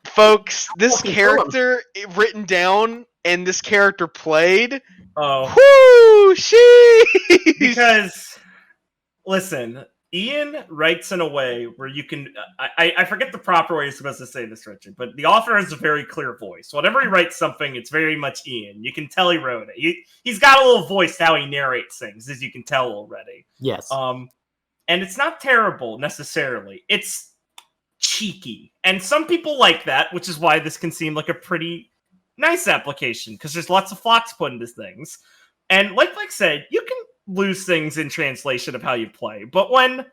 folks: this character written down and this character played. Oh, whoo, sheesh. Because listen, Ian writes in a way where you can. I forget the proper way you're supposed to say this, Richard, but the author has a very clear voice. Whenever he writes something, it's very much Ian. You can tell he wrote it. He's got a little voice how he narrates things, as you can tell already. Yes. And it's not terrible necessarily. It's cheeky, and some people like that, which is why this can seem like a pretty nice application, because there's lots of thoughts put into things. And like said, you can lose things in translation of how you play, but when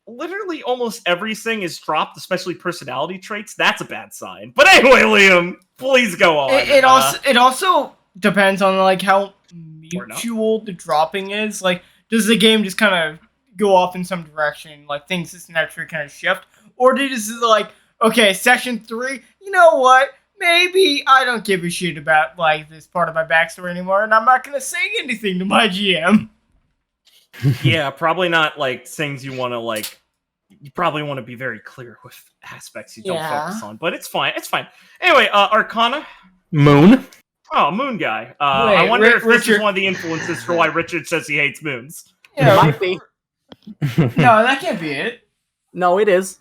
literally almost everything is dropped, especially personality traits, that's a bad sign. But anyway, Liam, please go on. It also depends on like how mutual the dropping is. Like, does the game just kind of go off in some direction, like things just naturally kind of shift, or does it like, okay, session 3, you know what? Maybe I don't give a shit about, like, this part of my backstory anymore, and I'm not going to say anything to my GM. Yeah, probably not, like, things you want to, like... You probably want to be very clear with aspects you don't focus on, but it's fine. It's fine. Anyway, Arcana? Moon? Oh, Moon guy. I wonder if this is one of the influences for why Richard says he hates moons. Yeah, it might be. No, that can't be it. No, it is.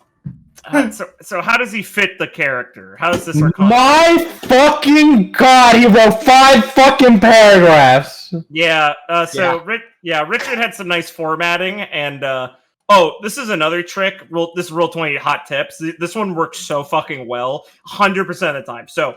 So how does he fit the character? How does this Arcana? My fucking god, he wrote 5 fucking paragraphs. Yeah, Richard had some nice formatting, and this is another trick. This is Roll20 hot tips. This one works so fucking well, 100% of the time. So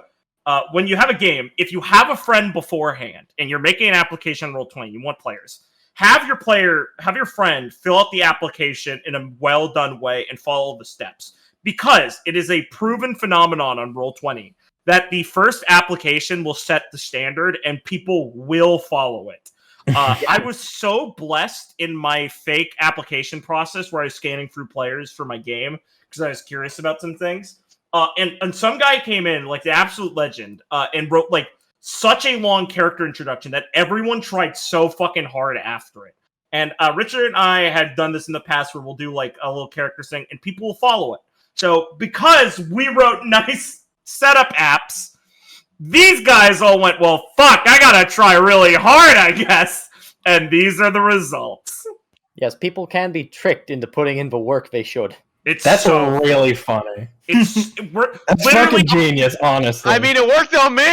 when you have a game, if you have a friend beforehand and you're making an application on Roll20, you want players. Have your friend fill out the application in a well-done way and follow the steps. Because it is a proven phenomenon on Roll20 that the first application will set the standard and people will follow it. I was so blessed in my fake application process where I was scanning through players for my game because I was curious about some things. And some guy came in, like the absolute legend, and wrote like such a long character introduction that everyone tried so fucking hard after it. And Richard and I had done this in the past where we'll do like a little character thing and people will follow it. So because we wrote nice setup apps, these guys all went, well, fuck, I gotta try really hard, I guess. And these are the results. Yes, people can be tricked into putting in the work they should. That's so really funny. That's fucking genius, honestly. I mean, it worked on me.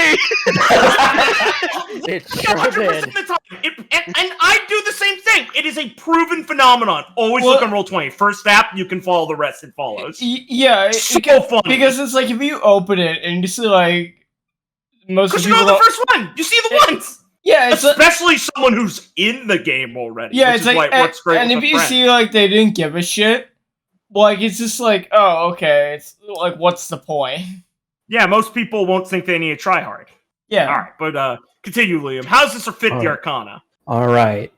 It sure did. And I do the same thing. It is a proven phenomenon. Always look on Roll20. First app, you can follow the rest. It follows. Yeah, so funny. Because it's like if you open it and you see like most of the people. Because you know the first one. You see the ones. Yeah, it's especially someone who's in the game already. Yeah, which it's is like why it works great. And with if a you friend. see like they didn't give a shit. Like, it's just like, oh, okay, it's like, what's the point? Yeah, most people won't think they need to try hard. Yeah. Alright, but continue, Liam. How does this fit the Arcana? Alright.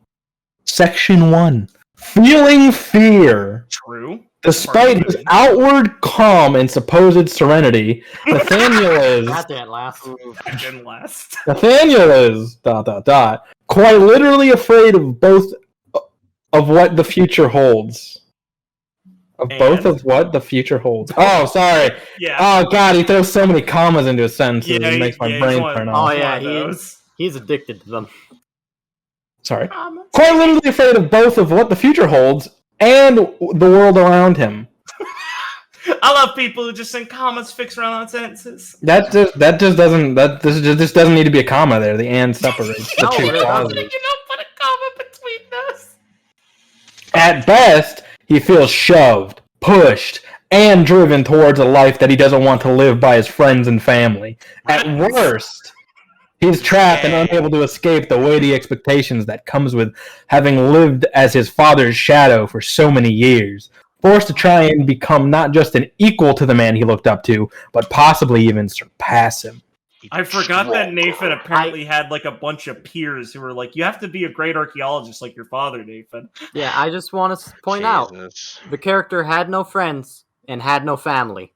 Section 1. Feeling fear. True. Despite his outward calm and supposed serenity, Nathaniel is... That didn't last. That didn't last. Nathaniel is... ... quite literally afraid of both of what the future holds. Of both of what the future holds. Oh, sorry. Yeah. Oh god, he throws so many commas into a sentence Yeah, it makes my he's brain one- turn Oh off. yeah, one of those. he's addicted to them. Sorry. Quite literally afraid of both of what the future holds and the world around him. I love people who just send commas fixed around on sentences. This just doesn't need to be a comma there. The and separates the No, two it doesn't. clauses. You don't put a comma between those. At best, he feels shoved, pushed, and driven towards a life that he doesn't want to live by his friends and family. At worst, he's trapped and unable to escape the weighty expectations that comes with having lived as his father's shadow for so many years, forced to try and become not just an equal to the man he looked up to, but possibly even surpass him. I forgot that Nathan apparently had like a bunch of peers who were like, "You have to be a great archaeologist like your father, Nathan." Yeah, I just want to point out the character had no friends and had no family.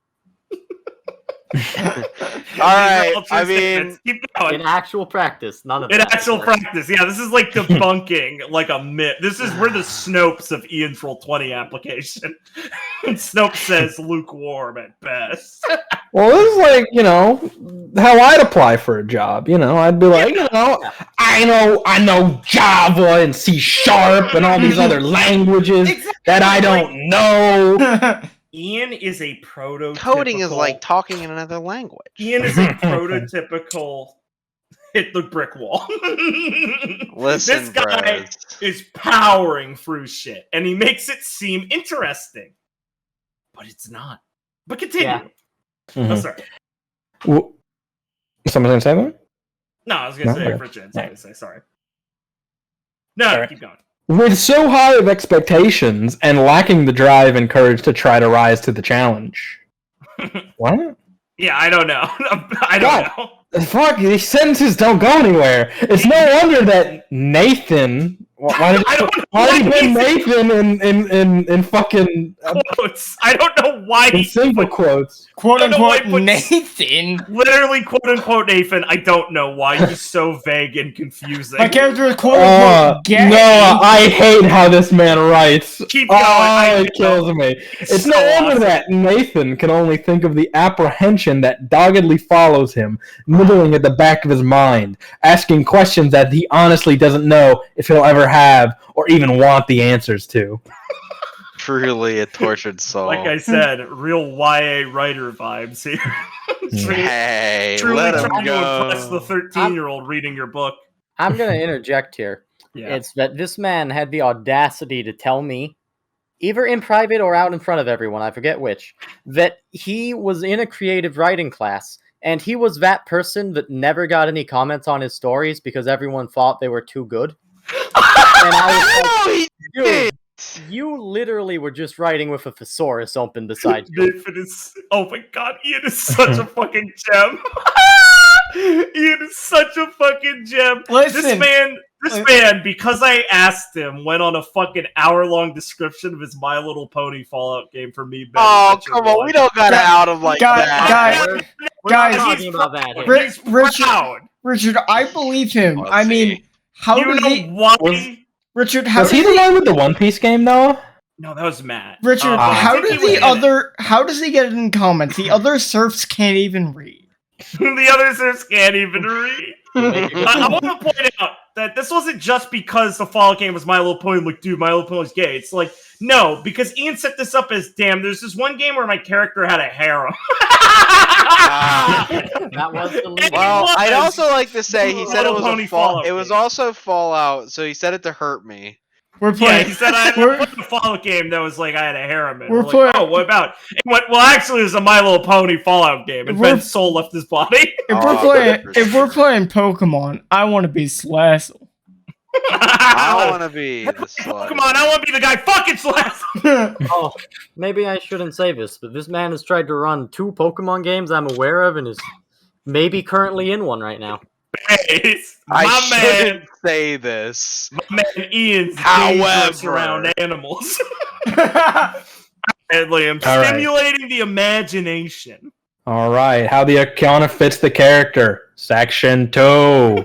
Alright, These are all I true mean, statements. Keep going. In actual practice, none of In that. actual practice, yeah, this is like debunking like a myth. This is we're the Snopes of Ian's Roll20 application. And Snopes says lukewarm at best. Well, this is like, how I'd apply for a job. I'd be like, I know Java and C# and all these other languages that I don't know. Ian is a prototypical... Coding is like talking in another language. Ian is a prototypical hit the brick wall. Listen, this guy bros. is powering through shit, and he makes it seem interesting. But it's not. But continue. Yeah. Mhm. Oh, sorry. Someone gonna say that? No, I was going to No, say, okay. for Jen, I was going to say, sorry. No, Alright. keep going. With so high of expectations and lacking the drive and courage to try to rise to the challenge. What? Yeah, I don't know. I don't know. Fuck, these sentences don't go anywhere. It's no wonder that Nathan... Why did he put Nathan in fucking... Quotes. I don't know why in simple quotes. Quote I don't know why unquote he puts- Nathan. Literally, quote unquote, Nathan. I don't know why he's so vague and confusing. My character is quote unquote gay. No, I hate how this man writes. Keep going. It kills me. It's so no wonder awesome. that Nathan can only think of the apprehension that doggedly follows him, nibbling at the back of his mind, asking questions that he honestly doesn't know if he'll ever have or even want the answers to. Truly a tortured soul. Like I said, real YA writer vibes here. Hey, truly let him trying to impress go. the 13-year-old reading your book. I'm going to interject here. Yeah. It's that this man had the audacity to tell me, either in private or out in front of everyone, I forget which, that he was in a creative writing class, and he was that person that never got any comments on his stories because everyone thought they were too good. And I was like, dude, you literally were just writing with a thesaurus open beside you. Nathan is... Oh my god, Ian is such a fucking gem. Ian is such a fucking gem. Listen. This man, because I asked him, went on a fucking hour-long description of his My Little Pony Fallout game for me. Ben, Oh, Richard come on. One. We don't gotta out him like that. We're not Guys, talking about that here. Richard, Proud. Richard, I believe him. Let's I mean, see. how You does know he? why? Richard, how Was does he the one with the One Piece game, though? No, that was Matt. Richard, I how think does he was in the it. other? How does he get it in comments? The other serfs can't even read. The others can't even read. I want to point out that this wasn't just because the Fallout game was My Little Pony. Like, dude, My Little Pony's gay. It's like, no, because Ian set this up as, damn, there's this one game where my character had a harem. That was the lead. Well, was. I'd also like to say he said it was Pony a fall. Fallout It was game. also Fallout, so he said it to hurt me. We're Yeah, playing. he said I had We're- a Fallout game that was like I had a harem in. We're We're like, playing- oh, what about? It went, well, actually, it was a My Little Pony Fallout game, and We're- Ben's soul left his body. If we're playing Pokemon, I want to be Slazzle. I want to be. The slut. Come on, I want to be the guy fucking Slash. Oh, maybe I shouldn't say this, but this man has tried to run 2 Pokemon games I'm aware of and is maybe currently in one right now. I I man, shouldn't say this. my man Ian's dangerous However. around animals. And Liam, All right. stimulating the imagination. All right, how the Arcana fits the character. Section 2.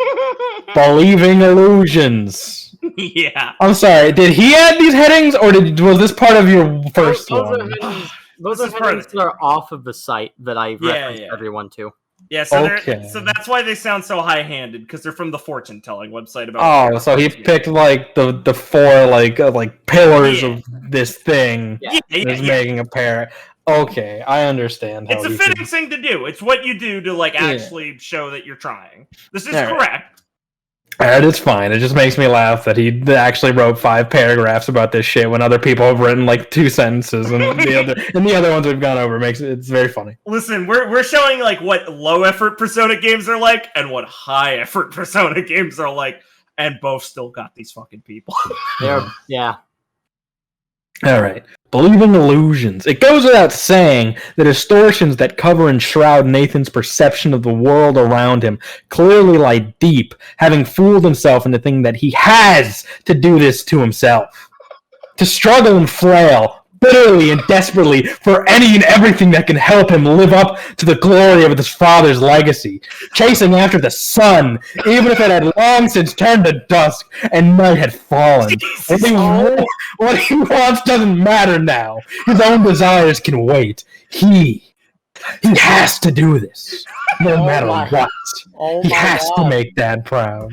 Believing illusions. Yeah. I'm sorry. Did he add these headings, or was this part of your first Those one? are headings, those This are is part of headings that are off of the site that I Yeah, referenced yeah. everyone to. Yeah, so Okay. so that's why they sound so high-handed, because they're from the fortune-telling website about. Oh, so he picked like the four like pillars of this thing. Yeah, and is making a pair. Okay, I understand. How It's a he fitting could- thing to do. It's what you do to actually show that you're trying. This is All right. correct. Alright, it's fine. It just makes me laugh that he actually wrote 5 paragraphs about this shit when other people have written like 2 sentences, and the other ones we've gone over it's very funny. Listen, we're showing like what low effort Persona games are like and what high effort Persona games are like, and both still got these fucking people. Yeah. Alright. Believing illusions. It goes without saying that distortions that cover and shroud Nathan's perception of the world around him clearly lie deep, having fooled himself into thinking that he has to do this to himself. To struggle and flail, bitterly and desperately, for any and everything that can help him live up to the glory of his father's legacy. Chasing after the sun, even if it had long since turned to dusk and night had fallen. What he wants doesn't matter now. His own desires can wait. He has to do this. No matter what. He has to make Dad proud.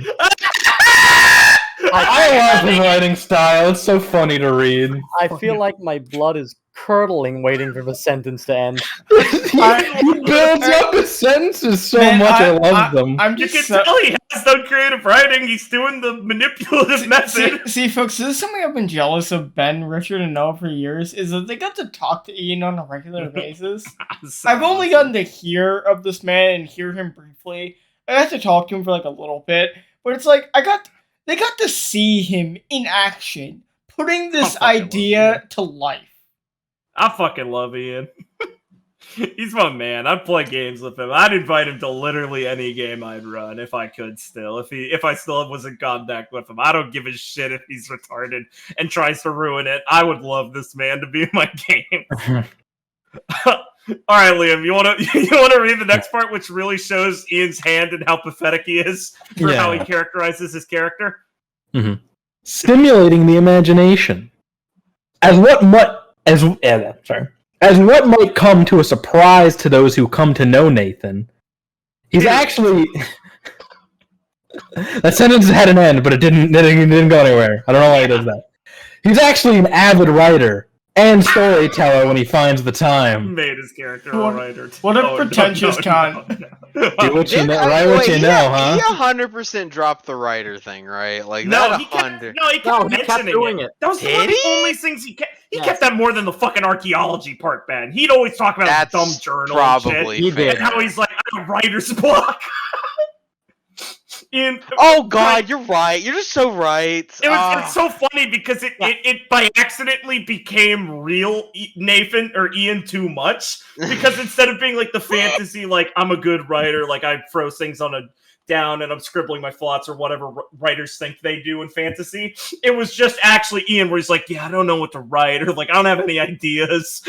I love his writing style. It's so funny to read. I feel like my blood is curdling waiting for the sentence to end. He builds up his sentences so Man, much. I love them. You can tell he has no creative writing. He's doing the manipulative method. See, folks, this is something I've been jealous of Ben, Richard, and Noah for years, is that they got to talk to Ian on a regular basis. I've only gotten to hear of this man and hear him briefly. I got to talk to him for like a little bit, but it's like they got to see him in action, putting this idea to life. I fucking love Ian. He's my man. I'd play games with him. I'd invite him to literally any game I'd run if I could still. If I still was in contact with him. I don't give a shit if he's retarded and tries to ruin it. I would love this man to be in my game. All right, Liam, you want to read the next part, which really shows Ian's hand and how pathetic he is for how he characterizes his character? Mm-hmm. Stimulating the imagination. As what might come to a surprise to those who come to know Nathan, he's actually. That sentence had an end, but it didn't go anywhere. I don't know why he does that. He's actually an avid writer and storyteller when he finds the time. Made his character a writer. What a pretentious cunt. Do what you know, right? What you know, huh? He 100% dropped the writer thing, right? Like No, that. he kept mentioning it. That was one of the only things he kept. He kept that more than the fucking archaeology part, Ben. He'd always talk about his dumb journal probably and shit. fair. And how he's like, I have a writer's block. Oh god, you're right. You're just so right. It's so funny because it by accidentally became real Nathan or Ian too much, because instead of being like the fantasy, like I'm a good writer, like I throw things on a down and I'm scribbling my thoughts or whatever writers think they do in fantasy, it was just actually Ian where he's like, yeah, I don't know what to write, or like I don't have any ideas.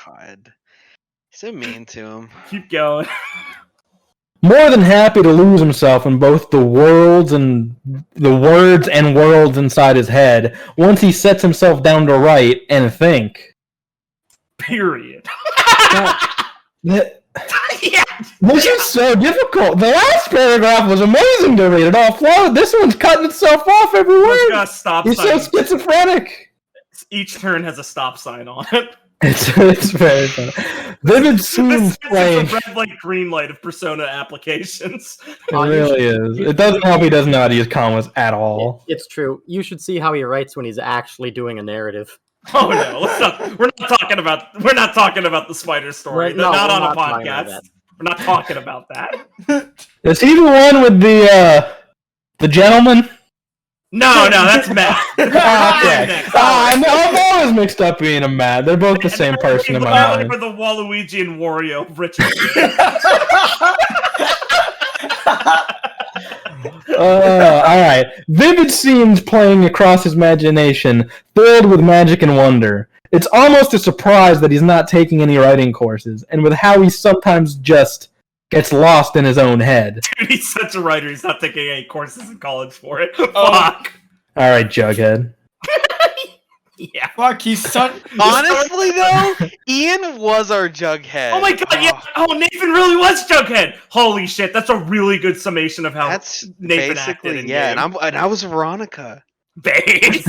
God, so mean to him. Keep going. More than happy to lose himself in both the words and words inside his head once he sets himself down to write and think. Period. This is so difficult. The last paragraph was amazing to read. It all flowed. This one's cutting itself off every word. He's so schizophrenic. Each turn has a stop sign on it. It's very funny. Vivid scenes playing. It's the red light, green light of Persona applications. It really is. It doesn't help he doesn't know how to use commas at all. It's true. You should see how he writes when he's actually doing a narrative. Oh no, we're not talking about the spider story. They're not on a podcast. We're not talking about that. Is he the one with the gentleman? No, that's Matt. Okay. I'm always mixed up being a Matt. They're both the same person in my mind. For the Waluigi and Wario, Richard. Alright. Vivid scenes playing across his imagination, filled with magic and wonder. It's almost a surprise that he's not taking any writing courses, and with how he sometimes just gets lost in his own head. Dude, he's such a writer. He's not taking any courses in college for it. Fuck. All right, Jughead. Yeah. Fuck, he's such. Honestly, though, Ian was our Jughead. Oh my god, yeah. Oh, Nathan really was Jughead. Holy shit, that's a really good summation of how That's Nathan basically acted in yeah, game. and I was Veronica. Base.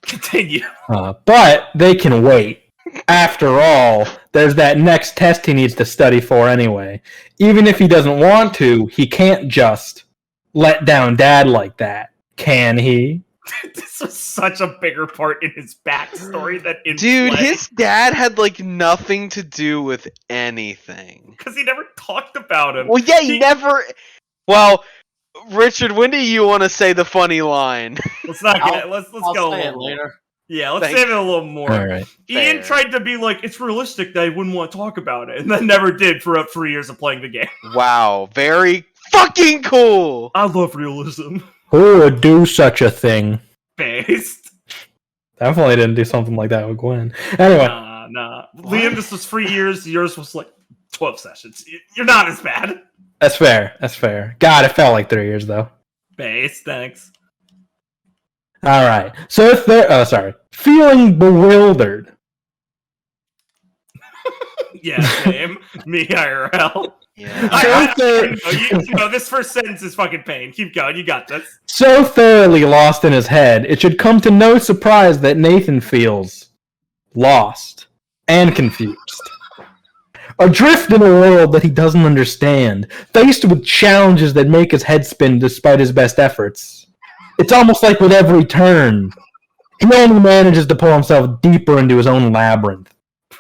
Continue. But they can wait. After all, there's that next test he needs to study for anyway. Even if he doesn't want to, he can't just let down Dad like that, can he? This was such a bigger part in his backstory than in Dude, play. his dad had like nothing to do with anything. Because he never talked about him. Well, yeah, he never. Well, Richard, when do you want to say the funny line? Let's not get it. Let's I'll go a say it little more. later. Yeah, let's Thank save it a little more. All right. Ian Fair. tried to be like, it's realistic that I wouldn't want to talk about it, and then never did for 3 years of playing the game. Wow, very fucking cool. I love realism. Who would do such a thing? Based. Definitely didn't do something like that with Gwen. Anyway, Nah. Liam, this was 3 years. Yours was like 12 sessions. You're not as bad. that's fair. That's fair. God, it felt like 3 years though. Based, thanks. All right. So if they're, feeling bewildered. Yeah, same. Me, IRL. Yeah. You know, this first sentence is fucking pain. Keep going. You got this. So thoroughly lost in his head, it should come to no surprise that Nathan feels lost and confused. Adrift in a world that he doesn't understand, faced with challenges that make his head spin despite his best efforts. It's almost like with every turn, he only manages to pull himself deeper into his own labyrinth.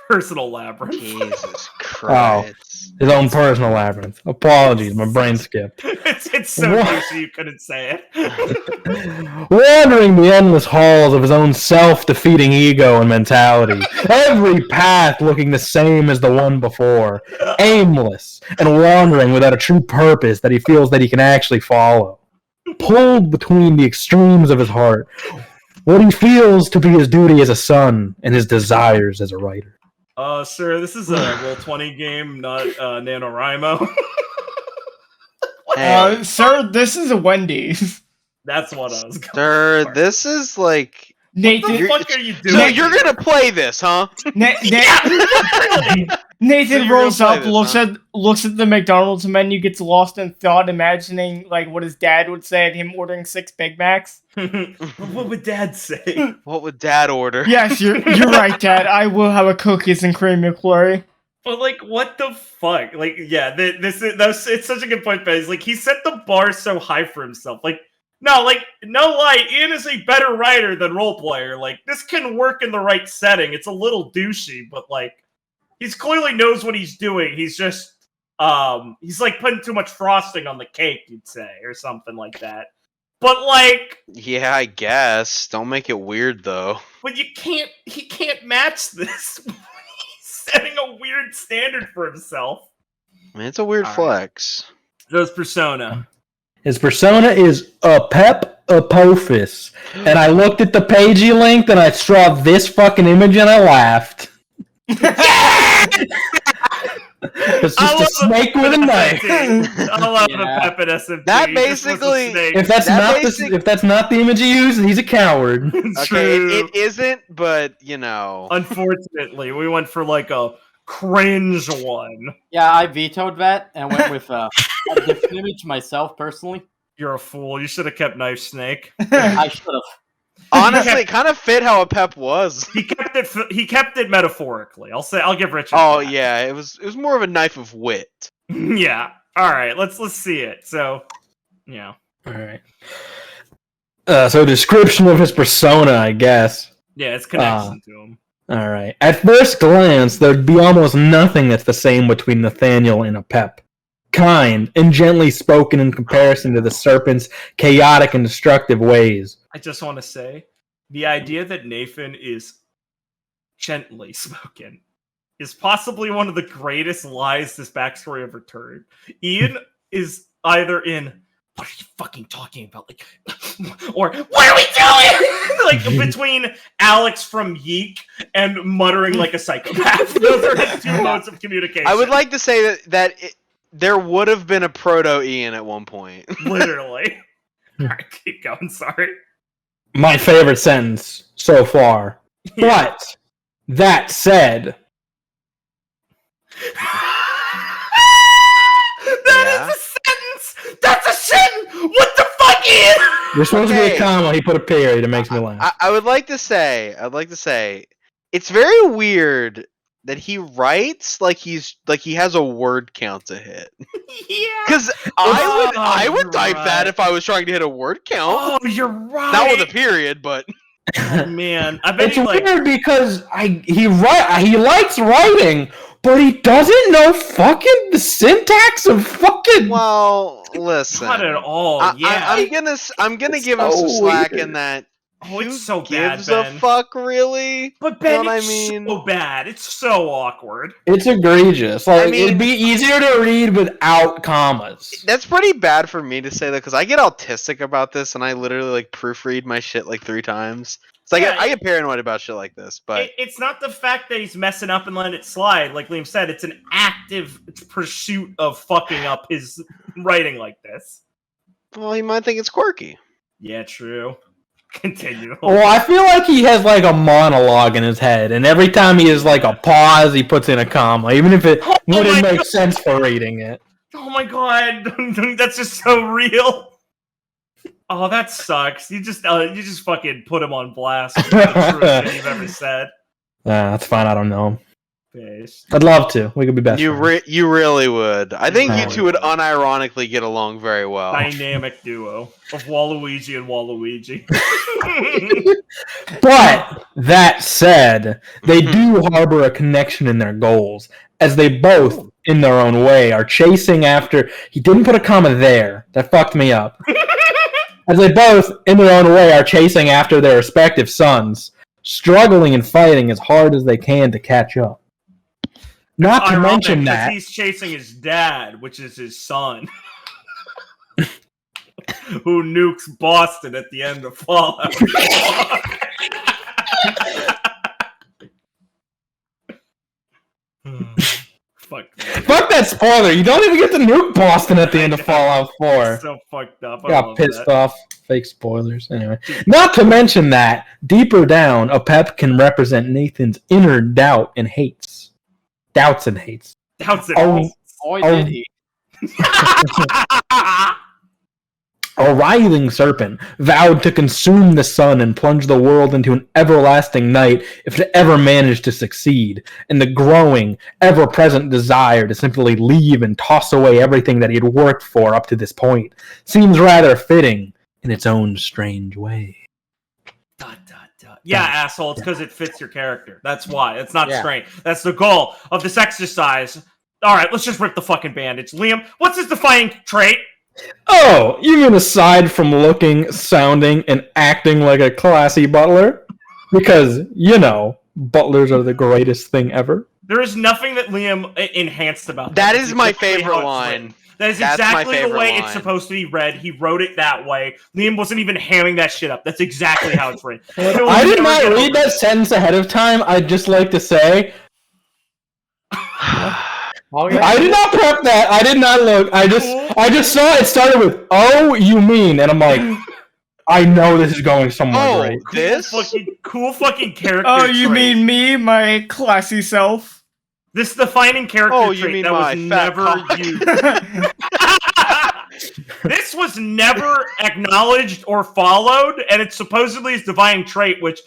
Personal labyrinth. Jesus Christ. His own personal labyrinth. Apologies, my brain skipped. It's so What? juicy you couldn't say it. Wandering the endless halls of his own self-defeating ego and mentality. Every path looking the same as the one before. Aimless and wandering without a true purpose that he feels that he can actually follow. Pulled between the extremes of his heart. What he feels to be his duty as a son and his desires as a writer. Sir, this is a Roll20 game, not NaNoWriMo. Hey, Sir, this is a Wendy's. That's what I was going sir, for. this is like. Nathan, What the fuck are you doing? So you're gonna play this, huh? Nathan So you're rolls gonna up, play this, looks at the McDonald's menu, gets lost in thought, imagining like what his dad would say at him ordering 6 Big Macs. What would Dad say? What would Dad order? Yes, you're right, Dad. I will have a cookies and cream McFlurry. But like, what the fuck? Like, yeah, it's such a good point, Ben. Like, he set the bar so high for himself. Like, no lie, Ian is a better writer than role player. Like, this can work in the right setting. It's a little douchey, but like, he's clearly knows what he's doing. He's just, he's like putting too much frosting on the cake, you'd say, or something like that. But like, Yeah, I guess. Don't make it weird though. but he can't match this. He's setting a weird standard for himself. I mean, it's a weird All right. flex. Those Persona. His persona is Apophis. And I looked at the page he linked and I saw this fucking image and I laughed. It's just a snake with a knife. I love Yeah. the Pep and SMT. That This was a basically- snake. If that's not the image he used, he's a coward. It's Okay, true. it isn't, but you know. Unfortunately, we went for like a cringe one. Yeah, I vetoed that and went with a different image myself personally. You're a fool. You should have kept Knife Snake. I should have. Honestly, it kind of fit how a Pep was. He kept it metaphorically. I'll give Richard. Oh that. yeah, it was more of a knife of wit. Yeah. All right. Let's see it. So, yeah. Alright. So description of his persona, I guess. Yeah, it's connection to him. Alright. At first glance, there'd be almost nothing that's the same between Nathaniel and a Pep. Kind and gently spoken in comparison to the serpent's chaotic and destructive ways. I just want to say, the idea that Nathan is gently spoken is possibly one of the greatest lies this backstory ever told. Ian is either in what are you fucking talking about? Like, or what are we doing? Like between Alex from Yeek and muttering like a psychopath. Those are his two modes of communication. I would like to say that there would have been a proto Ian at one point. Literally. Alright, keep going, sorry. My favorite sentence so far. Yeah. But that said, That is a sentence! That's a sentence! What the fuck, Ian? there's supposed to be Okay. a comma. He put a period. It makes me laugh. I would like to say, it's very weird that he writes like he has a word count to hit. Yeah. Because I would you're type that right. if I was trying to hit a word count. Oh, you're right. Not with a period, but Oh, man, I bet It's he like. weird because he likes writing, but he doesn't know fucking the syntax of fucking. well, listen. Not at all. Yeah. I'm gonna give him so some slack weird. in that. Oh, it's Who so bad, gives Ben. a fuck, really? But Ben, You know what it's I mean? so bad. It's so awkward. It's egregious. Like I mean- it'd be easier to read without commas. That's pretty bad for me to say that because I get autistic about this and I literally like proofread my shit like 3 times. So Yeah, I get paranoid about shit like this, but It's not the fact that he's messing up and letting it slide. Like Liam said, it's an active pursuit of fucking up his writing like this. well, he might think it's quirky. Yeah, true. Continue. Well, I feel like he has like a monologue in his head, and every time he has like a pause, he puts in a comma, even if it wouldn't my make God. sense for reading it. Oh my god, that's just so real. Oh, that sucks. You just fucking put him on blast. With the truest thing you've ever said. That's fine. I don't know. Fish. I'd love to. We could be best friends. You really would. I think you Right. two would unironically get along very well. Dynamic duo of Waluigi and Waluigi. But that said, they do harbor a connection in their goals, as they both, in their own way, are chasing after. He didn't put a comma there. That fucked me up. As they both, in their own way, are chasing after their respective sons, struggling and fighting as hard as they can to catch up. Not to Ironic, mention 'cause that. he's chasing his dad, which is his son, who nukes Boston at the end of Fallout. Fuck. Fuck that spoiler. You don't even get to nuke Boston at the end of Fallout 4. So fucked up. I Got love pissed that. off. Fake spoilers. Anyway. Not to mention that, deeper down, a pep can represent Nathan's inner doubt and hates. Doubts and hates. Doubts it Oh. Boy, Oh. did he. A writhing serpent vowed to consume the sun and plunge the world into an everlasting night if it ever managed to succeed, and the growing, ever-present desire to simply leave and toss away everything that he had worked for up to this point seems rather fitting in its own strange way. Yeah, asshole. It's because it fits your character. That's why. It's not Yeah. strange. That's the goal of this exercise. All right, let's just rip the fucking bandage. Liam, what's his defining trait? Oh, you mean aside from looking, sounding, and acting like a classy butler? Because, you know, butlers are the greatest thing ever. There is nothing that Liam enhanced about That That's is my exactly favorite how it's line. written. That is That's my exactly the favorite way line. it's supposed to be read. He wrote it that way. Liam wasn't even hamming that shit up. That's exactly how it's written. I did not read that sentence ahead of time. I'd just like to say, Okay. I did not prep that. I did not look. I just saw it started with, oh, you mean? And I'm like, I know this is going somewhere Oh, great. this? Cool fucking character Oh, you trait. mean me, my classy self? This defining character Oh, you trait mean that my was fat never cock. used. This was never acknowledged or followed, and it's supposedly his divine trait, which,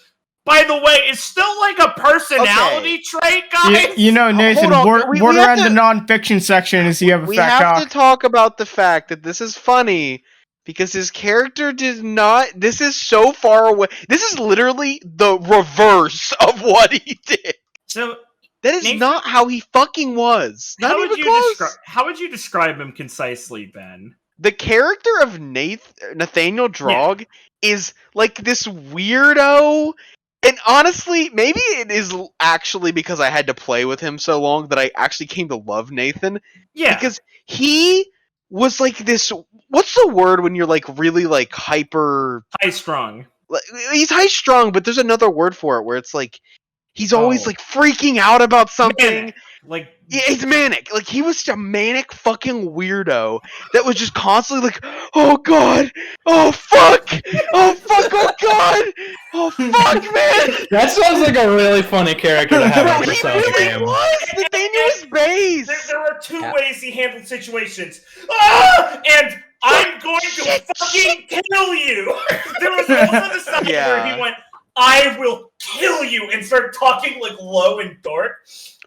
by the way, is still like a personality trait, guys. You know, Nathan, hold on, we border have around to- the non-fiction section is you have a We fat have cock. to talk about the fact that this is funny because his character did not. This is so far away. This is literally the reverse of what he did. So, That is Nathan, not how he fucking was. Not how even would close. you describe him concisely, Ben? The character of Nathaniel Drog is like this weirdo. And honestly, maybe it is actually because I had to play with him so long that I actually came to love Nathan. Yeah. Because he was like this. What's the word when you're like really like hyper? High strung. He's high strung, but there's another word for it where it's like he's always like freaking out about something. Manic. Like yeah, he's manic. Like he was just a manic fucking weirdo that was just constantly like, oh god, oh fuck, oh fuck, oh god, oh fuck, man. That sounds like a really funny character to have on He Persona really game. was. Nathaniel was base. there are two ways he handled situations. And I'm going to fucking kill you. There was also the side where he went, I will kill you, and started talking like low and dark.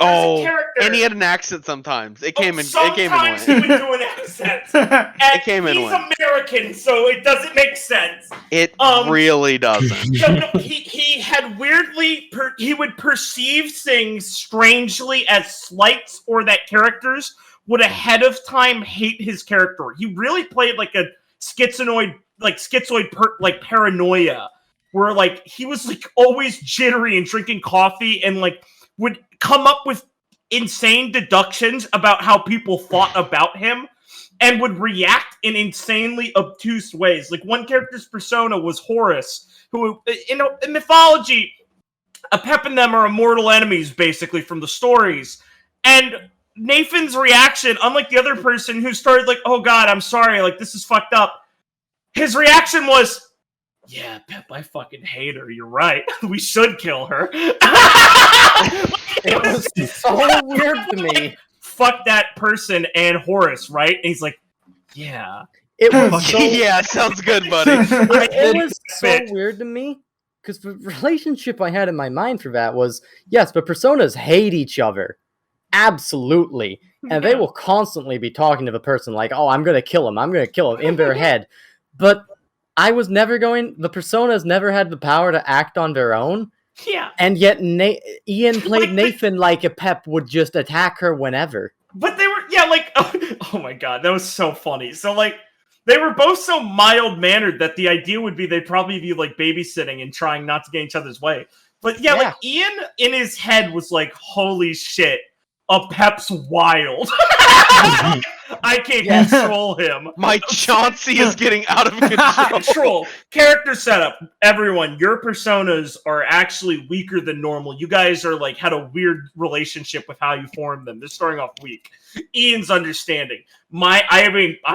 And he had an accent sometimes. It came and went. Sometimes he would do an accent. And It came and he's went. American, so it doesn't make sense. It really doesn't. So, no, he had weirdly he would perceive things strangely as slights, or that characters would ahead of time hate his character. He really played like a schizoid paranoia, where like he was like always jittery and drinking coffee and like would come up with insane deductions about how people thought about him and would react in insanely obtuse ways. Like one character's persona was Horus, who in mythology, Apep and them are immortal enemies basically from the stories. And Nathan's reaction, unlike the other person who started like, oh god, I'm sorry, like this is fucked up. His reaction was, yeah, Pep, I fucking hate her. You're right. We should kill her. It was so weird to me. Fuck that person and Horus, right? And he's like, yeah. It was so yeah, sounds good, buddy. it was so weird to me because the relationship I had in my mind for that was yes, but personas hate each other. Absolutely. And they will constantly be talking to the person like, oh, I'm going to kill him in their head. But the personas never had the power to act on their own. Yeah. And yet Ian played Nathan like a Pep would just attack her whenever. But they were, oh my god, that was so funny. So, like, they were both so mild-mannered that the idea would be they'd probably be, like, babysitting and trying not to get each other's way. But, like, Ian in his head was like, holy shit, a Pep's wild. I can't control him. My Chauncey is getting out of control. Character setup. Everyone, your personas are actually weaker than normal. You guys are like had a weird relationship with how you formed them. They're starting off weak. Ian's understanding. I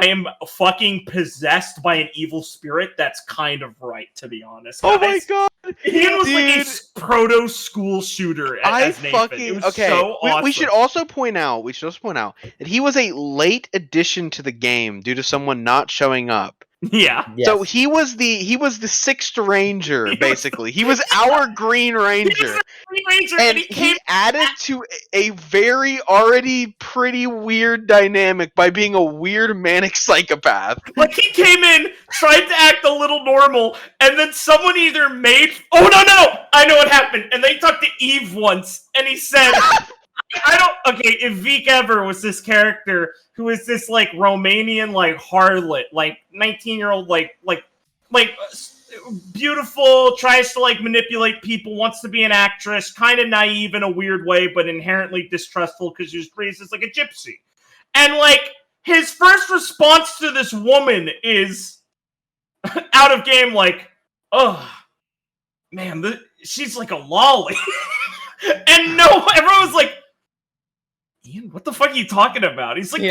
am fucking possessed by an evil spirit. That's kind of right, to be honest. Oh my god. Ian was like a proto school shooter as Nathan. It was so awesome. We should also point out that he was a late addition to the game due to someone not showing up. Yeah. Yes. So he was the sixth ranger, basically. He was our Green Ranger. And he added to a very already pretty weird dynamic by being a weird manic psychopath. Like he came in, tried to act a little normal, and then someone either made I know what happened. And they talked to Eve once, and he said if Vic Ever was this character who is this like Romanian like harlot, like 19-year-old like beautiful, tries to like manipulate people, wants to be an actress, kind of naive in a weird way, but inherently distrustful because she was raised as like a gypsy. And like his first response to this woman is out of game like, oh man, she's like a lolly. And everyone was like, Ian, what the fuck are you talking about? He's like,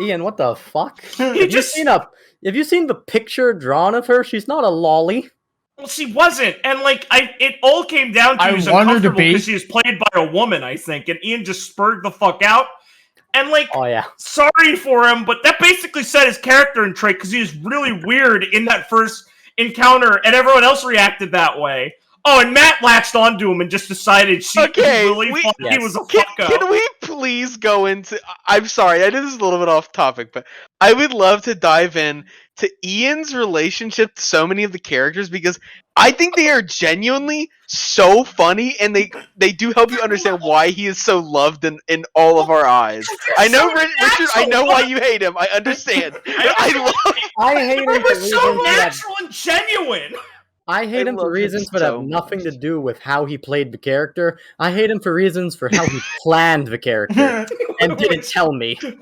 Ian, what the fuck? Have you seen the picture drawn of her? She's not a lolly. Well, she wasn't, and like it all came down to she's uncomfortable because she was played by a woman, I think, and Ian just spurred the fuck out. And like, sorry for him, but that basically set his character in trait because he was really weird in that first encounter, and everyone else reacted that way. Oh, and Matt latched onto him and just decided he was a fuck up. Can we please go into... I'm sorry, I know this is a little bit off topic, but I would love to dive in to Ian's relationship to so many of the characters because I think they are genuinely so funny and they do help you understand why he is so loved in all of our eyes. I know, Richard, I know why you hate him. I understand. I hate him for so natural and genuine. I hate him for reasons that have nothing to do with how he played the character. I hate him for reasons for how he planned the character. and didn't tell me. Okay,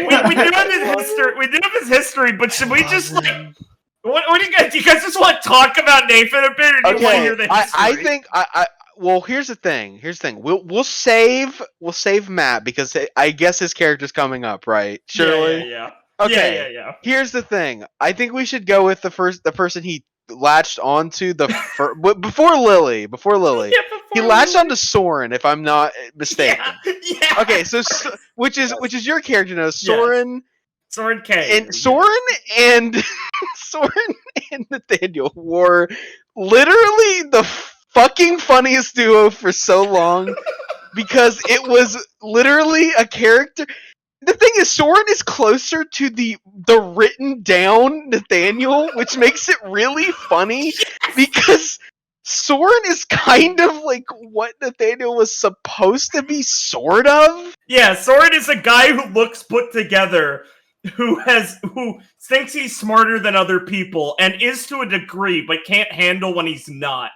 we do have his history. We do have his history, but should we just like? What do you guys? Do you guys just want to talk about Nathan a bit, or do you want to hear the history? I think well, here's the thing. We'll save Matt because I guess his character's coming up, right? Surely. Yeah. Okay. Yeah. Here's the thing. I think we should go with the person he latched onto before Lily. He latched onto Soren, if I'm not mistaken. Yeah. Okay, so which is your character now, Soren. Soren K. And Soren and Nathaniel were literally the fucking funniest duo for so long because it was literally a character. The thing is, Soren is closer to the written down Nathaniel, which makes it really funny because Soren is kind of like what Nathaniel was supposed to be, sort of. Yeah, Soren is a guy who looks put together, who thinks he's smarter than other people, and is to a degree, but can't handle when he's not,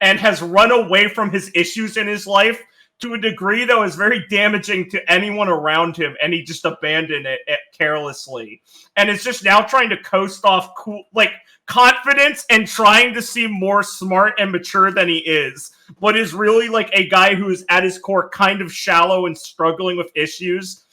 and has run away from his issues in his life to a degree that was very damaging to anyone around him, and he just abandoned it carelessly, and is just now trying to coast off cool, like, confidence and trying to seem more smart and mature than he is, but is really like a guy who is at his core kind of shallow and struggling with issues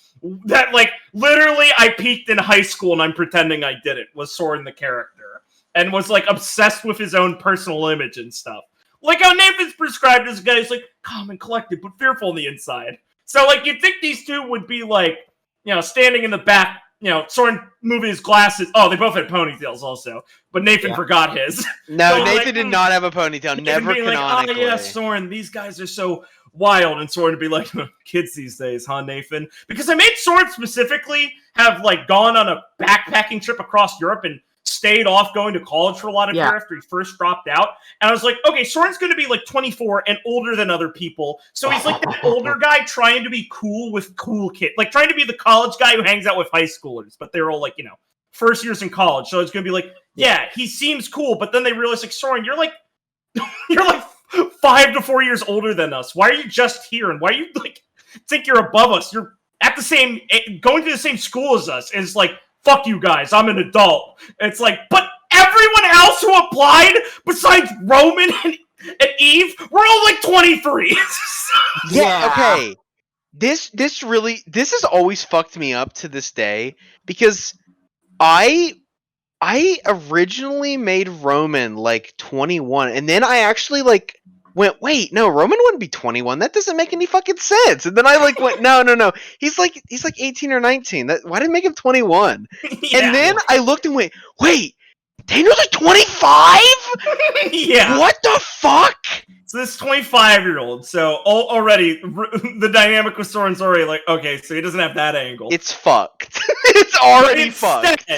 that, like, literally I peaked in high school and I'm pretending I didn't, was Soren the character, and was like obsessed with his own personal image and stuff. Like how Nathan's prescribed as a guy who's like calm and collected but fearful on the inside. So like you'd think these two would be like, you know, standing in the back, you know, Soren moving his glasses. Oh, they both had ponytails also, but Nathan forgot his. No, so, Nathan did not have a ponytail. Never being canonically. like, oh yeah, Soren, these guys are so wild, and Soren would be like, kids these days, huh, Nathan? Because I made Soren specifically have like gone on a backpacking trip across Europe and stayed off going to college for a lot of year after he first dropped out. And I was like, okay, Soren's going to be like 24 and older than other people. So he's like that older guy trying to be cool with cool kids. Like trying to be the college guy who hangs out with high schoolers, but they're all like, you know, first years in college. So it's going to be like, yeah, he seems cool. But then they realize like, Soren, you're like 5 to 4 years older than us. Why are you just here? And why you like think you're above us? You're at the same, going to the same school as us. And it's like, fuck you guys, I'm an adult. It's like, but everyone else who applied, besides Roman and Eve, we're all like 23. Okay. This has always fucked me up to this day because I originally made Roman like 21, and then I actually like went, wait, no, Roman wouldn't be 21. That doesn't make any fucking sense. And then I like went, no. He's like 18 or 19. Why didn't make him 21? Yeah. And then I looked and went, wait, Daniel's like 25? Yeah. What the fuck? So this 25-year-old, so already the dynamic with Soren's already like, okay, so he doesn't have that angle. It's fucked. It's already fucked.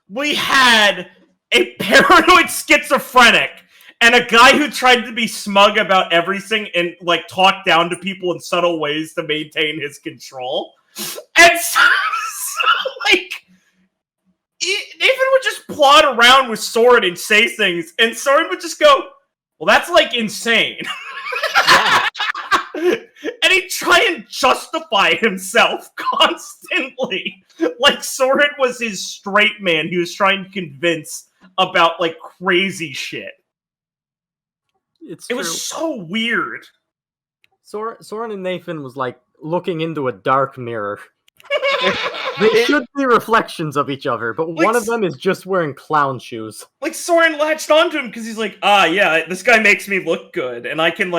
We had a paranoid schizophrenic and a guy who tried to be smug about everything and, like, talk down to people in subtle ways to maintain his control. And so like, Nathan would just plod around with Soren and say things, and Soren would just go, well, that's, like, insane. And he'd try and justify himself constantly. Like, Soren was his straight man he was trying to convince about, like, crazy shit. It was so weird. Soren and Nathan was like looking into a dark mirror. They should be reflections of each other, but like, one of them is just wearing clown shoes. Like Soren latched onto him because he's like, yeah, this guy makes me look good, and I can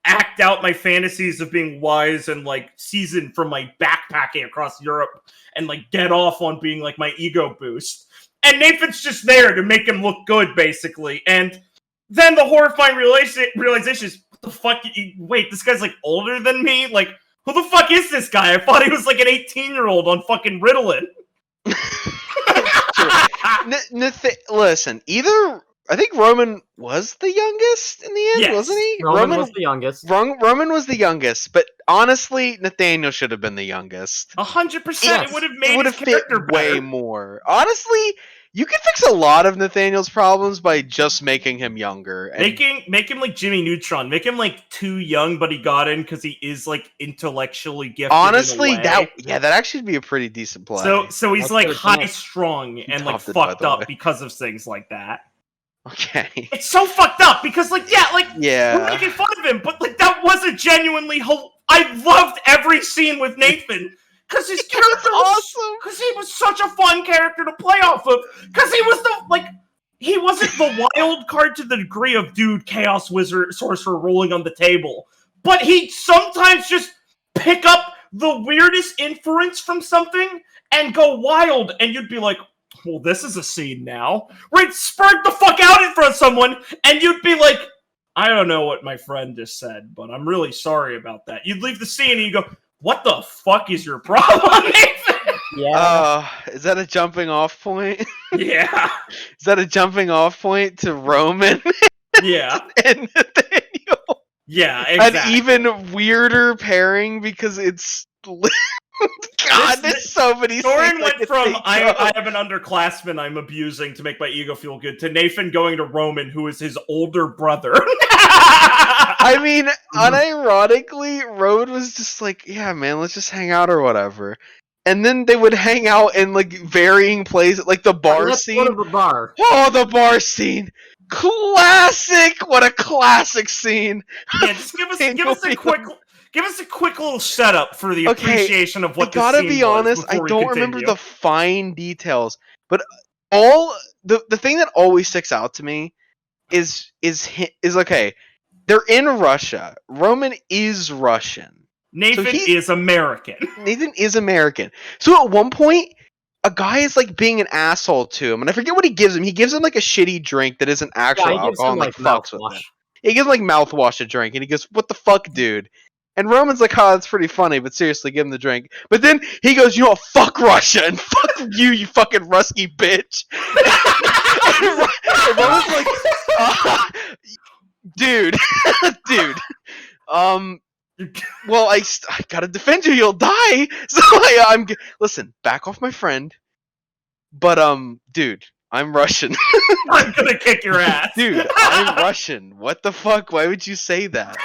act out my fantasies of being wise and like seasoned from my backpacking across Europe and like get off on being like my ego boost. And Nathan's just there to make him look good, basically, and then the horrifying realization is, what the fuck? Wait, this guy's, like, older than me? Like, who the fuck is this guy? I thought he was, like, an 18-year-old on fucking Ritalin. Listen, I think Roman was the youngest in the end, wasn't he? Roman was the youngest. Roman was the youngest, but honestly, Nathaniel should have been the youngest. 100%. It would have made his character fit way more. Honestly, You can fix a lot of Nathaniel's problems by just making him younger. And Make him like Jimmy Neutron. Make him like too young, but he got in because he is like intellectually gifted. honestly, in a way. that actually be a pretty decent play. So he's That's like pretty high cool. strung and like topped it, by fucked the way. up because of things like that. Okay. It's so fucked up because like we're Yeah. making fun of him, but like that was a genuinely I loved every scene with Nathan because his character was awesome. because he was such a fun character to play off of because he was he wasn't the wild card to the degree of dude chaos wizard sorcerer rolling on the table, but he'd sometimes just pick up the weirdest inference from something and go wild, and you'd be like, well, this is a scene now. Where it spurred the fuck out in front of someone, and you'd be like, I don't know what my friend just said, but I'm really sorry about that. You'd leave the scene and you go, what the fuck is your problem, Nathan? Yeah. Is that a jumping off point? Yeah. Is that a jumping off point to Roman Yeah. and Nathaniel? Yeah, exactly. An even weirder pairing because it's God, there's so many Thorin things went from I have an underclassman I'm abusing to make my ego feel good to Nathan going to Roman, who is his older brother. I mean, unironically, Road was just like, yeah, man, let's just hang out or whatever. And then they would hang out in like varying places, like the bar Let's scene. go to the bar. Oh, the bar scene! Classic! What a classic scene! Yeah, just give us a quick little setup for the Okay, appreciation of what I gotta the scene be was honest, I before we don't remember continue. the fine details, but all the thing that always sticks out to me is okay. They're in Russia. Roman is Russian. Nathan is American. Nathan is American. So at one point, a guy is like being an asshole to him, and I forget what he gives him. He gives him like a shitty drink that isn't actual Yeah, he gives alcohol, him, and like, fucks with mouthwash. him. He gives him like mouthwash to drink, and he goes, "What the fuck, dude?" And Roman's like, "Oh, that's pretty funny, but seriously, give him the drink." But then he goes, "You know what? Fuck Russia and fuck you, you fucking Rusky bitch." and Roman's like, "Dude, dude, well, I gotta defend you. You'll die." So listen, back off, my friend. But dude, I'm Russian. I'm gonna kick your ass, dude. I'm Russian. What the fuck? Why would you say that?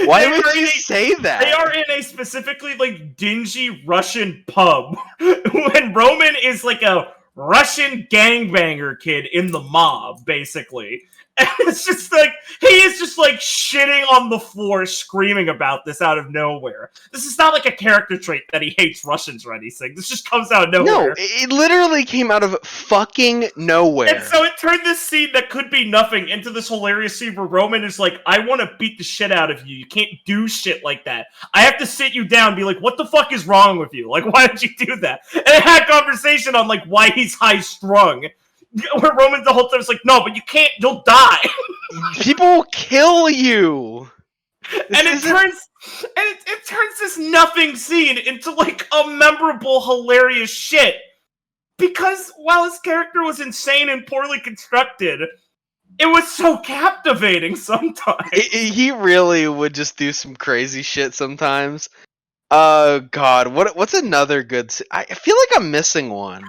Why would you say that? They are in a specifically like dingy Russian pub when Roman is like a Russian gangbanger kid in the mob, basically. And it's just like, he is just like shitting on the floor, screaming about this out of nowhere. This is not like a character trait that he hates Russians or anything. This just comes out of nowhere. No, it literally came out of fucking nowhere. And so it turned this scene that could be nothing into this hilarious scene where Roman is like, I want to beat the shit out of you. You can't do shit like that. I have to sit you down and be like, what the fuck is wrong with you? Like, why did you do that? And they had a conversation on like why he's high strung. Where Roman the whole time is like, no, but you can't, you'll die. People will kill you. And it turns this nothing scene into like a memorable, hilarious shit. Because while his character was insane and poorly constructed, it was so captivating sometimes. He really would just do some crazy shit sometimes. God, what's another good? I feel like I'm missing one.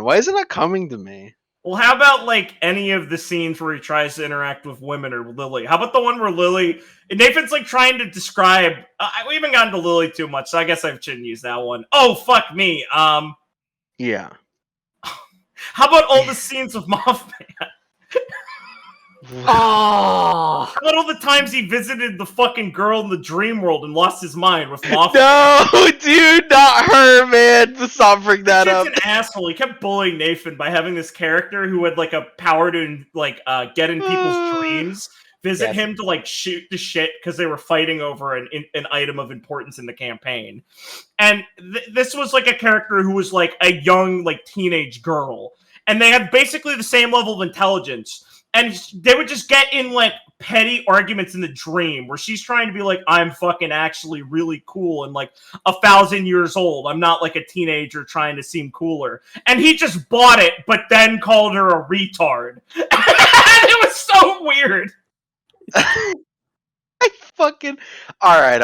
Why isn't it coming to me? Well, how about like any of the scenes where he tries to interact with women or Lily? How about the one where Lily, Nathan's like trying to describe? We haven't gotten to Lily too much, so I guess I shouldn't use that one. Oh fuck me. Yeah. How about all the scenes with Mothman? Oh, How about all the times he visited the fucking girl in the dream world and lost his mind with Mothman? No, dude, not her, man. Stop bringing that up. He's an asshole. He kept bullying Nathan by having this character who had like a power to like get in people's dreams, visit him to like shoot the shit because they were fighting over an item of importance in the campaign. And this was like a character who was like a young like teenage girl, and they had basically the same level of intelligence. And they would just get in, like, petty arguments in the dream where she's trying to be like, I'm fucking actually really cool and, like, 1,000 years old. I'm not, like, a teenager trying to seem cooler. And he just bought it, but then called her a retard. And it was so weird. I fucking... Alright.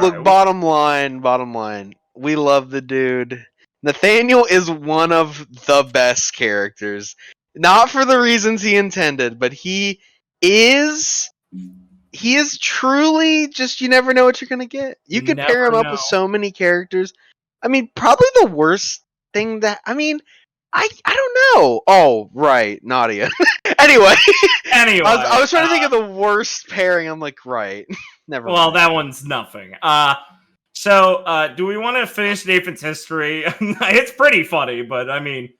Look, bottom line. We love the dude. Nathaniel is one of the best characters. Not for the reasons he intended, but he is truly just, you never know what you're gonna get. You could pair him up with so many characters. I mean, probably the worst thing that I don't know. Oh, right, Nadia. Anyway, I was trying to think of the worst pairing. I'm like, right, never. Well, mind. that one's nothing. So, do we want to finish Nathan's history? It's pretty funny, but I mean,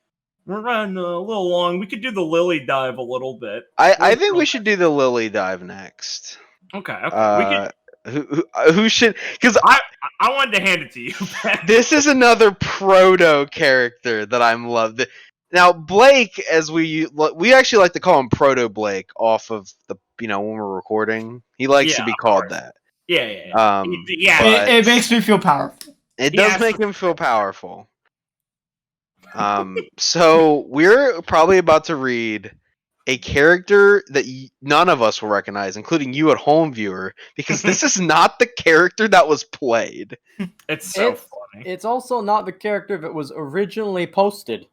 we're running a little long. We could do the Lily dive a little bit. I think we should do the Lily dive next. Okay. We could. Who should? Because I wanted to hand it to you. This is another proto character that I'm loved. Now Blake, as we actually like to call him Proto Blake, off of the when we're recording, he likes to be called that. Yeah. It makes me feel powerful. It does make him feel powerful. So we're probably about to read a character that none of us will recognize, including you at home, viewer, because this is not the character that was played. It's so funny. It's also not the character that was originally posted.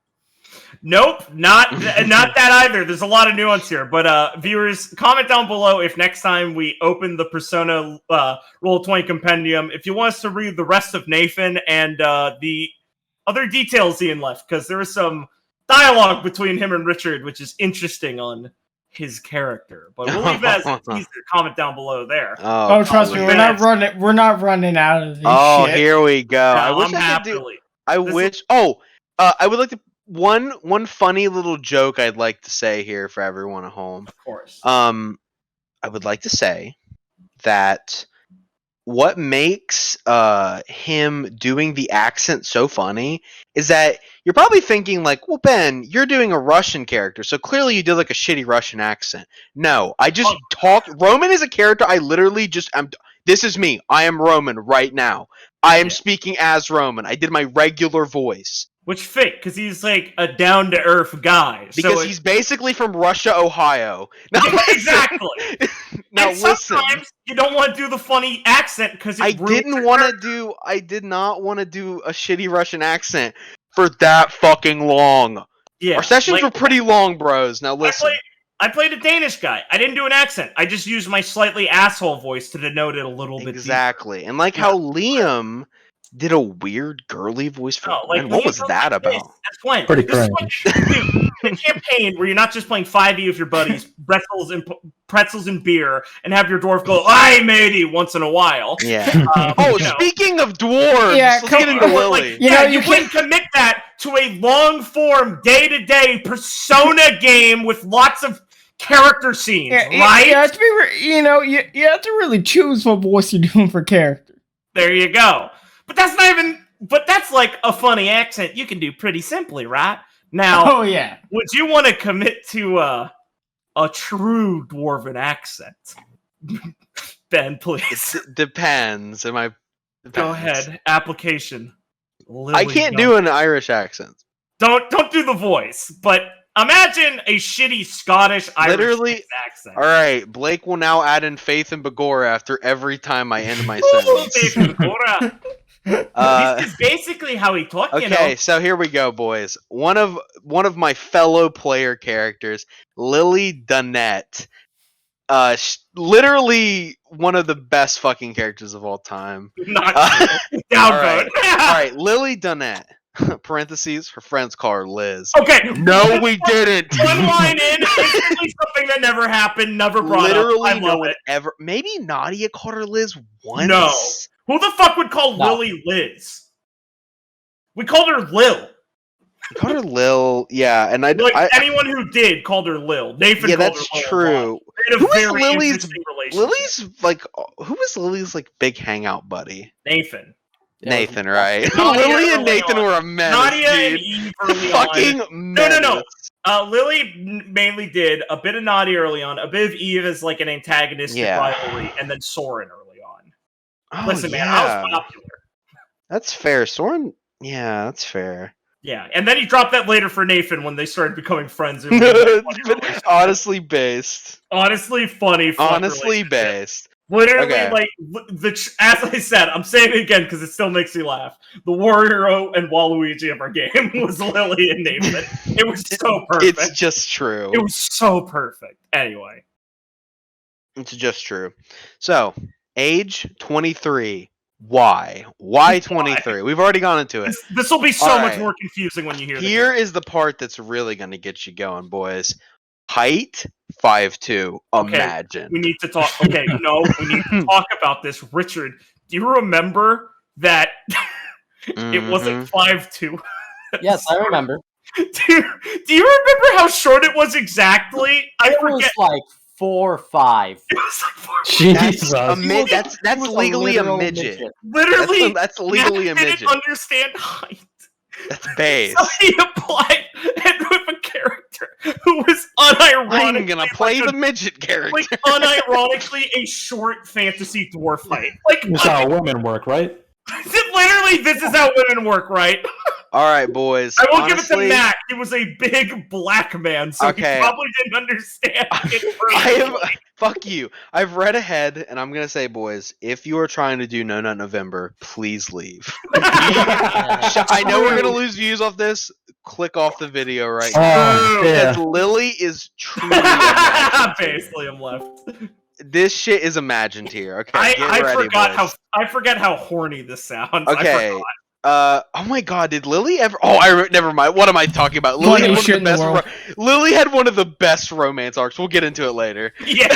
Nope, not that either. There's a lot of nuance here, but viewers, comment down below if next time we open the Persona Roll20 Compendium, if you want us to read the rest of Nathan and the other details Ian left, because there is some dialogue between him and Richard, which is interesting on his character. But we'll leave that as a teaser. Comment down below there. Oh, trust me, we're not running out of this. Shit. Here we go. No, I wish I could do. I wish. I would like to. One funny little joke I'd like to say here for everyone at home. Of course. I would like to say that what makes him doing the accent so funny is that you're probably thinking like, well, Ben, you're doing a Russian character, so clearly you did like a shitty Russian accent. No, I just talked. Roman is a character. I literally just this is me. I am Roman right now. I am speaking as Roman. I did my regular voice. Which fit, because he's like a down-to-earth guy. Because he's basically from Russia, Ohio. Now, exactly. Now and listen. Sometimes you don't want to do the funny accent because I did not want to do a shitty Russian accent for that fucking long. Yeah, our sessions were pretty long, bros. Now listen. I played a Danish guy. I didn't do an accent. I just used my slightly asshole voice to denote it a little bit. Exactly, and like how Liam did a weird girly voice for what was that about? That's fine. Pretty cringe. A campaign where you're not just playing 5e with your buddies, pretzels and beer, and have your dwarf go, "Aye, matey," once in a while. Yeah. Speaking of dwarves, let's get into Lily. You wouldn't commit that to a long-form, day-to-day Persona game with lots of character scenes, right? You have to be, you have to really choose what voice you're doing for character. There you go. But that's not even. But that's like a funny accent you can do pretty simply, right? Now, would you want to commit to a true dwarven accent? Ben, please. It depends. Go ahead. Application. I can't do an Irish accent. Don't do the voice. But imagine a shitty Scottish Irish accent. All right, Blake will now add in Faith and Begora after every time I end my sentence. Faith and Begora. This is basically how he talked. Okay, so here we go, boys. One of my fellow player characters, Lily Dunette, literally one of the best fucking characters of all time. Not downvote. All right, Lily Dunette. Parentheses. Her friends call her Liz. Okay. No, we didn't. One line in. It's something that never happened. Never brought up. I love it. Ever. Maybe Nadia called her Liz once. No. Who the fuck would call Lily Liz? We called her Lil. We called her Lil, yeah, and anyone who did called her Lil. Nathan called that's her Lil true. Who is Lily's Lily's like big hangout buddy? Nathan. Nathan, right? Lily and Nathan were a menace, Nadia dude. and Eve early fucking on. menace. No. Lily mainly did a bit of Nadia early on, a bit of Eve as like an antagonistic rivalry, and then Soren early on. Oh, listen, man, I was popular. That's fair. Soren, yeah, that's fair. Yeah, and then he dropped that later for Nathan when they started becoming friends. Honestly based. Honestly funny. Honestly based. Literally, Okay. like as I said, I'm saying it again because it still makes me laugh. The Wario and Waluigi of our game was Lily and Nathan. It was so perfect. It's just true. It was so perfect. Anyway, It's just true. So, age 23. Why? Why 23? We've already gone into it. this will be so All much right. more confusing when you hear. Here is the part that's really going to get you going, boys. Height 5'2". Okay, Imagine. We need to talk. Okay, no, we need to talk about this. Richard, do you remember that it wasn't 5'2"? Yes, I remember. Do you remember how short it was exactly? I It was forget. like 4 or 5. It was like 4. Jesus. That's legally a midget. Literally, That's legally a Matt midget. didn't understand height. That's base. So he applied it with a character who was unironically. I'm gonna play like the midget character. like unironically a short fantasy dwarf height. Like That's how women work, right? literally, this is how women work, right? All right, boys. I will honestly, give it to Matt. He was a big black man, so Okay. he probably didn't understand it. Fuck you. I've read ahead, and I'm gonna say, boys, if you are trying to do No Nut November, please leave. I know we're gonna lose views off this. Click off the video right now. Oh, Because yeah. Lily is truly imagined. Basically, I'm left. This shit is imagined here. Okay, get I ready, forgot boys. I forget how horny this sounds. Okay. I Oh my god, did Lily ever? Never mind. What am I talking about? Funniest shit in the world. Lily had one of the best romance arcs. We'll get into it later. Yeah.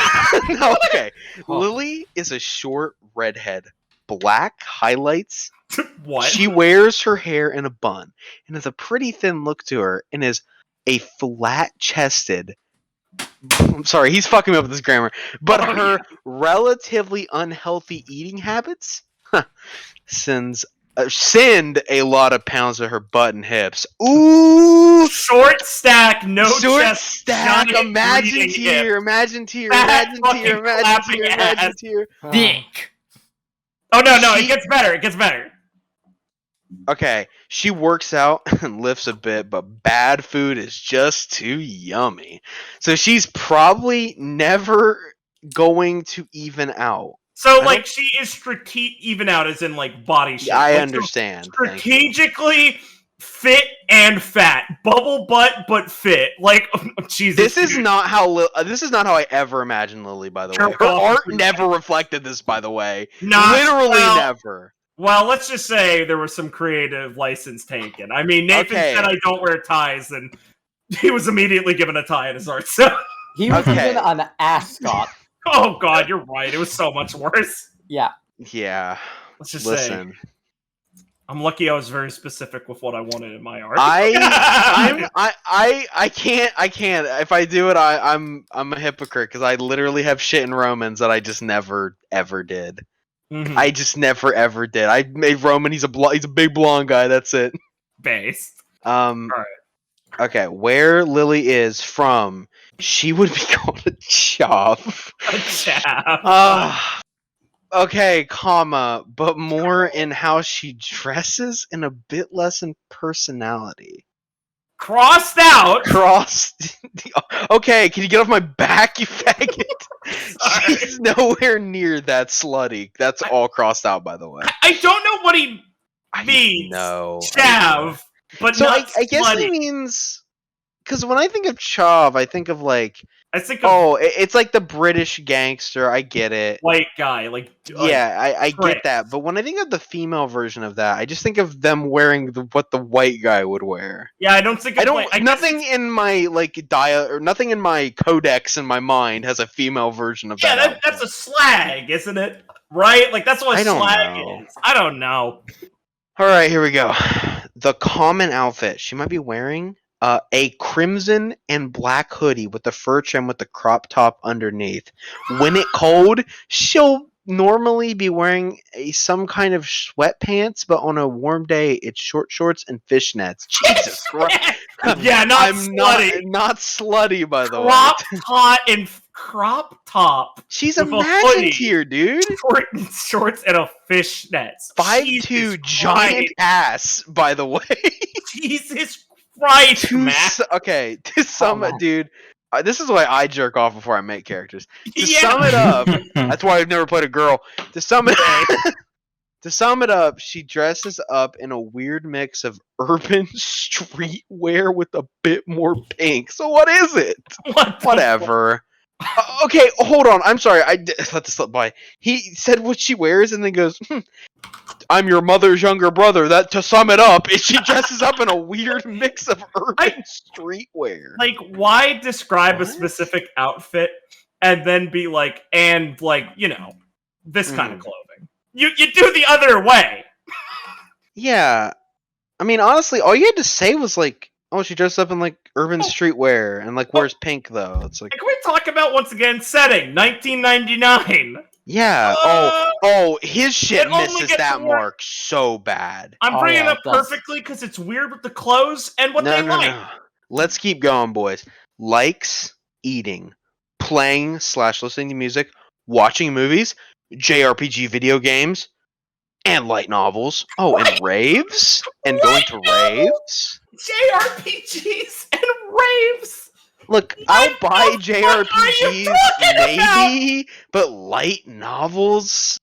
No, okay. Lily is a short redhead, black highlights. What? She wears her hair in a bun and has a pretty thin look to her and is a flat-chested. I'm sorry, he's fucking me up with this grammar. But her relatively unhealthy eating habits send a lot of pounds to her butt and hips. Ooh! Short stack, no Short chest, stack, giant imagine breathing tier, hip. imagine tier, Fat imagine fucking tier, imagine clapping tier, imagine ass. tier. Dick. Oh no, She- it gets better. It gets better. Okay, she works out and lifts a bit, but bad food is just too yummy. So she's probably never going to even out. So like she is even out as in like body shape. Yeah, I Like, so understand. Thank you. strategically fit and fat, bubble butt but fit. Like Jesus. This is dude. not how I ever imagined Lily. By the way, Jerk her off. art never reflected this. By the way, Not- literally well, never. Well, let's just say there was some creative license taken. I mean, Nathan Okay. said I don't wear ties, and he was immediately given a tie in his art. So, He was Okay. even an ascot. oh god, you're right. It was so much worse. Yeah. Yeah. Let's just Listen, say, I'm lucky I was very specific with what I wanted in my art. I can't. If I do it, I'm a hypocrite because I literally have shit in Romans that I just never ever did. Mhm. I just never ever did. I made Roman. He's a big blonde guy. That's it. Based. Alright. Okay, where Lily is from, she would be called a chav. A chap. Okay, comma, but more in how she dresses and a bit less in personality. Crossed out. Crossed. Okay, can you get off my back, you faggot? Sorry. She's nowhere near that slutty. That's all crossed out, by the way. I don't know what he means. No. Chav, but So not I guess slutty. he means, because when I think of chav, I think of like, I think of it's like the British gangster. I get it. white guy, like Yeah, I Chris. get that. But when I think of the female version of that, I just think of them wearing what the white guy would wear. Yeah, I don't think. I don't. Like, I guess nothing in my or nothing in my codex in my mind has a female version of yeah, that. that's a slag, isn't it? Right? Like that's what a I don't slag know. is. I don't know. All right, here we go. The common outfit she might be wearing: a crimson and black hoodie with the fur trim with the crop top underneath. When it cold, she'll normally be wearing some kind of sweatpants, but on a warm day, it's short shorts and fishnets. Jesus Christ! Yeah, not I'm slutty. not slutty, by the way. Crop top. She's with a imagined hoodie. here, dude. Shorts and a fishnets. 5'2", Jesus giant Christ. ass. By the way. Jesus Christ, Matt. Okay, to some man. dude. This is why I jerk off before I make characters. To sum it up, that's why I've never played a girl. To sum it up, she dresses up in a weird mix of urban streetwear with a bit more pink. So what is it? Whatever. Okay, hold on. I'm sorry. I let this slip by. He said what she wears and then goes, I'm your mother's younger brother. That to sum it up, is she dresses up in a weird mix of urban streetwear. Like, why describe a specific outfit and then be like, and like, you know, this kind of clothing? You do the other way. Yeah. I mean, honestly, all you had to say was like, oh, she dressed up in like urban streetwear and like wears pink though. It's like, can we talk about once again setting 1999? Yeah. His shit misses that mark so bad. I'm bringing it up perfectly because it's weird with the clothes and what they like. No. Let's keep going, boys. Likes eating, playing / listening to music, watching movies, JRPG video games, and light novels. Oh, and raves? And going to raves? JRPGs and raves! Look, I'll buy JRPGs, maybe, but light novels?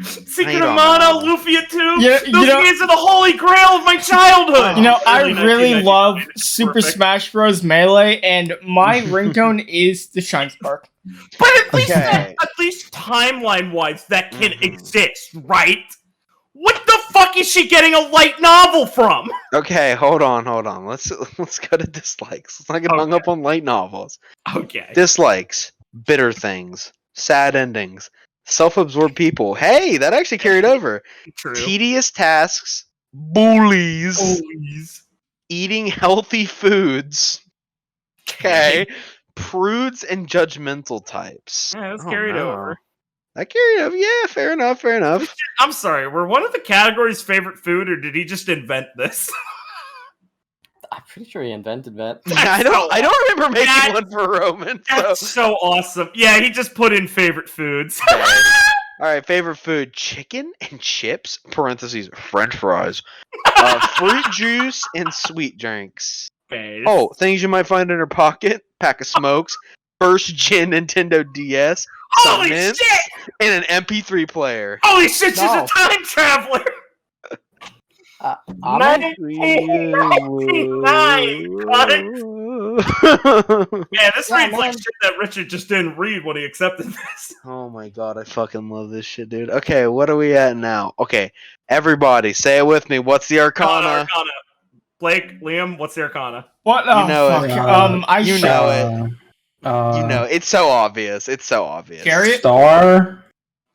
Secret of Mana, Lufia 2, Yeah, those games are the holy grail of my childhood! You know, I really love Super Smash Bros. Melee, and my ringtone is the Shine Spark. But at least timeline-wise, that can exist, right? What the fuck is she getting a light novel from? Okay, hold on. Let's go to dislikes. Let's not get hung up on light novels. Okay. Dislikes, bitter things, sad endings, self-absorbed people. Hey, that actually carried over. True. Tedious tasks, bullies, eating healthy foods. Okay. Prudes and judgmental types. Yeah, that's carried over. That carried over. Yeah, fair enough. I'm sorry, were one of the categories favorite food, or did he just invent this? I'm pretty sure he invented that. I don't remember making one for Roman. That's so awesome. Yeah, he just put in favorite foods. Alright, favorite food: chicken and chips, parentheses, french fries, fruit juice, and sweet drinks. Okay. Oh, things you might find in her pocket: pack of smokes, first gen Nintendo DS, some Holy mints, shit! and an MP3 player. Holy shit, she's a time traveler! 1999, cut it! Yeah, this reads like shit that Richard just didn't read when he accepted this. Oh my god, I fucking love this shit, dude. Okay, what are we at now? Okay, everybody, say it with me. What's the Arcana? Blake, Liam, what's the Arcana? What? Oh, you know fuck. it. You know it. You know, it's so obvious. Chariot? Star?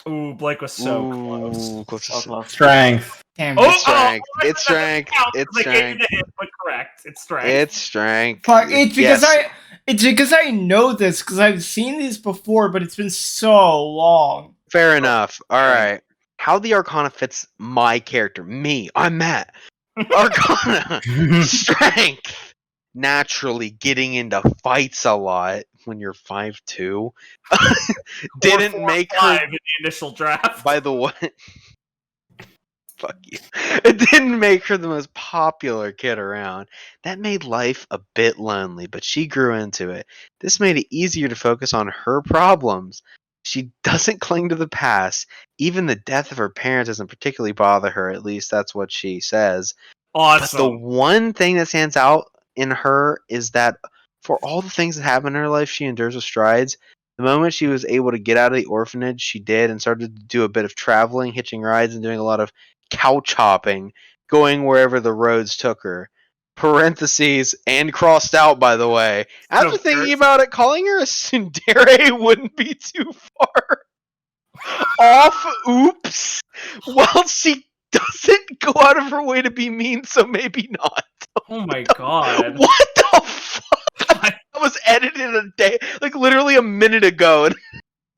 Ooh, Blake was so close. Strength. Damn. It's strength. It's strength. It's strength. But correct. It's strength. It's strength. Fuck, it's because I know this, because I've seen these before, but it's been so long. Fair enough. Alright. How the Arcana fits my character. Me. I'm Matt. Arcana. Strength. Naturally getting into fights a lot when you're 5'2". Didn't make her in the initial draft. By the way, fuck you. It didn't make her the most popular kid around. That made life a bit lonely, but she grew into it. This made it easier to focus on her problems. She doesn't cling to the past. Even the death of her parents doesn't particularly bother her, at least that's what she says. Awesome. But the one thing that stands out in her is that for all the things that happen in her life, she endures with strides. The moment she was able to get out of the orphanage, she did, and started to do a bit of traveling, hitching rides, and doing a lot of couch hopping, going wherever the roads took her. Parentheses, and crossed out, by the way. After thinking about it, calling her a tsundere wouldn't be too far off. Oops. Well, she doesn't go out of her way to be mean, so maybe not. Oh my god. What the fuck? That was edited a day, like literally a minute ago.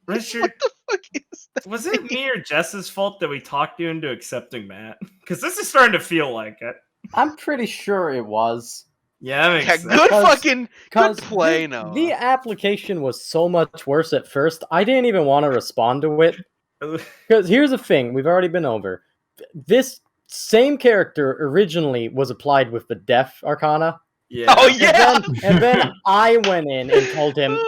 Richard, what the fuck is that? Was it me or Jess's fault that we talked you into accepting Matt? Because this is starting to feel like it. I'm pretty sure it was. Yeah, that makes sense. Good play, Noah. The application was so much worse at first, I didn't even want to respond to it. Because here's the thing, we've already been over. This same character originally was applied with the Death Arcana, Yeah. Oh yeah. And then I went in and told him,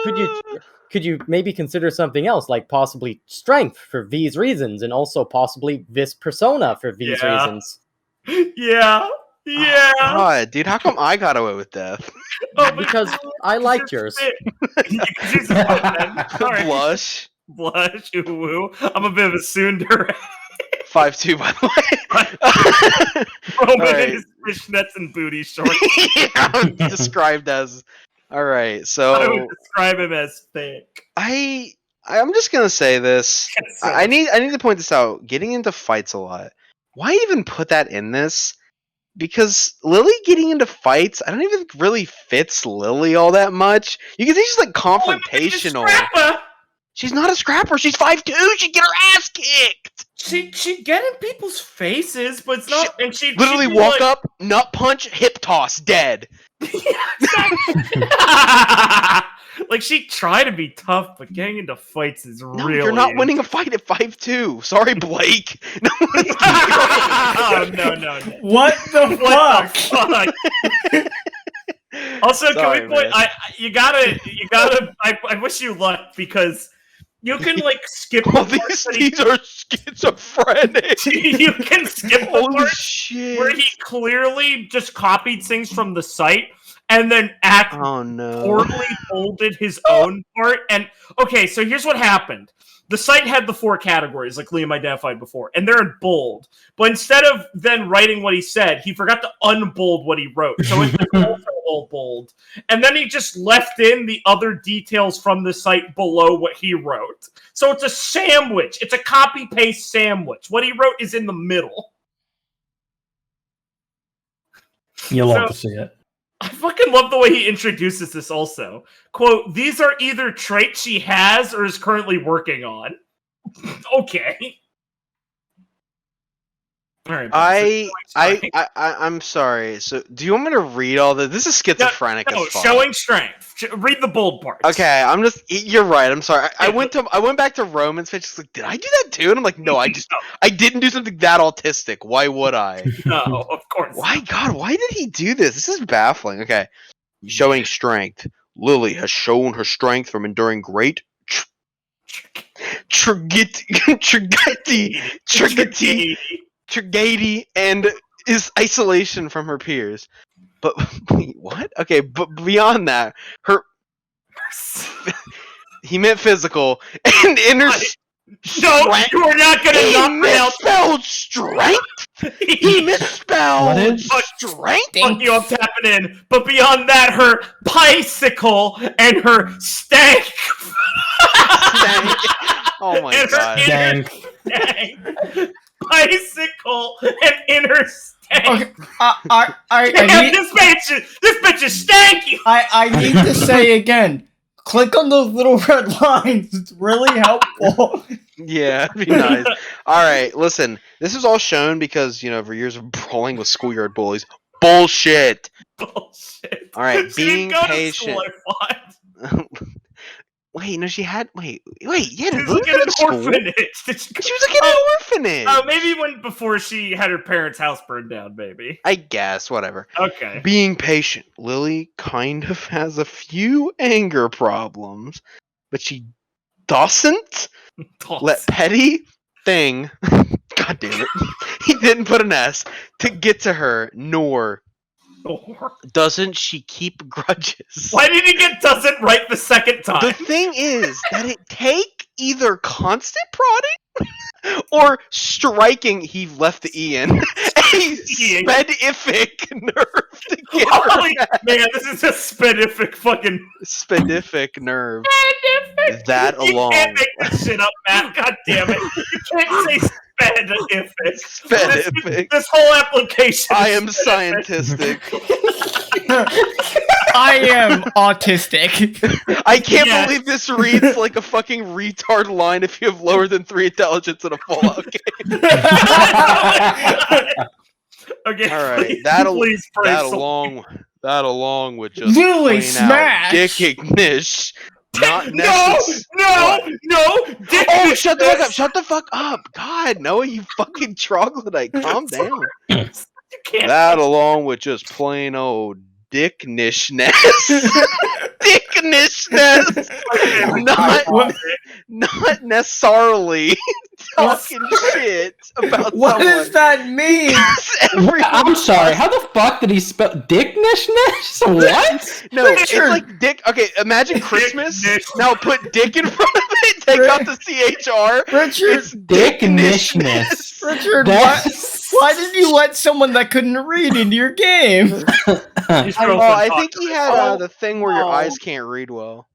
could you maybe consider something else, like possibly strength for these reasons, and also possibly this persona for these Yeah. reasons? Yeah. Yeah. Oh, God, dude, how come I got away with death? Oh, Because I liked yours. She's a Sorry. Blush. Blush. Ooh. I'm a bit of a tsundere. 5'2", by the way. Roman Alright. in his fishnets and booty shorts. Yeah, described as. All right, I would so describe him as thick. I'm just gonna say this. So I need to point this out. Getting into fights a lot. Why even put that in this? Because Lily getting into fights, I don't even think really fits Lily all that much. You can see she's like confrontational. She's not a scrapper. She's 5'2". She'd get her ass kicked. She'd get in people's faces, but it's not. And she'd Literally she'd be walk like, up, nut punch, hip toss, dead. Like she'd try to be tough, but getting into fights is No, really. you're not winning a fight at 5'2". Sorry, Blake. No, Oh, no. What the What fuck? the fuck? Also, Sorry, can we point? man. You gotta. I wish you luck because you can like skip the All part that he- these are schizophrenic. you can skip the Holy part shit. where he clearly just copied things from the site and then Oh no. poorly folded his own part. And okay, so here's what happened. The site had the 4 categories, like Liam identified before, and they're in bold. But instead of then writing what he said, he forgot to unbold what he wrote. So it's also all bold. And then he just left in the other details from the site below what he wrote. So it's a sandwich. It's a copy-paste sandwich. What he wrote is in the middle. You'll love So- to see it. I fucking love the way he introduces this also. Quote, these are either traits she has or is currently working on. Okay. All right. I'm sorry. So, do you want me to read all this? This is schizophrenic No, as fuck. showing strength. Read the bold parts. Okay, I'm just. You're right. I'm sorry. I went back to Roman's pitch. Like, did I do that too? And I'm like, no, I didn't do something that autistic. Why would I? No, of course. Why, God? Why did he do this? This is baffling. Okay, showing strength. Lily has shown her strength from enduring great tragedy and is isolation from her peers. But wait, what? Okay, but beyond that, he meant physical and inner. No, you are not gonna He knock me out. misspelled strength. He misspelled What is- strength. Fuck you, I'm tapping in. But beyond that, her bicycle and her stank. Stank. Oh my and her God. inner stank. Bicycle and inner stank. Okay, I Damn, need, this bitch is stanky. I need to say again. Click on those little red lines. It's really helpful. Yeah, it'd be nice. All right, listen. This is all shown because for years of brawling with schoolyard bullies. Bullshit. Bullshit. All right, She being didn't go to patient. school, I thought. Wait, no, she had. Wait. Yeah, She was Lily like in went an to school? orphanage. Did she go- She was like in an orphanage. Oh, maybe before she had her parents' house burned down, maybe. I guess, whatever. Okay. Being patient. Lily kind of has a few anger problems, but she doesn't let petty thing. God damn it. He didn't put an S to get to her, nor doesn't she keep grudges. Why did he get doesn't right the second time? The thing is that it take either constant prodding or striking. He left the E in a specific nerve to get her Holy back. man, this is a specific fucking Specific nerve. specific. That You alone. can't make this shit up, Matt. God damn it. You can't say specific. Specific. This whole application. I is am scientific. I am autistic. I can't Yes. believe this reads like a fucking retard line if you have lower than 3 intelligence in a Fallout game. Okay, All right, please, that please pray along with just Lily plain out smash. dickish. Not No, necessary. no, Dick Oh, is shut the fuck this. up! Shut the fuck up! God, Noah, you fucking troglodyte, calm down. You can't. That along with just plain old dicknishness. Dicknishness. Not necessarily talking shit about What someone. does that mean? I'm sorry. How the fuck did he spell dicknishness? What? No, it's like dick. Okay, imagine Christmas. Now put dick in front of it. Take out the CHR. Richard, It's dicknishness. Richard, why did you let someone that couldn't read into your game? I think he had the thing where your eyes can't read well.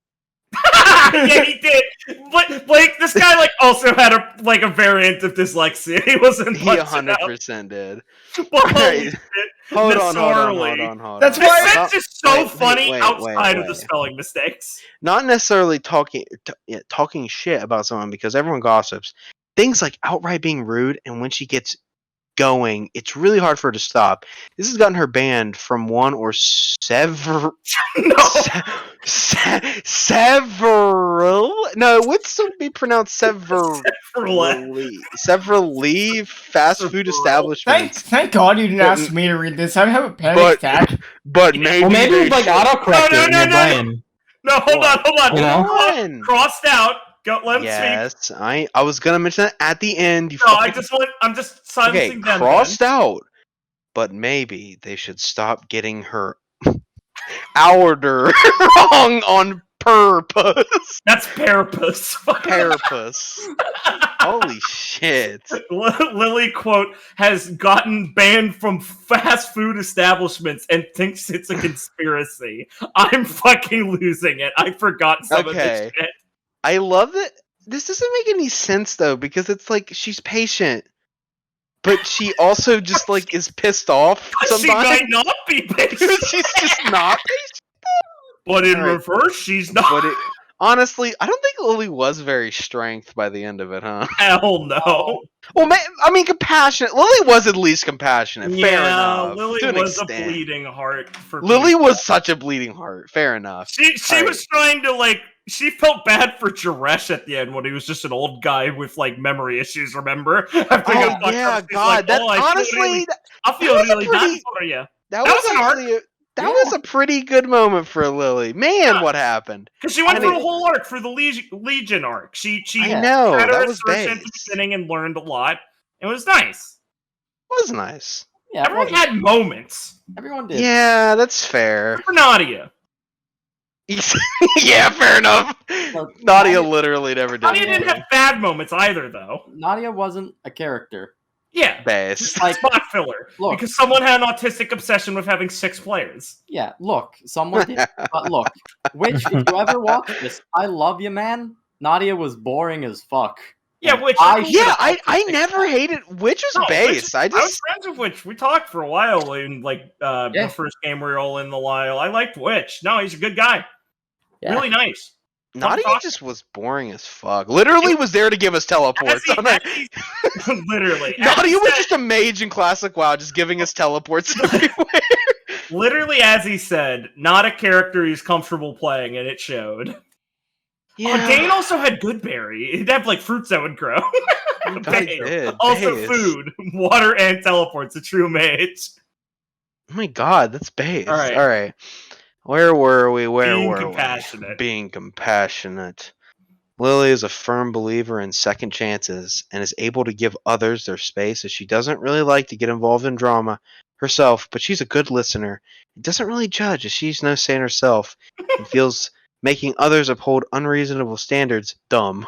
Yeah, he did. But like this guy, like also had a variant of dyslexia. He wasn't. He 100% did. Right. Hold on. That's why it's just so funny outside of the spelling mistakes. Not necessarily talking shit about someone because everyone gossips. Things like outright being rude, and when she gets going, it's really hard for her to stop. This has gotten her banned from one or several. Several. No, it would still be pronounced several fast food establishments. Thank God you didn't ask me to read this. I have a panic attack. But maybe it's like autocorrect in your brain. No, hold on. You know? Crossed out. Go, let him speak. I was gonna mention that at the end. I'm just silencing them. Crossed out. But maybe they should stop getting her order wrong on purpose. That's purpose. Purpose. Holy shit. Lily, quote, has gotten banned from fast food establishments and thinks it's a conspiracy. I'm fucking losing it. I forgot some of this shit. I love that. This doesn't make any sense, though, because it's like she's patient. But she also just, like, is pissed off sometimes. She might not be patient. She's just not patient. But in reverse, she's not. Honestly, I don't think Lily was very strength by the end of it, huh? Hell no. Well, I mean, compassionate. Lily was at least compassionate. Fair enough. Lily was a bleeding heart. Lily was such a bleeding heart. Fair enough. She was trying to, like, she felt bad for Jaresh at the end when he was just an old guy with, like, memory issues, remember? God. Honestly, I feel really bad for you. That was a pretty good moment for Lily. Man, what happened? Because she went through a whole arc for the Legion arc. She had that was at the beginning and learned a lot. It was nice. It was nice. Yeah, everyone had moments. Everyone did. Yeah, that's fair. For Nadia. Yeah, fair enough. Nadia literally never did. Nadia didn't have bad moments either, though. Nadia wasn't a character. Yeah, best like spot filler. Look, because someone had an autistic obsession with having 6 players. Yeah, look, someone did. But look, Witch, if you ever watch this, I love you, man. Nadia was boring as fuck. Yeah, Witch. I never hated Witch was base. I was friends with Witch. We talked for a while in the first game we were all in the while. I liked Witch. No, he's a good guy. Yeah. Really nice. Nadia just was boring as fuck. Literally was there to give us teleports. Literally. Nadia was just a mage in Classic WoW, just giving us teleports everywhere. Literally, as he said, not a character he's comfortable playing, and it showed. Yeah. Dane also had Goodberry. He'd have, like, fruits that would grow. Also food, water, and teleports. A true mage. Oh my god, that's base. All right. Where were we? Being compassionate. Lily is a firm believer in second chances and is able to give others their space as she doesn't really like to get involved in drama herself, but she's a good listener and doesn't really judge as she's no saint herself and feels making others uphold unreasonable standards dumb.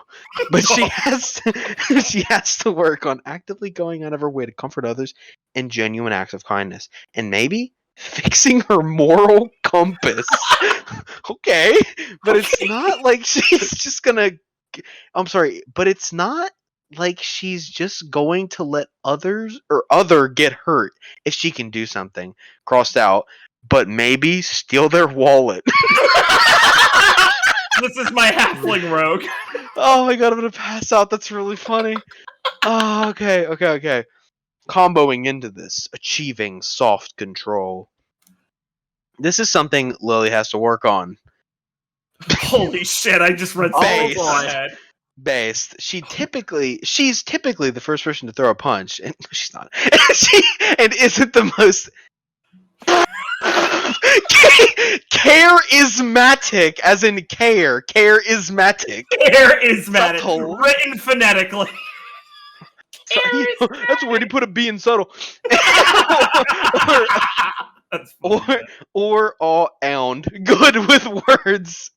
But she has to work on actively going out of her way to comfort others in genuine acts of kindness. And maybe fixing her moral compass. Okay, but it's not like she's just gonna. I'm sorry, but it's not like she's just going to let other get hurt if she can do something. Crossed out, but maybe steal their wallet. This is my halfling rogue. Oh my god, I'm gonna pass out. That's really funny. Oh, okay. Comboing into this, achieving soft control. This is something Lily has to work on. Holy shit, I just read Based. She's typically the first person to throw a punch, and she's not. And isn't the most Charismatic, as in care. Charismatic. Charismatic. Subtle. Written phonetically. That's where he put a B in subtle. That's funny. or all ound. Good with words.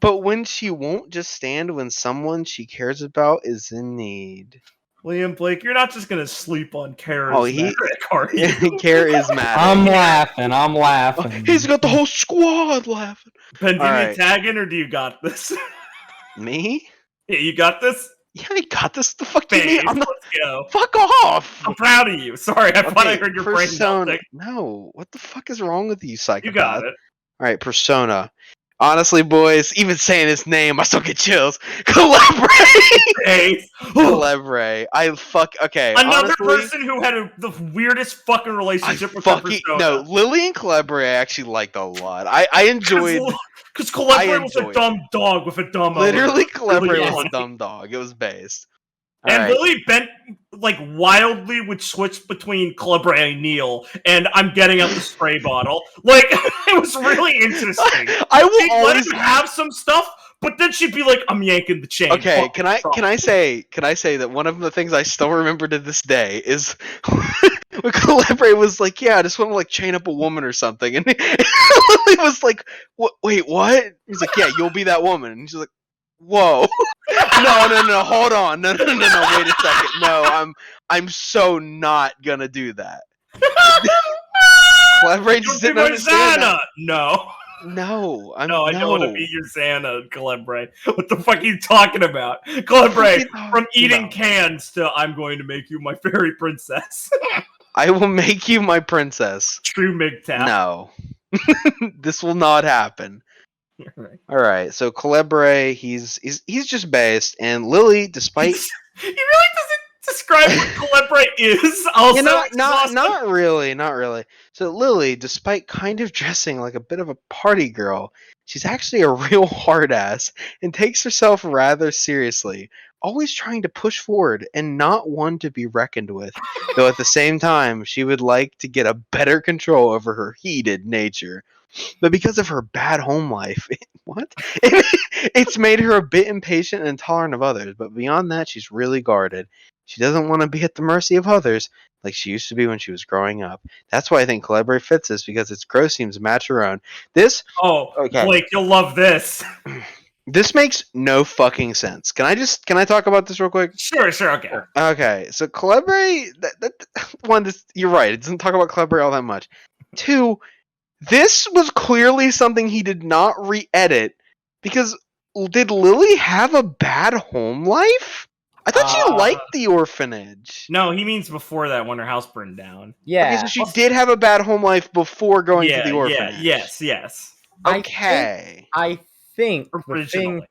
But when she won't just stand when someone she cares about is in need. William Blake, you're not just gonna sleep on charismatic, are you? Charismatic. I'm laughing. He's got the whole squad laughing. Ben, do you All need tagging or do you got this? Me? Yeah, you got this? Yeah, I got this. The fuck do you mean? Babe, let's go. Fuck off! I'm proud of you. Sorry, I thought I heard your brain Persona. melting. No, what the fuck is wrong with you, psychopath? You got it. All right, Persona. Honestly, boys, even saying his name, I still get chills. Celebrate! Hey. Celebrate. Okay. Another honestly, person who had the weirdest fucking relationship with her Persona. No, Lily and Celebrate I actually liked a lot. I enjoyed... Because Celebrate was a dumb dog with a dumb Literally, Celebrate really was a dumb dog. It was based. And Lily bent like wildly would switch between Celebrate and Neil, and I'm getting out the spray bottle. Like it was really interesting. I will She'd always let him have some stuff, but then she'd be like, "I'm yanking the chain." Okay, can I say that one of the things I still remember to this day is when Celebrate was like, "Yeah, I just want to like chain up a woman or something," and Lily was like, "Wait, what?" He's like, "Yeah, you'll be that woman," and she's like, "Whoa." No, hold on. No, wait a second. No, I'm so not gonna do that. Celebrate just didn't understand that. No, I don't want to be your Xana, Celebrate. What the fuck are you talking about? Celebrate, from eating cans to I'm going to make you my fairy princess. I will make you my princess. True MGTOW. No. This will not happen. All right, so Celebre, he's just based, and Lily, despite he really doesn't describe what Celebre is. Also, not really. So Lily, despite kind of dressing like a bit of a party girl, she's actually a real hard ass and takes herself rather seriously, always trying to push forward and not one to be reckoned with. Though at the same time, she would like to get a better control over her heated nature. But because of her bad home life, it's made her a bit impatient and intolerant of others. But beyond that, she's really guarded. She doesn't want to be at the mercy of others like she used to be when she was growing up. That's why I think Celebre fits this, because its growth seems to match her own. Blake, you'll love this. This makes no fucking sense. Can I talk about this real quick? Sure, okay. Okay, so Celebre, you're right, it doesn't talk about Celebre all that much. 2, this was clearly something he did not re-edit, because did Lily have a bad home life? I thought she liked the orphanage. No, he means before that when her house burned down. Yeah. Okay, so she did have a bad home life before going to the orphanage. Yes. Okay. I think originally.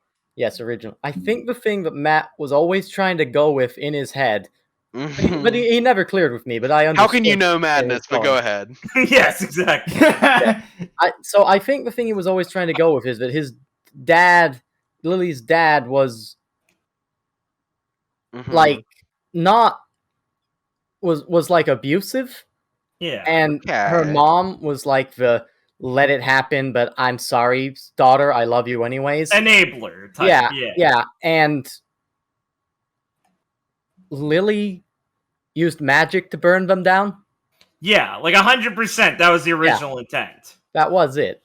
Original. I think the thing that Matt was always trying to go with in his head, but he never cleared with me, but I understand. How can you know madness, but go ahead. Yes, exactly. So I think the thing he was always trying to go with is that his dad, Lily's dad, was like was like abusive. Yeah. And her mom was like the let it happen, but I'm sorry, daughter, I love you anyways. Enabler type. Yeah. And Lily used magic to burn them down. Yeah, like 100%. That was the original intent. That was it.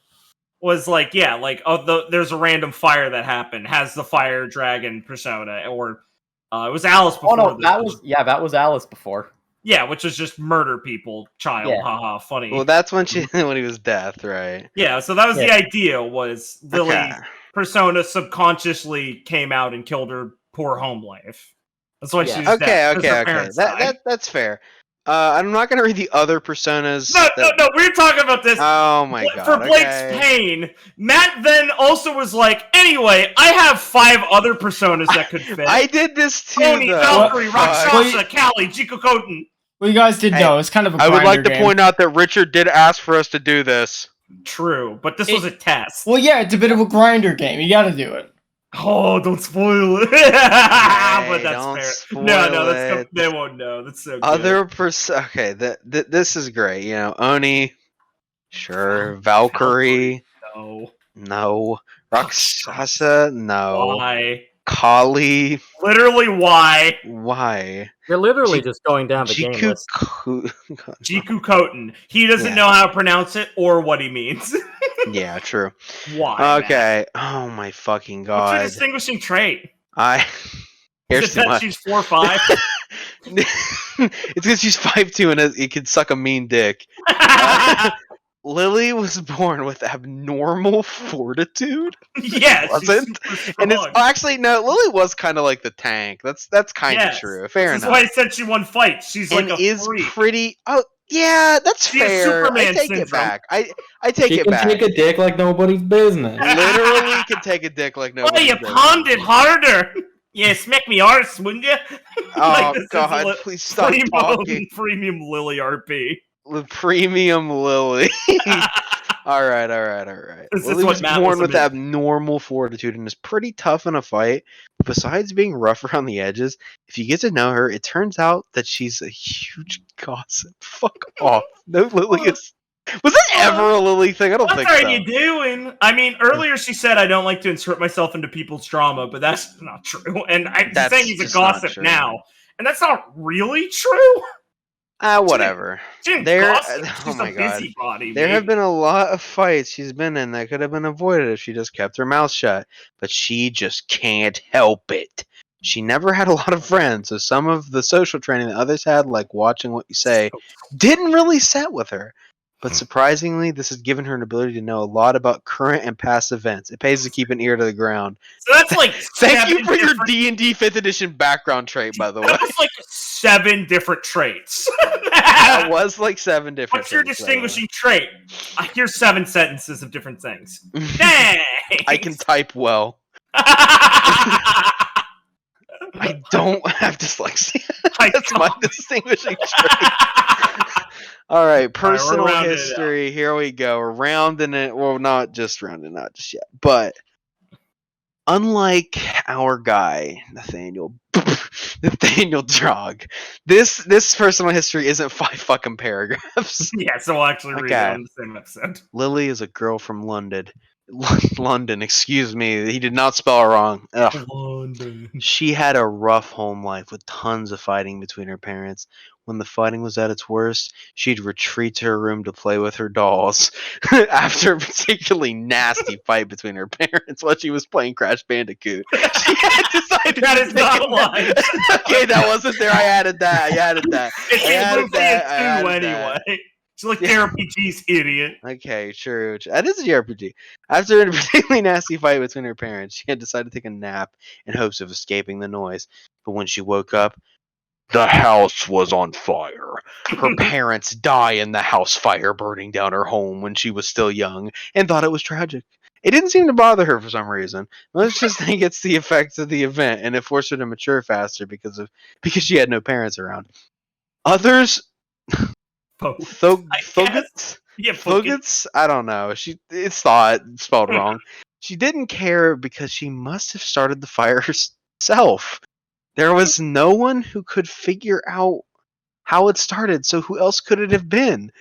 Was like, there's a random fire that happened. Has the fire dragon persona, or it was Alice before. Oh no, that was Alice before. Yeah, which was just murder people, child. Yeah. Haha, funny. Well, that's when he was death, right? Yeah, so that was the idea. Was Lily's persona subconsciously came out and killed her poor home life. That's why she's dead. Okay. That's fair. I'm not going to read the other personas. No, we're talking about this. Oh my god. For Blake's pain, Matt then also was like, anyway, I have 5 other personas that could fit. I did this too, Tony, Valkyrie, Rakshasa, Callie, Jikokoten. Well, you guys did know. It's kind of a I would like to game. point out that Richard did ask for us to do this. True, but this was a test. Well, yeah, it's a bit of a grinder game. You gotta do it. Oh, don't spoil it. But that's fair. No, they won't know. That's so good. Okay, this is great. You know, Oni, Sure. Valkyrie. No. No. Rakshasa. No. Why? Kali. Literally, why? Why? You're literally just going down the game list. Jiku Koten. He doesn't Yeah. know how to pronounce it or what he means. Yeah, true. Why? Okay. Oh my fucking Matt? What's her god. distinguishing trait? I. Is Here's it too that much. she's 4'5"? It's because she's 5'2" and it can suck a mean dick. Lily was born with abnormal fortitude. Yes, Wasn't, and it's actually no. Lily was kind of like the tank. That's kind of true. Fair That's enough. why I said she won fights. She's like and a is freak. pretty. Oh yeah, that's She has fair. Superman I take it syndrome. back. I take She it can back. take a dick like nobody's business. Literally can take a dick like Oh, nobody. you palmed it harder. Yeah, smack me arse, wouldn't you? Oh this is god, please stop talking. Premium Lily RP. The premium Lily. All right. This is Lily what was Matt born was with amazing. abnormal fortitude and is pretty tough in a fight. Besides being rough around the edges, if you get to know her, it turns out that she's a huge gossip. Fuck off. No, Lily is. Was that ever a Lily thing? I don't think What so. are you doing? I mean, earlier she said I don't like to insert myself into people's drama, but that's not true. And I'm That's saying he's a just not gossip true. now, and that's not really true. Whatever. She didn't There. gossip. Oh She's my a god. busybody. There have maybe. been a lot of fights she's been in that could have been avoided if she just kept her mouth shut, but she just can't help it. She never had a lot of friends, so some of the social training that others had, like watching what you say, didn't really set with her. But surprisingly, this has given her an ability to know a lot about current and past events. It pays to keep an ear to the ground. So that's like Thank you for your different- D&D 5th edition background trait, by the way. That was like 7 different traits. That was like 7 different What's your things, by the way. distinguishing trait? I hear 7 sentences of different things. Dang! I can type well. I don't have dyslexia. That's my distinguishing trait. All right, personal rounding it history. Here we go. We're rounding it. Well, not just rounding out just yet, but unlike our guy Nathaniel Drog, this personal history isn't 5 fucking paragraphs. Yeah, so we'll actually read it Okay. on the same episode. Lily is a girl from London. London, excuse me. He did not spell it wrong. Ugh. London. She had a rough home life with tons of fighting between her parents. When the fighting was at its worst, she'd retreat to her room to play with her dolls. After a particularly nasty fight between her parents while she was playing Crash Bandicoot, she had decided That to is take not a a lie. Okay, that wasn't there. I added that. It's I added Lucy that. I at 2 added that. anyway. It's like Yeah. RPG's idiot. Okay, true. That is a JRPG. After a particularly nasty fight between her parents, she had decided to take a nap in hopes of escaping the noise. But when she woke up, the house was on fire. Her parents die in the house fire burning down her home when she was still young and thought it was tragic. It didn't seem to bother her for some reason. Let's just think it's the effects of the event and it forced her to mature faster because she had no parents around. Others Thogut's? Yeah, Thogut's? I don't know. It's thought spelled wrong. She didn't care because she must have started the fire herself. There was no one who could figure out how it started, so who else could it have been?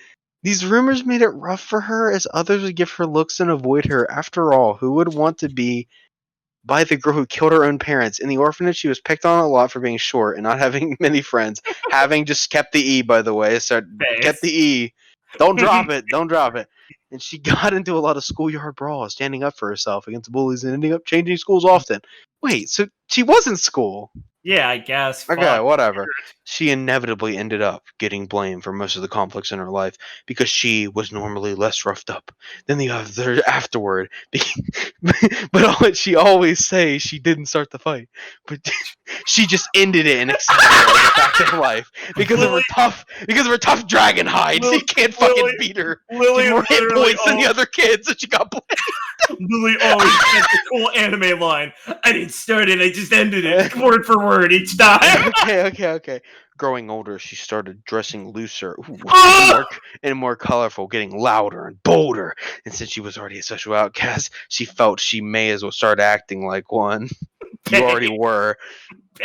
These rumors made it rough for her as others would give her looks and avoid her. After all, who would want to be by the girl who killed her own parents? In the orphanage, she was picked on a lot for being short and not having many friends. Having just kept the E, by the way. So kept the E. Don't drop it. Don't drop it. And she got into a lot of schoolyard brawls, standing up for herself against bullies and ending up changing schools often. Wait, so she was in school? Yeah, I guess. Okay, Fuck. whatever. She inevitably ended up getting blamed for most of the conflicts in her life because she was normally less roughed up than the others afterward. But she always say she didn't start the fight, but she just ended it and accepted it as a fact of life because of her tough dragon hide. You can't fucking beat her. She had more hit points than the other kids, so she got blamed. Lily always has the cool anime line. I didn't start it, I just ended it. Word for word each time. Okay. Growing older, she started dressing looser and more colorful, getting louder and bolder. And since she was already a social outcast, she felt she may as well start acting like one. You already were.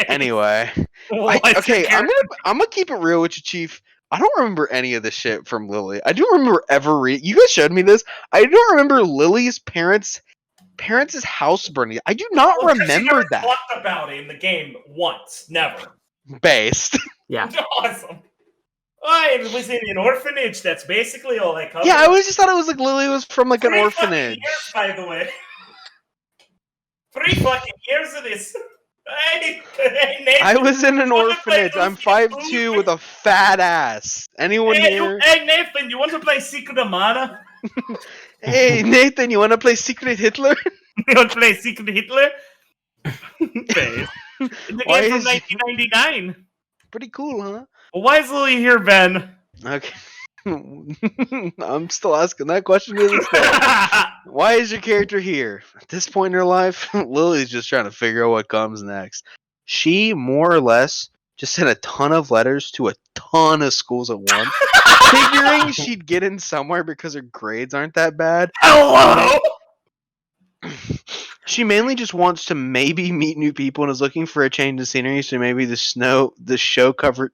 Anyway, I'm gonna keep it real with you, Chief. I don't remember any of this shit from Lily. I do remember ever read. You guys showed me this. I don't remember Lily's parents' house burning. I do not Well, 'cause you remember never that. talked about it in the game once. Never. Based. Yeah. Awesome. It was in an orphanage. That's basically all I covered. Yeah, I always just thought it was like Lily was from like an 3 orphanage. fucking years, by the way. 3 fucking years of this. Hey, Nathan, I was in an you wanna play orphanage. I'm those 5'2" games? with a fat ass. Anyone here? Hey, Nathan, you want to play Secret of Mana? Hey, Nathan, you want to play Secret Hitler? You want to play Secret Hitler? Face. In the Why game from is- 1999. Pretty cool, huh? Well, why is Lily here, Ben? Okay. I'm still asking that question to this day. Why is your character here? At this point in her life, Lily's just trying to figure out what comes next. She, more or less, just sent a ton of letters to a ton of schools at once, figuring she'd get in somewhere because her grades aren't that bad. Hello! She mainly just wants to maybe meet new people and is looking for a change of scenery, so maybe the show covered.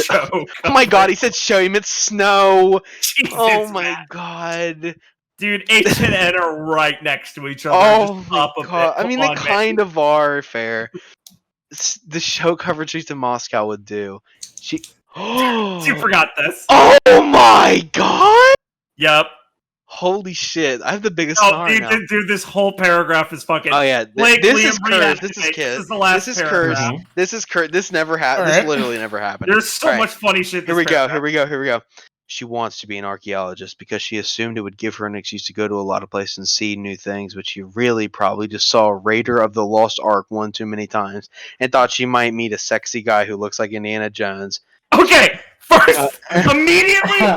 Oh my god, he said show, he meant snow. Jesus, oh my man. god. Dude, H and N are right next to each other. Oh Just my up a god. bit. I mean, Come they on, man. kind of are fair. The show coverage she's in Moscow would do. She. You forgot this. Oh my god! Yep. Holy shit! I have the biggest Oh, snarl now. dude, this whole paragraph is fucking. Oh yeah, Blake, this Liam, is cursed. This is reanimate. kid. This is the last This is paragraph. cursed. This is cursed. This never happened. This Alright. literally never happened. There's so Alright. much funny shit. Here we go. Here we go. Here we go. She wants to be an archaeologist because she assumed it would give her an excuse to go to a lot of places and see new things, but she really probably just saw Raider of the Lost Ark one too many times and thought she might meet a sexy guy who looks like Indiana Jones. Okay, first, immediately.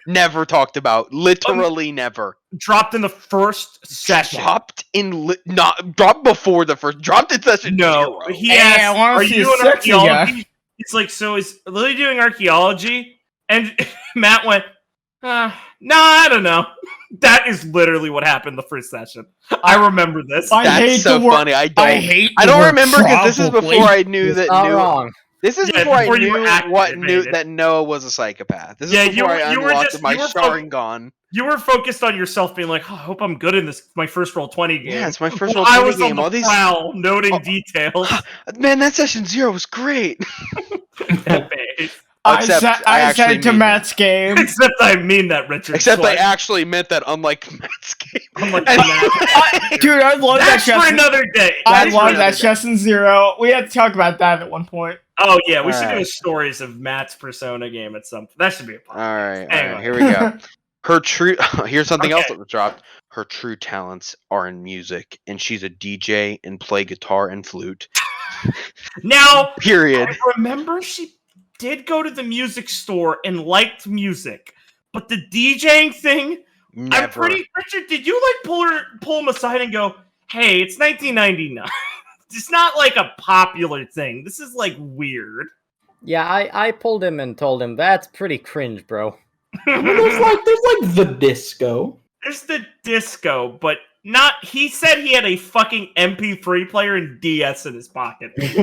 Never talked about. Literally never. Dropped in the first session. Dropped before the first. Dropped in session. No, 0. he Hey, I asked, wanna "Are see you a an sexy guy." archaeology?" It's like, so is Lily doing archaeology? And Matt went, "No, I don't know." That is literally what happened the first session. I remember this. I hate That's so the word- funny. I hate. don't the word remember because this is probably. before I knew that. Not wrong. This is Yeah, before I before you knew activated. that Noah was a psychopath. This is Yeah, before I you were unlocked just- my you were Sharingan. You were focused on yourself being like, "Oh, I hope I'm good in this. My first roll 20 game." Yeah, it's my first Well, roll I 20 was game. on All the these prowl, noting details. man, that session 0 was great. I Except said, I I actually said to mean Matt's game. Except I mean that, Richard. Except so I actually meant that, unlike Matt's game. I'm like, Dude, I love that that's for Chesson. another day. I That's for love another that day. Chesson 0. We had to talk about that at one point. Oh yeah, we should do Alright. the stories of Matt's Persona game at some. That should be a podcast. All right, Anyway. here we go. Her true here's something else Okay. that dropped. Her true talents are in music, and she's a DJ and play guitar and flute. Now, Period. I remember she did go to the music store and liked music, but the DJing thing, I'm Never. pretty. Richard, did you like pull him aside and go, "Hey, it's 1999. It's not like a popular thing. This is like weird." Yeah, I pulled him and told him that's pretty cringe, bro. There's like the disco. There's the disco, but not. He said he had a fucking MP3 player and DS in his pocket. This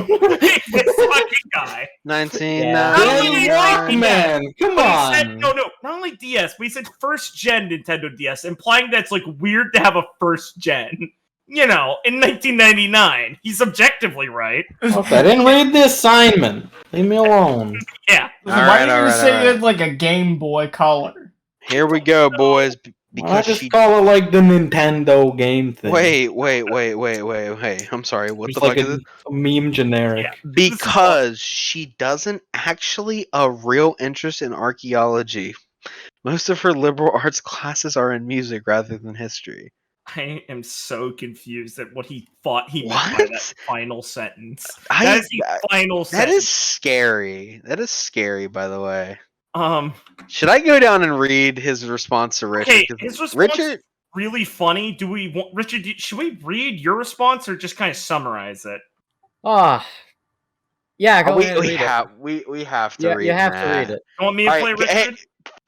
fucking guy. 19. Yeah. Man, come But he said, on. no, not only DS, but he said first gen Nintendo DS, implying that it's like weird to have a first gen. You know, in 1999, he's objectively right. Okay, I didn't read the assignment. Leave me alone. Yeah. Why did you say you had like a Game Boy Color? Here we go, boys. Why Because just she. call it like the Nintendo game thing? Wait. I'm sorry. What It's the like fuck is it? a meme generic. Yeah. Because she doesn't actually a real interest in archaeology. Most of her liberal arts classes are in music rather than history. I am so confused at what he thought he meant by What? that final sentence. I- That is the final That sentence. is scary. That is scary, by the way. Should Should I go down and read his response to Richard? Okay, 'Cause his response Richard, really funny. Do we want Richard? Should we read your response or just kind of summarize it? Ah, yeah, go ahead and we read have it. we have to Yeah, read. you have that. to read it. You want me to play Alright, Richard?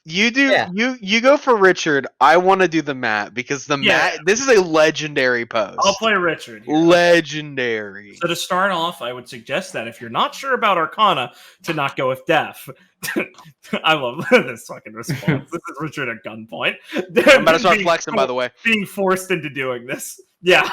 You do Yeah. you go for Richard. I want to do the Matt because this is a legendary post. I'll play Richard here. Legendary. So to start off, I would suggest that if you're not sure about Arcana, to not go with Def. I love this fucking response. This is Richard at gunpoint. I'm about to start flexing, by the way. Being forced into doing this. Yeah,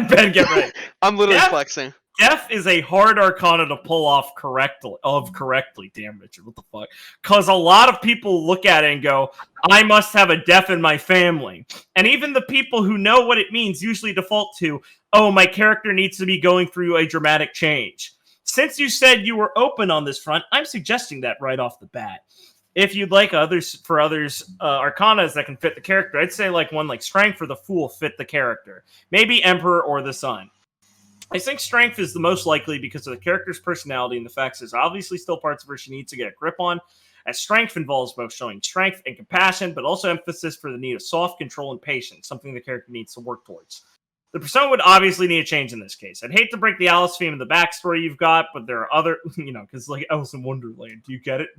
Ben, get ready. I'm literally flexing. Def is a hard Arcana to pull off correctly. Damn, Richard, what the fuck? Because a lot of people look at it and go, I must have a Def in my family. And even the people who know what it means usually default to, oh, my character needs to be going through a dramatic change. Since you said you were open on this front, I'm suggesting that right off the bat. If you'd like others Arcanas that can fit the character, I'd say like one like Strength or the Fool fit the character. Maybe Emperor or the Sun. I think Strength is the most likely because of the character's personality and the fact there's obviously still parts of her she needs to get a grip on, as Strength involves both showing strength and compassion, but also emphasis for the need of soft control and patience, something the character needs to work towards. The persona would obviously need a change in this case. I'd hate to break the Alice theme in the backstory you've got, but there are other, because like Alice in Wonderland, do you get it?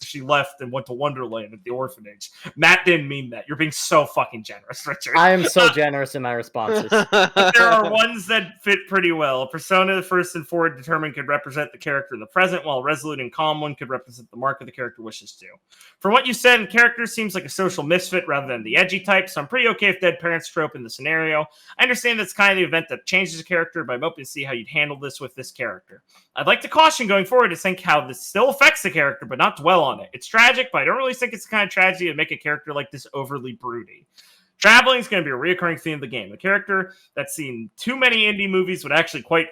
She left and went to Wonderland at the orphanage. Matt didn't mean that. You're being so fucking generous, Richard. I am so generous in my responses. There are ones that fit pretty well. A persona, the first and forward determined, could represent the character in the present, while a resolute and calm one could represent the mark of the character wishes to. From what you said, the character seems like a social misfit rather than the edgy type, so I'm pretty okay with dead parents trope in the scenario. I understand that's kind of the event that changes a character, but I'm open to see how you'd handle this with this character. I'd like to caution going forward to think how this still affects the character, but not dwell on it. It's tragic, but I don't really think it's the kind of tragedy to make a character like this overly broody. Traveling is going to be a reoccurring theme of the game. A character that's seen too many indie movies would actually fit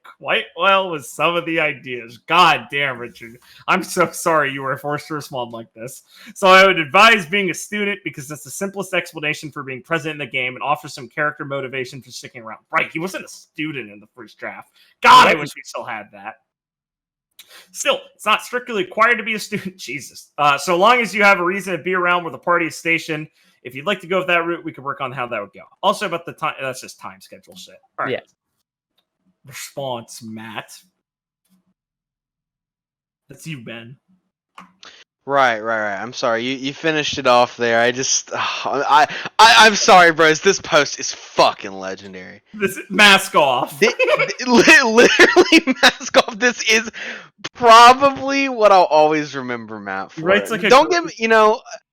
quite well with some of the ideas. God damn, Richard. I'm so sorry you were forced to respond like this. So I would advise being a student because that's the simplest explanation for being present in the game and offers some character motivation for sticking around. Right, he wasn't a student in the first draft. God, I wish we still had that. Still, it's not strictly required to be a student. Jesus. So long as you have a reason to be around where the party is stationed, if you'd like to go with that route, we could work on how that would go. Also about the time, that's just time schedule shit. All right. Yeah. Response, Matt. That's you, Ben. Right. I'm sorry. You finished it off there. I'm sorry, bros. This post is fucking legendary. This mask off. Literally mask off. This is probably what I'll always remember Matt for. Right, like Don't get me.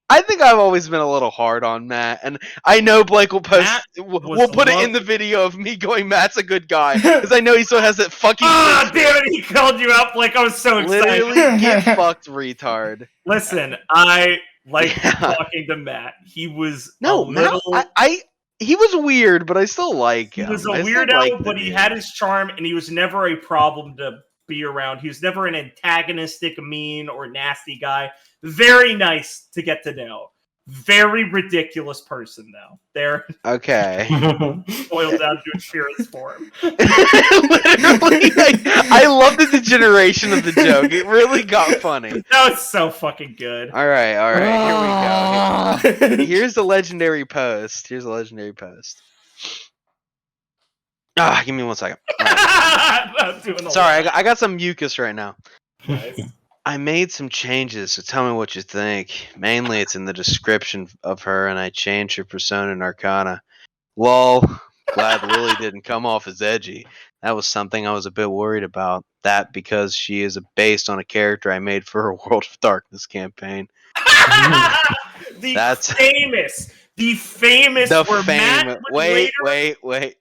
I think I've always been a little hard on Matt, and I know Blake will post. We'll put it in the video of me going, "Matt's a good guy," because I know he still has that fucking. Ah, damn it! He called you out, Blake. I was so excited. Literally, get fucked, retard. Listen, I like talking to Matt. He was Matt. He was weird, but I still like him. He was a weirdo, but he had his charm, and he was never a problem to be around. He was never an antagonistic, mean, or nasty guy. Very nice to get to know. Very ridiculous person, though. They're okay. Boiled down to its purest form. Literally, I love the degeneration of the joke. It really got funny. That was so fucking good. All right. Here we go. Here's the legendary post. Give me 1 second. Right. Sorry, I got some mucus right now. Nice. I made some changes, so tell me what you think. Mainly, it's in the description of her, and I changed her persona and Arcana. Lol. Glad Lily didn't come off as edgy. That was something I was a bit worried about. That because she is based on a character I made for her World of Darkness campaign. The famous. Wait.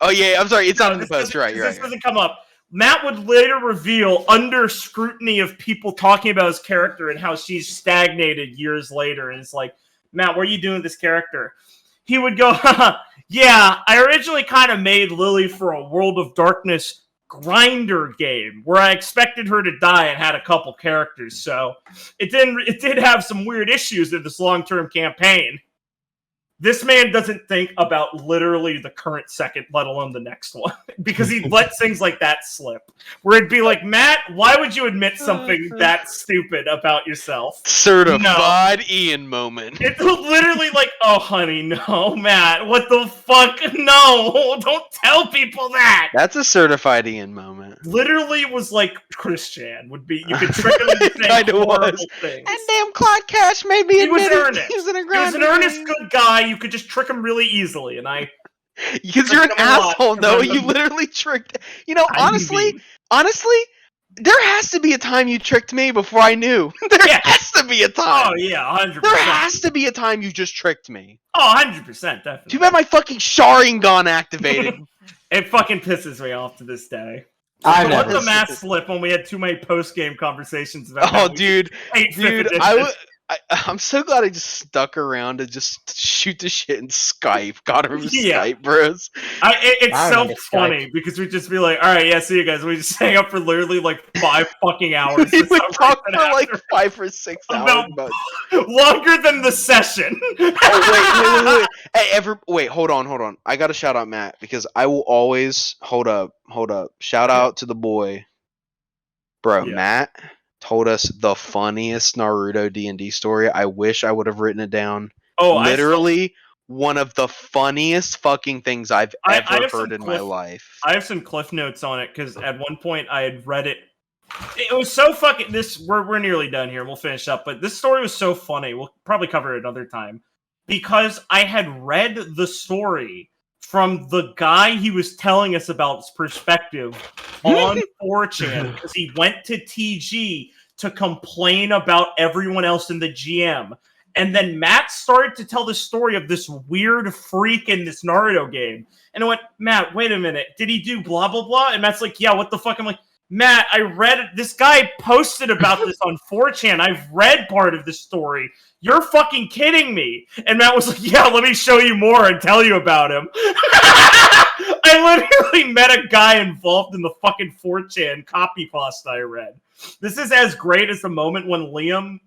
Oh yeah, I'm sorry. It's not in the post. Right. This doesn't come up. Matt would later reveal, under scrutiny of people talking about his character and how she's stagnated years later, and it's like, Matt, what are you doing with this character? He would go, yeah, I originally kind of made Lily for a World of Darkness grinder game where I expected her to die and had a couple characters, so it did have some weird issues in this long-term campaign. This man doesn't think about literally the current second, let alone the next one, because he lets things like that slip. Where it'd be like, Matt, why would you admit something that stupid about yourself? Certified Ian moment. It's literally like, oh, honey, no, Matt, what the fuck? No, don't tell people that. That's a certified Ian moment. Literally was like Christian would be. You could trick him into saying horrible things. And damn, Clyde Cash made me admit was earnest. He was an earnest, good guy. You could just trick him really easily, and I. Because you're an asshole, though. You literally tricked. You know, honestly, there has to be a time you tricked me before I knew. There has to be a time. Oh yeah, 100%. There has to be a time you just tricked me. Oh, 100%, definitely. Too bad my fucking Sharingan activated. It fucking pisses me off to this day. I let never the mask slip when we had too many post-game conversations about. Oh, dude, I I'm so glad I just stuck around to just shoot the shit in Skype. God, I remember Skype, bros. It's so funny because we'd just be like, all right, yeah, see you guys. We just hang up for literally like 5 fucking hours. We would talk for like 5 or 6 hours about longer than the session. Oh, wait. Hey, wait, hold on. I gotta shout out Matt because I will always hold up. Shout out to the boy. Bro, yeah. Matt told us the funniest Naruto D&D story. I wish I would have written it down. Oh, literally one of the funniest fucking things I've ever heard in my life. I have some cliff notes on it because at one point I had read it. It was so fucking we're nearly done here. We'll finish up, but this story was so funny. We'll probably cover it another time because I had read the story from the guy he was telling us about's perspective on 4chan because he went to TG to complain about everyone else in the GM. And then Matt started to tell the story of this weird freak in this Naruto game. And I went, Matt, wait a minute. Did he do blah, blah, blah? And Matt's like, yeah, what the fuck? I'm like, Matt, I read this guy posted about this on 4chan. I've read part of this story. You're fucking kidding me. And Matt was like, yeah, let me show you more and tell you about him. I literally met a guy involved in the fucking 4chan copy pasta I read. This is as great as the moment when Liam,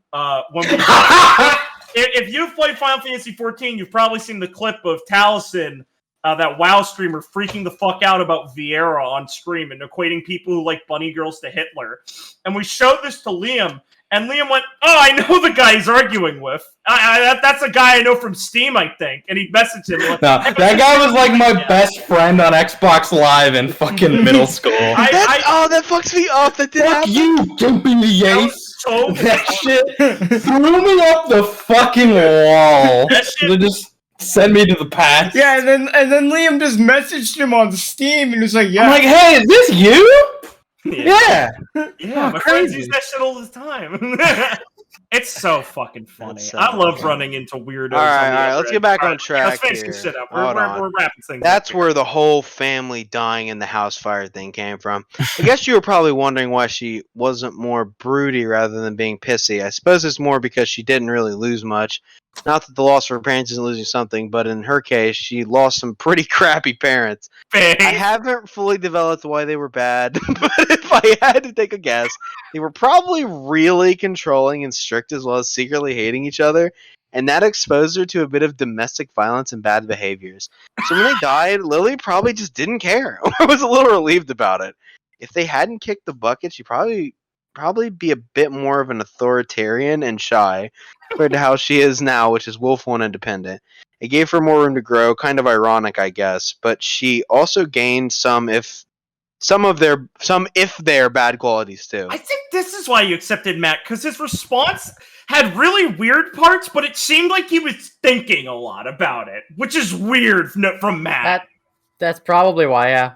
if you've played Final Fantasy XIV, you've probably seen the clip of Taliesin, that WoW streamer, freaking the fuck out about Vieira on stream and equating people who like bunny girls to Hitler. And we showed this to Liam, and Liam went, oh, I know the guy he's arguing with. That's a guy I know from Steam, I think. And he messaged him. Like, no, that guy was like my best friend on Xbox Live in fucking middle school. That fucks me up. That did happen. You, Jumping the Ace. So that shit threw me up the fucking wall. They just send me to the past. Yeah, and then Liam just messaged him on Steam and was like, yeah. I'm like, hey, is this you? Yeah. My friends use that shit all the time. It's so fucking funny. I love running into weirdos. All right, let's get back on track. Let's finish this shit up. We're wrapping things up. That's where the whole family dying in the house fire thing came from. I guess you were probably wondering why she wasn't more broody rather than being pissy. I suppose it's more because she didn't really lose much. Not that the loss of her parents isn't losing something, but in her case, she lost some pretty crappy parents. I haven't fully developed why they were bad, but if I had to take a guess, they were probably really controlling and strict as well as secretly hating each other, and that exposed her to a bit of domestic violence and bad behaviors. So when they died, Lily probably just didn't care, or was a little relieved about it. If they hadn't kicked the bucket, she'd probably be a bit more of an authoritarian and shy compared to how she is now, which is willful and independent. It gave her more room to grow, kind of ironic, I guess, but she also gained some if they're bad qualities too. I think this is why you accepted Matt, because his response had really weird parts, but it seemed like he was thinking a lot about it, which is weird from Matt. That's probably why, yeah.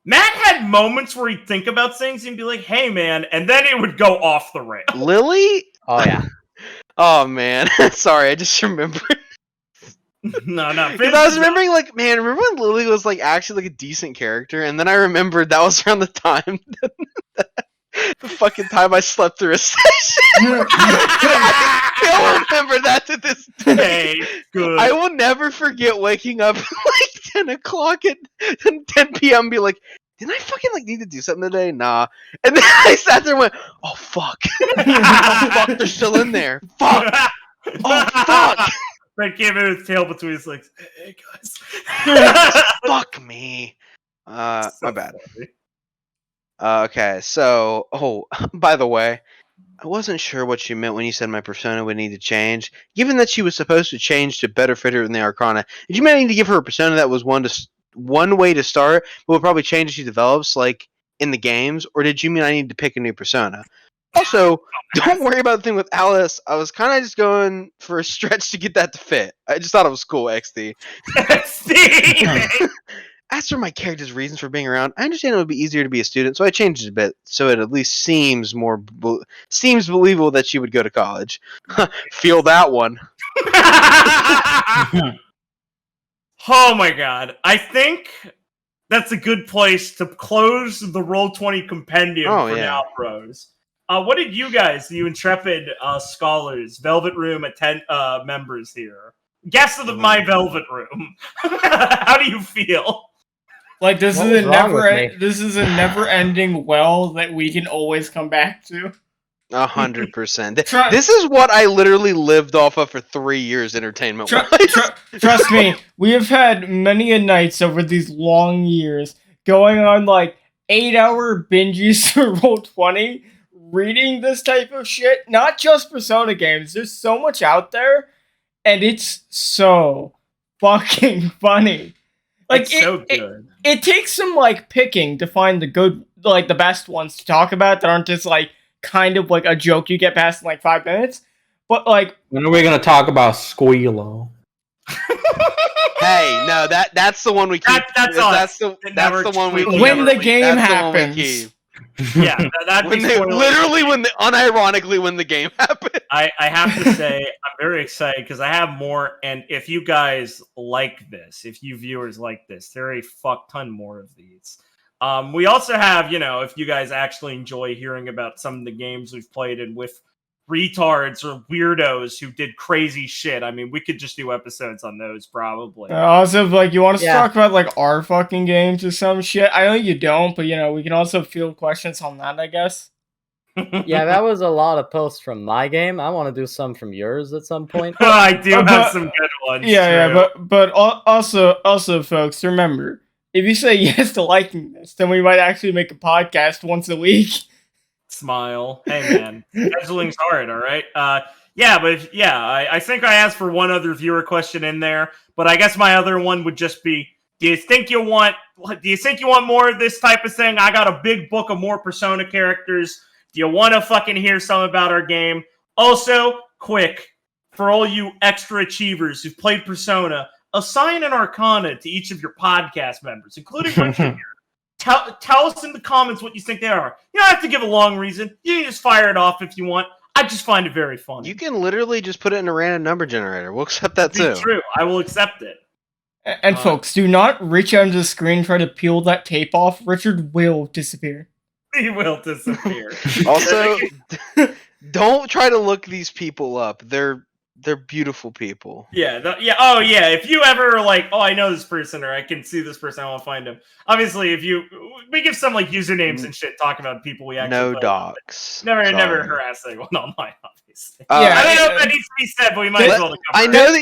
Matt had moments where he'd think about things and be like, hey, man, and then it would go off the rails. Lily? Oh, yeah. Oh, man. Sorry, I just remembered. No. Because I was remembering, remember when Lily was, actually, a decent character? And then I remembered that was around the time, the fucking time I slept through a session. I still remember that to this day. Hey, good. I will never forget waking up at, 10 o'clock at 10 p.m. and be like, didn't I fucking, need to do something today? Nah. And then I sat there and went, oh, fuck. Oh, fuck, they're still in there. Fuck. Oh, fuck. Fred came in with his tail between his legs. Hey guys. Fuck me. So My bad. funny. Okay, so by the way, I wasn't sure what you meant when you said my persona would need to change. Given that she was supposed to change to better fit her in the Arcana, did you mean to give her a persona that was one way to start, but would probably change as she develops, like in the games, or did you mean I need to pick a new persona? Also, don't worry about the thing with Alice. I was kind of just going for a stretch to get that to fit. I just thought it was cool, XD. Steve! As for my character's reasons for being around, I understand it would be easier to be a student, so I changed it a bit, so it at least seems believable that she would go to college. Feel that one. Oh my god. I think that's a good place to close the Roll20 compendium for now, bros. What did you guys, you intrepid scholars, Velvet Room members here, guests of my Velvet Room, how do you feel? Like this What is was a wrong with me? this is a never-ending well that we can always come back to. 100%. This is what I literally lived off of for 3 years, entertainment-wise. Trust me, we have had many a nights over these long years going on like 8-hour binges for Roll20, reading this type of shit. Not just Persona games. There's so much out there, and it's so fucking funny. Like It's so good. It takes some like picking to find the good, like the best ones to talk about that aren't just like kind of like a joke you get past in like 5 minutes. But like, when are we gonna talk about Squealo? Hey, no, that's the one we keep. That's the one we keep. when the game That's the one we happens. keep. Yeah, that'd be unironically when the game happens. I have to say, I'm very excited because I have more, and if you guys like this, if you viewers like this, there are a fuck ton more of these. We also have, if you guys actually enjoy hearing about some of the games we've played and with retards or weirdos who did crazy shit, I mean, we could just do episodes on those probably. Also, like, you want us to talk about like our fucking games or some shit? I know you don't, but we can also field questions on that, I guess. Yeah, that was a lot of posts from my game. I want to do some from yours at some point. I do have some good ones. But also, folks, remember, if you say yes to liking this, then we might actually make a podcast once a week. Smile. Hey, man. Scheduling's hard, all right? I think I asked for one other viewer question in there, but I guess my other one would just be, do you think you want more of this type of thing? I got a big book of more Persona characters. Do you want to fucking hear some about our game? Also, quick, for all you extra achievers who've played Persona, assign an Arcana to each of your podcast members, including Richard here. Tell us in the comments what you think they are. You don't have to give a long reason. You can just fire it off if you want. I just find it very funny. You can literally just put it in a random number generator. We'll accept that too. True. I will accept it. And folks, do not reach out into the screen and try to peel that tape off. Richard will disappear. He will disappear. Also, don't try to look these people up. They're beautiful people. Yeah. Oh, yeah. If you ever are like, I know this person, or I can see this person, I want to find him. Obviously, we give some like usernames and shit, talking about people we actually no play docs. Never harass anyone online, obviously. Yeah, I don't know if that needs to be said, but we might as well. I know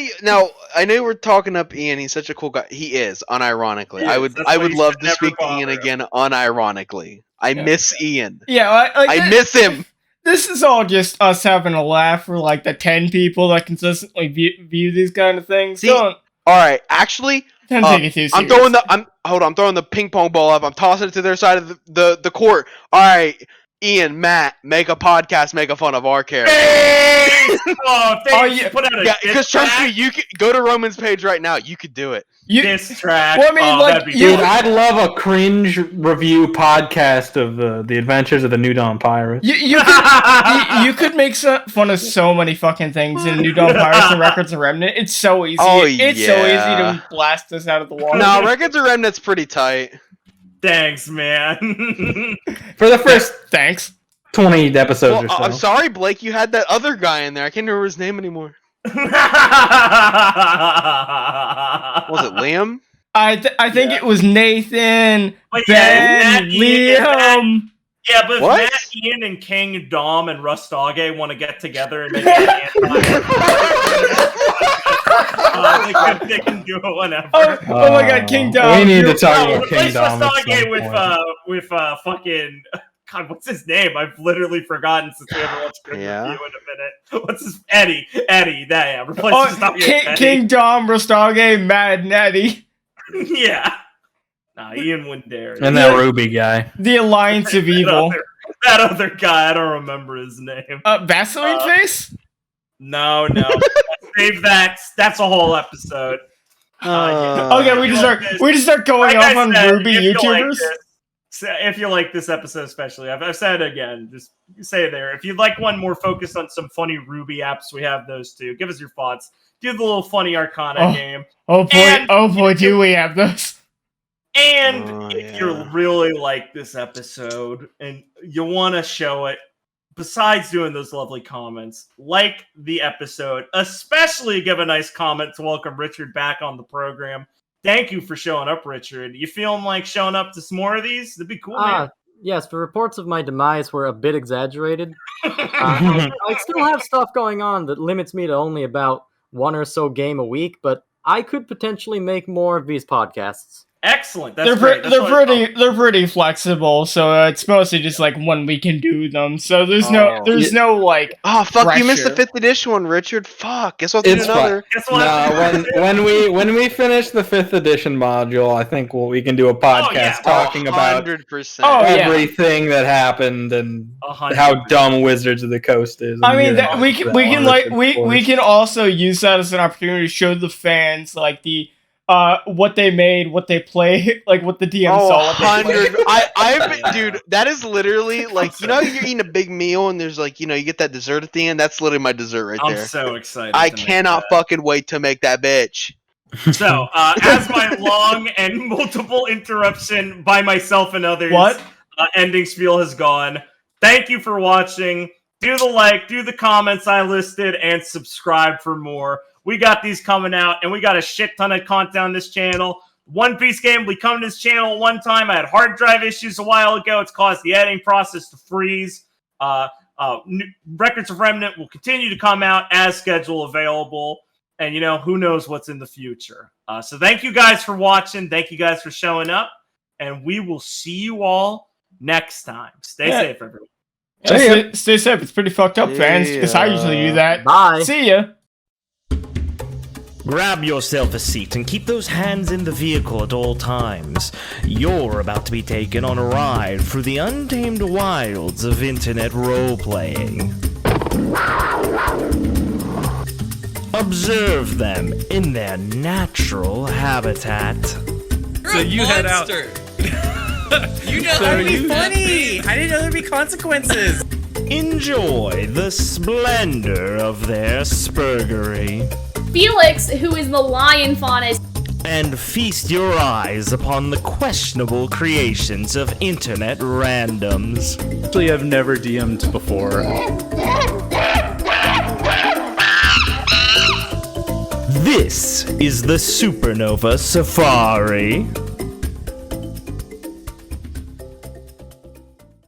I know we're talking up Ian. He's such a cool guy. He is, unironically. I would love to speak to Ian again, unironically. I miss Ian. Yeah, I miss him. This is all just us having a laugh for like the 10 people that consistently view these kind of things. All right, actually, don't take it too serious. I'm throwing the ping pong ball up. I'm tossing it to their side of the court. All right, Ian, Matt, make a podcast making fun of our character. Because trust me, you could go to Roman's page right now. You could do it. Diss track. Well, I mean, dude, I'd love a cringe review podcast of the adventures of the New Dawn Pirates. You could make fun of so many fucking things in New Dawn Pirates and Records of Remnant. It's so easy. It's so easy to blast this out of the water. No, Records of Remnant's pretty tight. Thanks, man. For the first thanks 20 episodes or so. I'm sorry, Blake. You had that other guy in there. I can't remember his name anymore. Was it Liam? I think it was Nathan, but Ben, Liam. Yeah, but if What? Matt, Ian, and King, Dom, and Rustage want to get together and make an They can do it whenever. Oh my God, King Dom. We need to talk about Replace King Dom at Rostage some point. with fucking God, what's his name? I've literally forgotten since we haven't watched Grid Yeah. Review in a minute. What's his Eddie? Replace Rostage with Eddie. King Dom, Rostage, Mad Nettie. Yeah. Nah, Ian wouldn't dare. And that RWBY guy. The Alliance of Evil. That other guy, I don't remember his name. Vaseline Face? No. Save that. That's a whole episode. Okay, we just start going Like off I on said, RWBY YouTubers. If you like this episode, especially, I've said it again, just say it there. If you'd like one more focused on some funny RWBY apps, we have those too. Give us your thoughts. Do the little funny Arcana game. Oh boy, do we have those. And if you really like this episode and you want to show it, besides doing those lovely comments, like the episode, especially give a nice comment to welcome Richard back on the program. Thank you for showing up, Richard. You feeling like showing up to some more of these? That'd be cool, man. Yes, the reports of my demise were a bit exaggerated. I still have stuff going on that limits me to only about one or so game a week, but I could potentially make more of these podcasts. Excellent. That's great. They're pretty flexible, so it's mostly just like when we can do them. So there's no like. Oh fuck! pressure. You missed the 5th edition one, Richard. Fuck. Guess we'll do It's another. when we finish the 5th edition module, I think we can do a podcast talking about 100%. everything that happened and 100%. how dumb Wizards of the Coast is. I mean, we can also use that as an opportunity to show the fans like the. What they made, what they play, like what the DM saw. What they played. Dude, that is literally like, you know, you're eating a big meal and there's like, you know, you get that dessert at the end. That's literally my dessert right there. I'm so excited. I cannot fucking wait to make that bitch. So, as my long and multiple interruption by myself and others ending spiel has gone, thank you for watching. Do the like, do the comments I listed, and subscribe for more. We got these coming out, and we got a shit ton of content on this channel. One Piece game, we come to this channel one time. I had hard drive issues a while ago. It's caused the editing process to freeze. Records of Remnant will continue to come out as schedule available. And, you know, who knows what's in the future. So thank you guys for watching. Thank you guys for showing up. And we will see you all next time. Stay safe, everyone. Stay safe. It's pretty fucked up, fans, because I usually do that. Bye. See ya. Grab yourself a seat and keep those hands in the vehicle at all times. You're about to be taken on a ride through the untamed wilds of internet role-playing. Observe them in their natural habitat. So you head out. You know that would be funny! I didn't know there'd be consequences! Enjoy the splendor of their spurgery. Felix, who is the lion fauna, and feast your eyes upon the questionable creations of internet randoms. Actually, I've never DM'd before. This is the Supernova Safari.